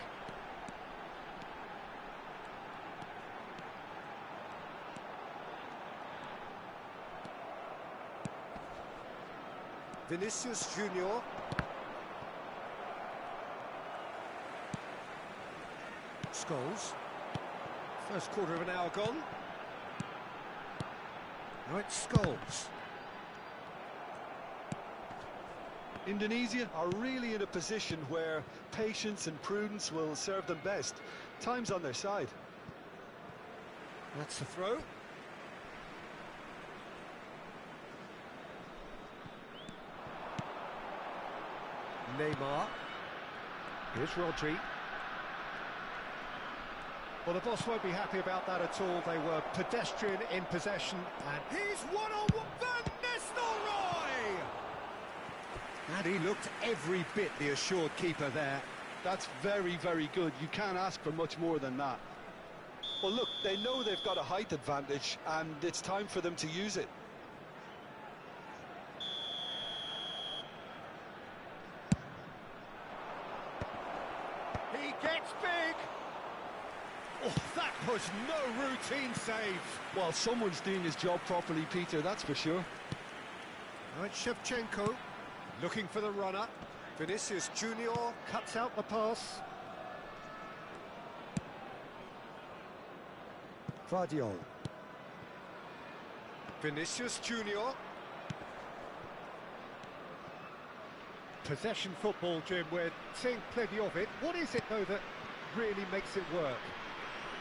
Vinicius Junior. Scholes. First quarter of an hour gone. Now it's Scholes. Indonesia are really in a position where patience and prudence will serve them best. Time's on their side. That's the throw. Neymar. Here's Rodri. Well, the boss won't be happy about that at all. They were pedestrian in possession, and he's one-on-one. Van Nistelrooy! And he looked every bit the assured keeper there. That's very, very good. You can't ask for much more than that. Well, look, they know they've got a height advantage, and it's time for them to use it. He gets big! Oh, that was no routine save. Well, someone's doing his job properly, Peter, that's for sure. Now it's Shevchenko, looking for the runner. Vinicius Junior cuts out the pass. Guardiola. Vinicius Junior. Possession football, Jim, we're seeing plenty of it. What is it, though, that really makes it work?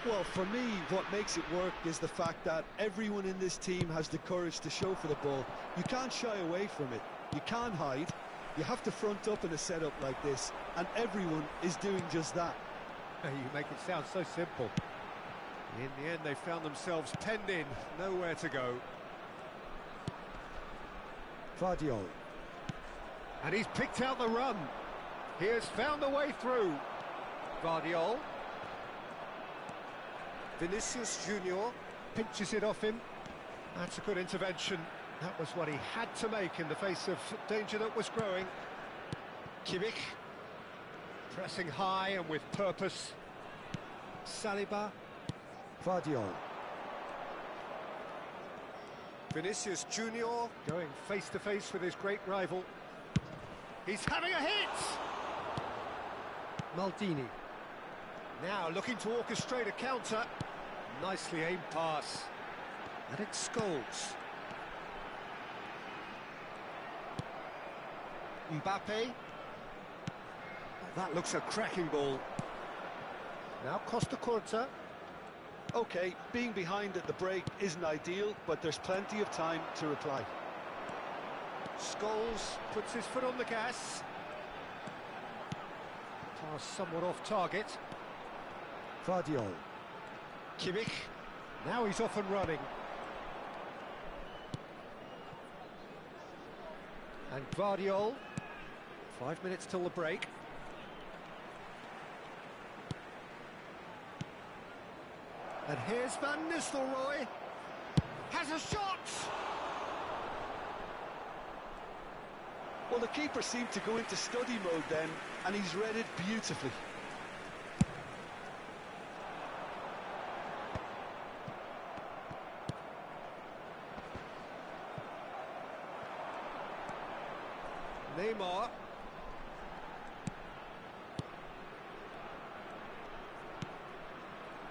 Well, for me, what makes it work is the fact that everyone in this team has the courage to show for the ball. You can't shy away from it. You can't hide. You have to front up in a setup like this, and everyone is doing just that. You make it sound so simple. In the end, they found themselves penned in, nowhere to go. Guardiola. And he's picked out the run. He has found a way through. Guardiola. Vinicius Junior pinches it off him. That's a good intervention. That was what he had to make in the face of danger that was growing. Kimmich. Pressing high and with purpose. Saliba. Guardiola. Vinicius Junior going face to face with his great rival. He's having a hit! Maldini. Now looking to orchestrate a counter. Nicely aimed pass. And it's Scholes. Mbappe. That looks a cracking ball. Now Costa Curta. OK, being behind at the break isn't ideal, but there's plenty of time to reply. Scholes puts his foot on the gas. Pass somewhat off target. Guardiola. Kimmich. Now he's off and running. And Guardiola. 5 minutes till the break. And here's Van Nistelrooy. Has a shot! Well, the keeper seemed to go into study mode then, and he's read it beautifully. Neymar.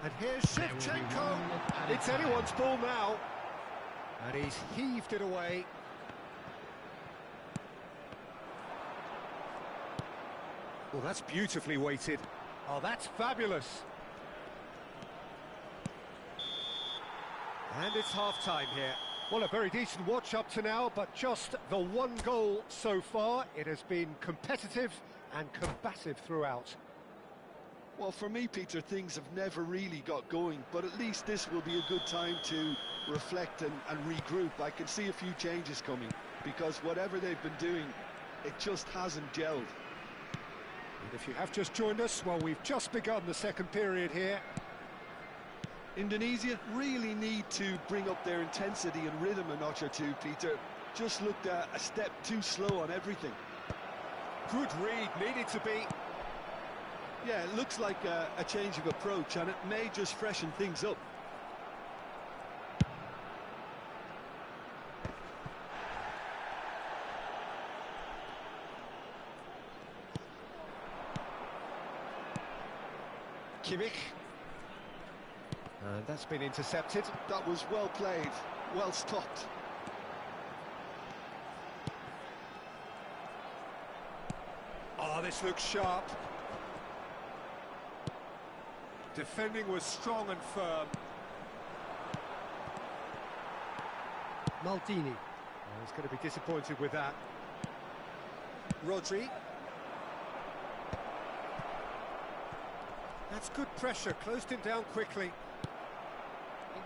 And here's Shevchenko. It's anyone's ball now. And he's heaved it away. Well, that's beautifully weighted. Oh, that's fabulous. And it's half-time here. Well, a very decent watch up to now, but just the one goal so far. It has been competitive and combative throughout. Well, for me, Peter, things have never really got going, but at least this will be a good time to reflect and regroup. I can see a few changes coming, because whatever they've been doing, it just hasn't gelled. And if you have just joined us, well, we've just begun the second period here. Indonesia really need to bring up their intensity and rhythm a notch or two, Peter. Just looked a step too slow on everything. Good read, needed to be. Yeah, it looks like a change of approach, and it may just freshen things up. Kimmich. And that's been intercepted. That was well played, well stopped. Oh, this looks sharp. defending was strong and firm. Maldini. Oh, he's going to be disappointed with that. Rodri. That's good pressure, closed him down quickly.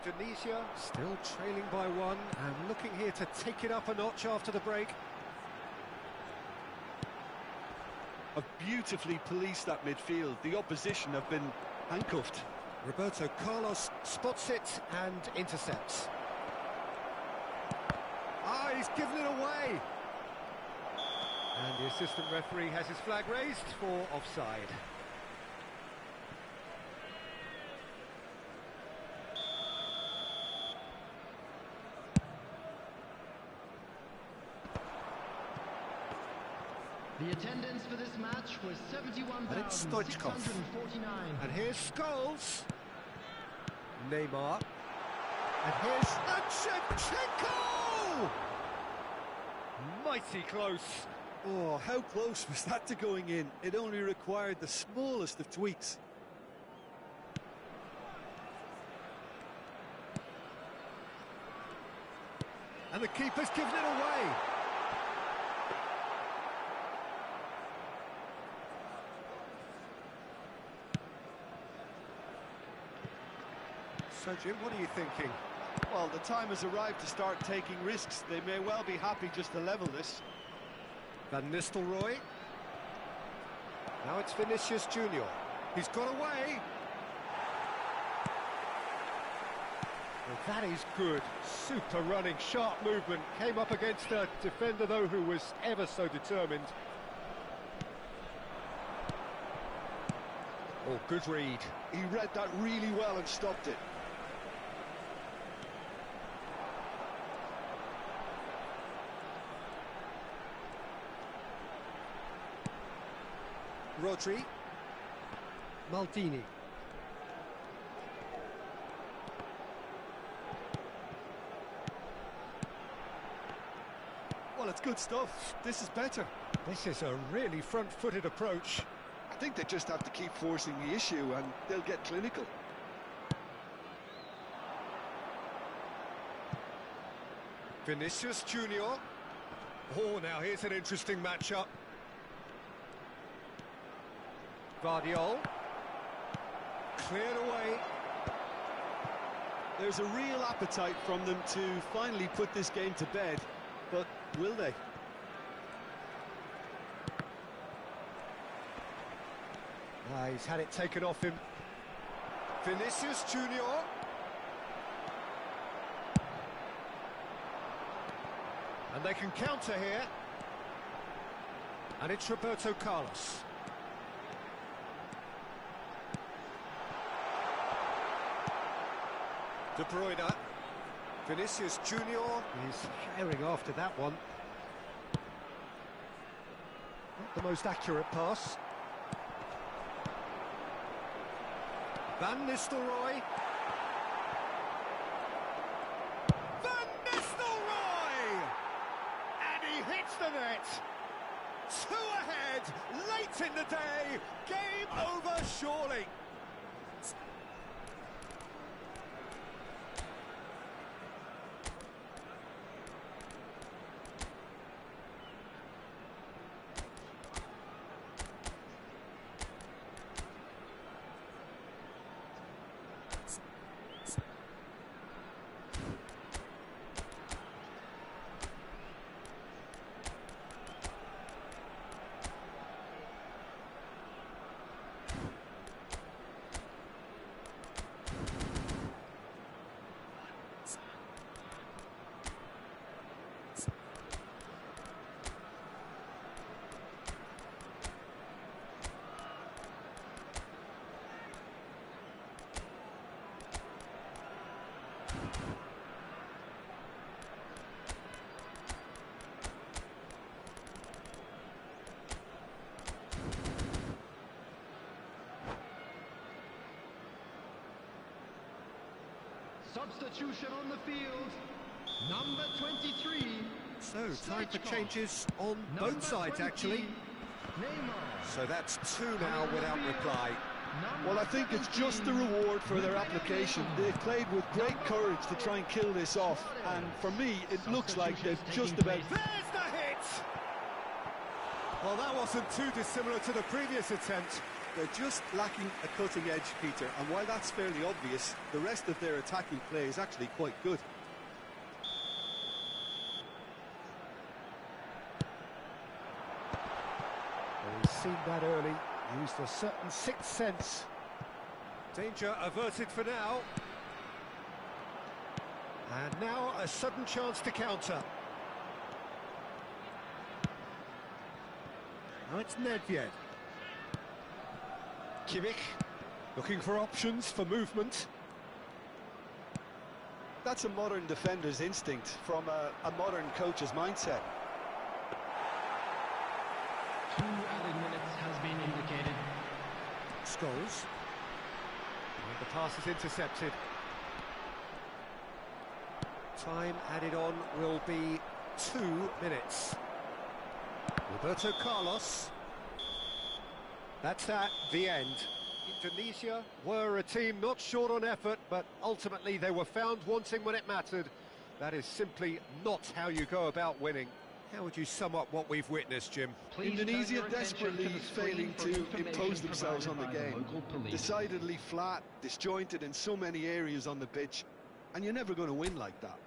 Indonesia still trailing by one and looking here to take it up a notch after the break. Have beautifully policed that midfield. The opposition have been handcuffed. Roberto Carlos spots it and intercepts. Ah, he's given it away. And the assistant referee has his flag raised for offside. The attendance for this match was And it's Stoichkov. 71,649. And here's Scholes. Neymar. And here's Shevchenko! Mighty close. Oh, how close was that to going in? It only required the smallest of tweaks. And the keeper's given it away. So, Jim, what are you thinking? Well, the time has arrived to start taking risks. They may well be happy just to level this. Van Nistelrooy. Now it's Vinicius Junior. He's got away. Well, that is good. Super running, sharp movement. Came up against a defender, though, who was ever so determined. Oh, good read. He read that really well and stopped it. Rodri. Maldini. Well, it's good stuff. This is better. This is a really front-footed approach. I think they just have to keep forcing the issue and they'll get clinical. Vinicius Junior. Oh, now here's an interesting matchup. Guardiola. Cleared away. There's a real appetite from them to finally put this game to bed, but will they? He's had it taken off him. Vinicius Junior. And they can counter here. And it's Roberto Carlos. De Bruyne. Vinicius Junior. He's firing after that one. Not the most accurate pass. Van Nistelrooy. Van Nistelrooy! And he hits the net. 2 ahead, late in the day. Game over, surely. Substitution on the field, number 23. So, time for changes on both sides, actually. Neymar. So that's 2 now without reply. Well, I think it's just the reward for their application. They've played with great courage to try and kill this off, and for me, it looks like they've just about... There's the hit! Well, that wasn't too dissimilar to the previous attempt. They're just lacking a cutting edge, Peter, and while that's fairly obvious, the rest of their attacking play is actually quite good. He's seen that early, used a certain sixth sense. Danger averted for now. And now a sudden chance to counter. Now it's Nedved. Kimmich, looking for options for movement. That's a modern defender's instinct from a modern coach's mindset. 2 added minutes has been indicated. Scholes. And the pass is intercepted. Time added on will be 2 minutes. Roberto Carlos. That's the end. Indonesia were a team not short on effort, but ultimately they were found wanting when it mattered. That is simply not how you go about winning. How would you sum up what we've witnessed, Jim? Indonesia desperately failing to impose themselves on the game. Decidedly flat, disjointed in so many areas on the pitch, and you're never going to win like that.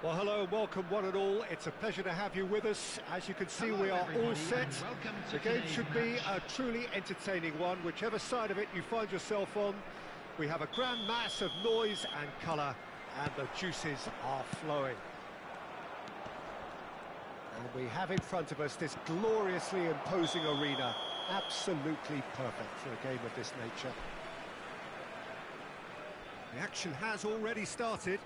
Well, hello and welcome one and all. It's a pleasure to have you with us. As you can see, we are all set. The game should be a truly entertaining one, whichever side of it you find yourself on. We have a grand mass of noise and colour, and the juices are flowing. And we have in front of us this gloriously imposing arena. Absolutely perfect for a game of this nature. The action has already started.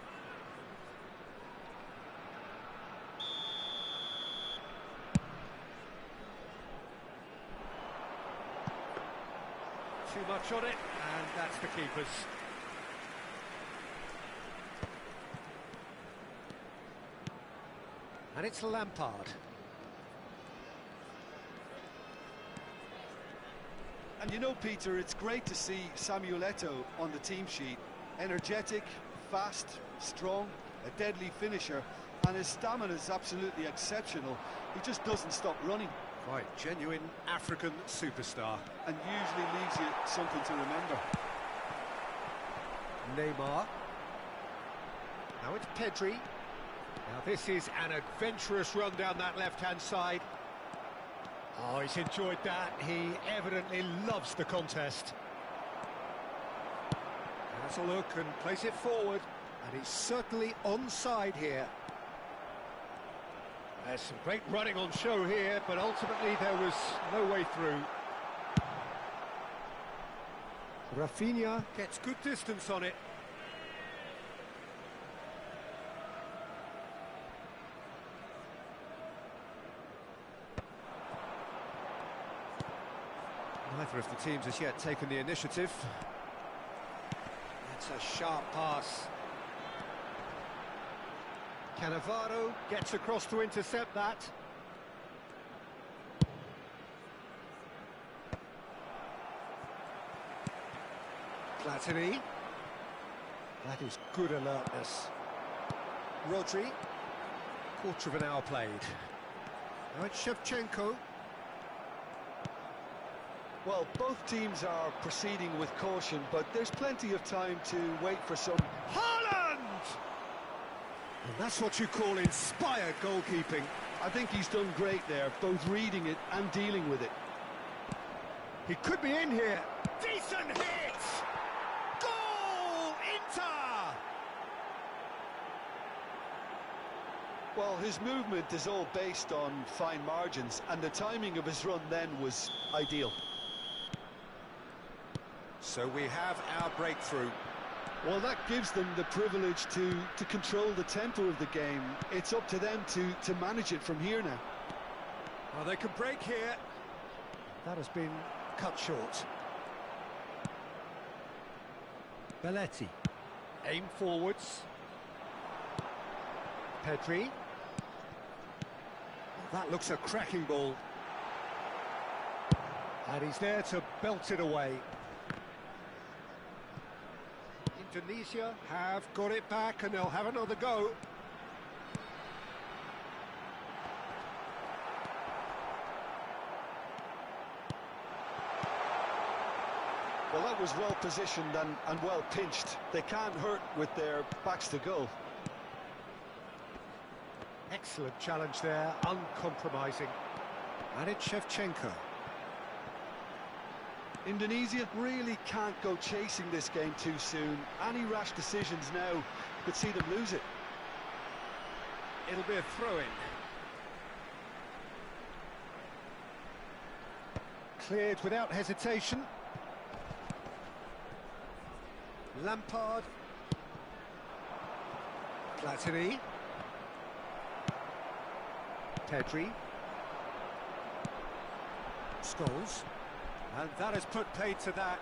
Too much on it, and that's the keeper's. And it's Lampard. And you know, Peter, it's great to see Samuel Eto'o on the team sheet. Energetic, fast, strong, a deadly finisher, and his stamina is absolutely exceptional. He just doesn't stop running. Right, genuine African superstar. And usually leaves you something to remember. Neymar. Now it's Pedri. Now this is an adventurous run down that left-hand side. Oh, he's enjoyed that. He evidently loves the contest. Has a look and plays it forward. And he's certainly onside here. There's some great running on show here, but ultimately there was no way through. Rafinha gets good distance on it. Neither of the teams has yet taken the initiative. That's a sharp pass. Cannavaro gets across to intercept that. Platini. That is good alertness. Rodri. Quarter of an hour played. Now it's Shevchenko. Well, both teams are proceeding with caution, but there's plenty of time to wait for some... Haaland! And that's what you call inspired goalkeeping. I think he's done great there, both reading it and dealing with it. He could be in here. Decent hit! Goal! Inter! Well, his movement is all based on fine margins, and the timing of his run then was ideal. So we have our breakthrough. Well, that gives them the privilege to control the tempo of the game. It's up to them to manage it from here now. Well, they can break here. That has been cut short. Belletti. Aim forwards. Pedri. That looks a cracking ball. And he's there to belt it away. Indonesia have got it back and they'll have another go. Well, that was well positioned and well pinched. They can't hurt with their backs to goal. Excellent challenge there, uncompromising. And it's Shevchenko. Indonesia really can't go chasing this game too soon. Any rash decisions now could see them lose it. It'll be a throw-in. Cleared without hesitation. Lampard. Platini. Pedri. Scholes. And that has put paid to that.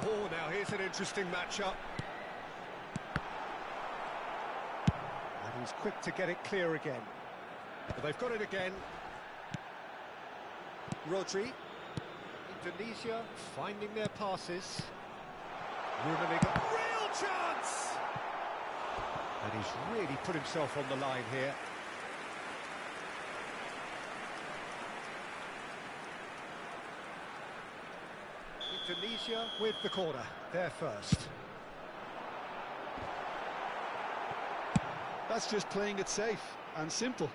Oh, now here's an interesting matchup. And he's quick to get it clear again. But they've got it again. Rodri. Indonesia finding their passes. Rummenigge. Real chance! And he's really put himself on the line here. Indonesia with the corner, they're first. That's just playing it safe and simple.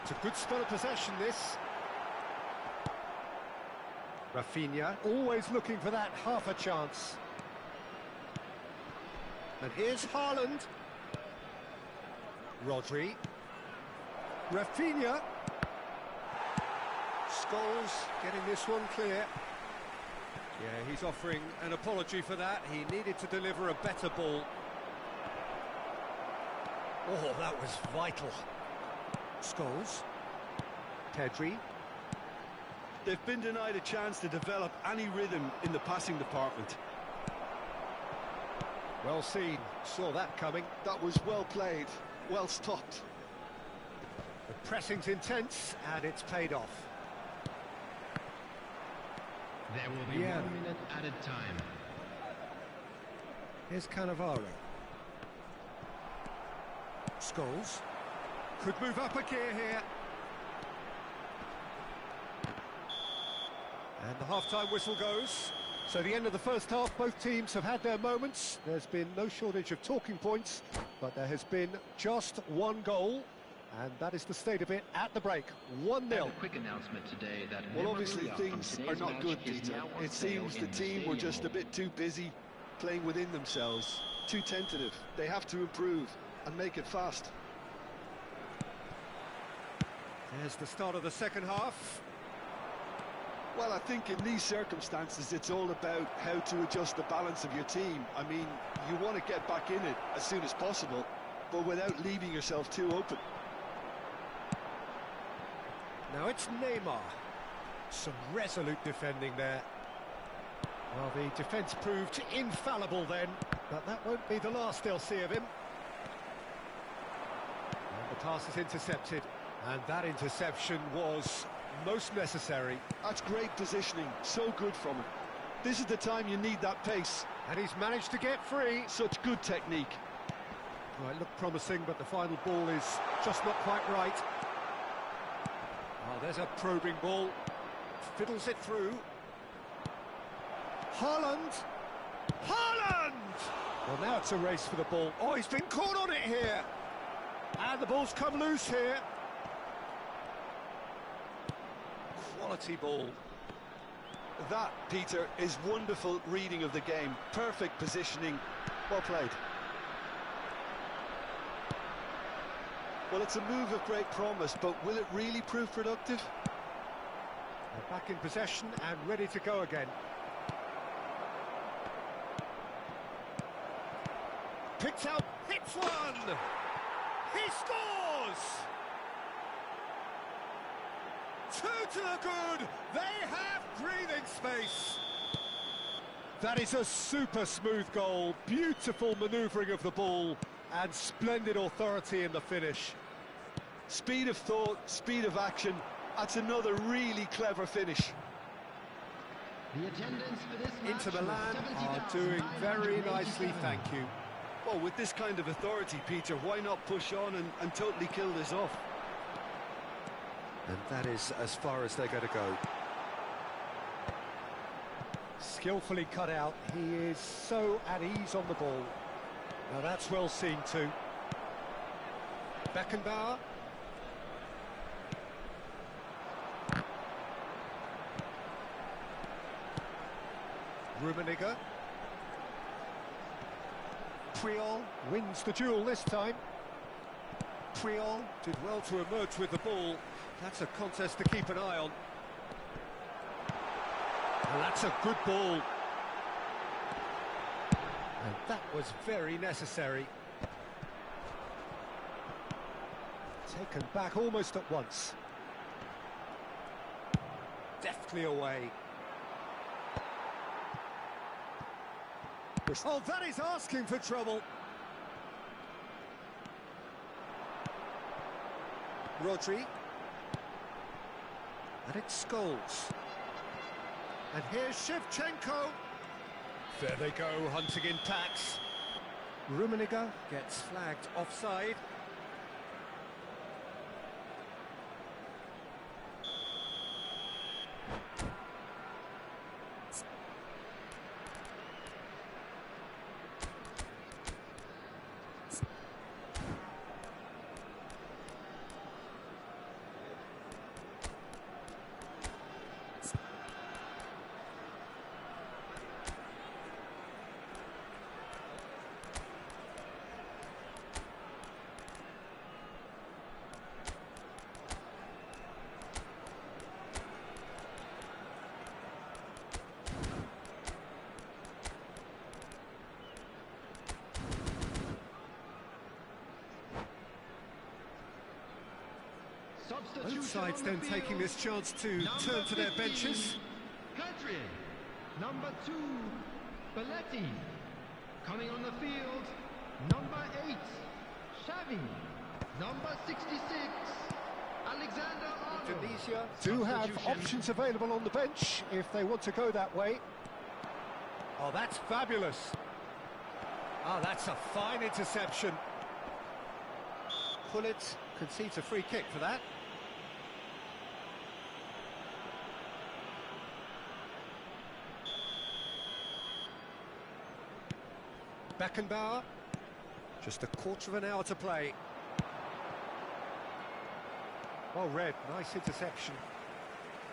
It's a good spell of possession, this. Rafinha, always looking for that half a chance. And here's Haaland. Rodri. Rafinha. Scholes getting this one clear. Yeah, he's offering an apology for that. He needed to deliver a better ball. Oh, that was vital. Scholes. Pedri. They've been denied a chance to develop any rhythm in the passing department. Well seen, saw that coming. That was well played, well stopped. The pressing's intense, and it's paid off. There will be 1 minute added time. Here's Cannavaro. Scholes. Could move up a gear here. And the half-time whistle goes. So the end of the first half, both teams have had their moments. There's been no shortage of talking points, but there has been just one goal, and that is the state of it at the break. 1-0. A quick announcement today that well, obviously things are not good, Peter. It seems the team were just a bit too busy playing within themselves, too tentative. They have to improve and make it fast. There's the start of the second half. Well, I think in these circumstances, it's all about how to adjust the balance of your team. I mean, you want to get back in it as soon as possible, but without leaving yourself too open. Now it's Neymar. Some resolute defending there. Well, the defence proved infallible then, but that won't be the last they'll see of him. And the pass is intercepted, and that interception was most necessary. That's great positioning, so good from him. This is the time you need that pace. And he's managed to get free. Such good technique. Well, it looked promising, but the final ball is just not quite right. Oh, there's a probing ball. Fiddles it through. Haaland! Haaland! Well, now it's a race for the ball. Oh, he's been caught on it here. And the ball's come loose here. Quality ball. That, Peter, is wonderful reading of the game. Perfect positioning. Well played. Well, it's a move of great promise, but will it really prove productive? They're back in possession and ready to go again. Picks out, hits one! He scores! 2 to the good! They have breathing space! That is a super smooth goal, beautiful manoeuvring of the ball, and splendid authority in the finish. Speed of thought, speed of action, that's another really clever finish. The attendance for this match Inter Milan are doing very nicely, thank you. Well, with this kind of authority, Peter, why not push on and totally kill this off? And that is as far as they're going to go. Skillfully cut out, he is so at ease on the ball. Now that's well seen too. Beckenbauer. Rummenigge. Puyol wins the duel this time. Puyol did well to emerge with the ball. That's a contest to keep an eye on. And that's a good ball. And that was very necessary. Taken back almost at once. Deftly away. Oh, that is asking for trouble. Rodri. And it's Scholes. And here's Shevchenko. There they go, hunting in packs. Rummenigge gets flagged offside. Both sides then taking this chance to turn to their benches. Country, number 2, Belletti. Coming on the field, number 8, Xavi. Number 66, Alexander Arnold. Tunisia do have options available on the bench if they want to go that way. Oh, that's fabulous. Oh, that's a fine interception. Pullet concedes a free kick for that. Beckenbauer. Just a quarter of an hour to play. Well read, nice interception.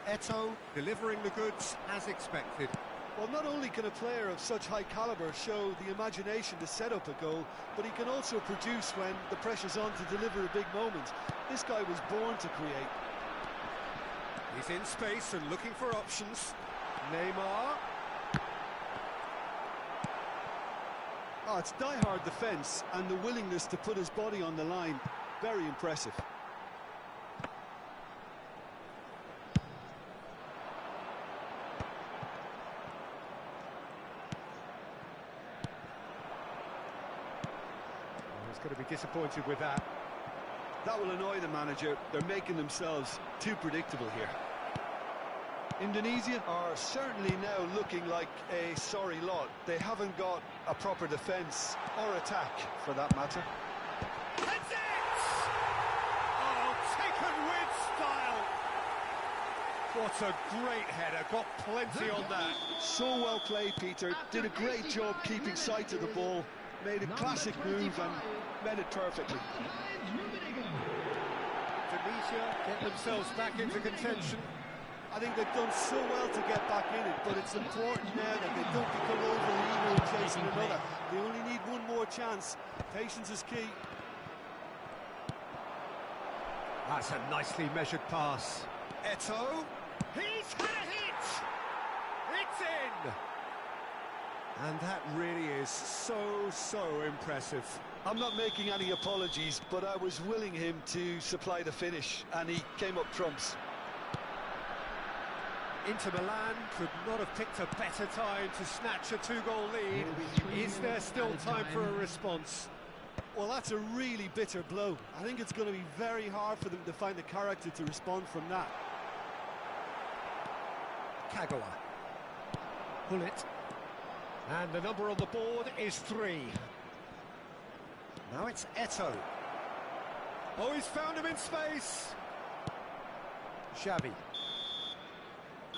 Eto'o delivering the goods as expected. Well, not only can a player of such high calibre show the imagination to set up a goal, but he can also produce when the pressure's on to deliver a big moment. This guy was born to create. He's in space and looking for options. Neymar. Oh, it's die-hard defence and the willingness to put his body on the line. Very impressive. He's going to be disappointed with that. That will annoy the manager. They're making themselves too predictable here. Indonesia are certainly now looking like a sorry lot. They haven't got a proper defence or attack, for that matter. That's it! Oh, taken with style! What a great header, got plenty on that. So well played, Peter. Did a great job keeping sight of the ball. Made a classic move and met it perfectly. Tunisia get themselves back into contention. I think they've done so well to get back in it, but it's important now that they don't become overly eager in chasing another. They only need one more chance. Patience is key. That's a nicely measured pass. Eto'o. He's had a hit! It's in! And that really is so impressive. I'm not making any apologies, but I was willing him to supply the finish, and he came up trumps. Inter Milan could not have picked a better time to snatch a 2-goal lead. Is there still time for a response? Well, that's a really bitter blow. I think it's going to be very hard for them to find the character to respond from that. Kagawa. Pullet. And the number on the board is 3. Now it's Eto'o. Oh, he's found him in space. Xavi.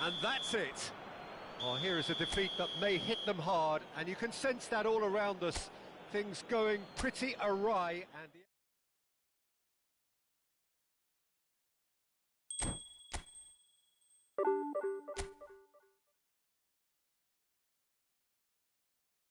And that's it. Oh, here is a defeat that may hit them hard, and you can sense that all around us. Things going pretty awry.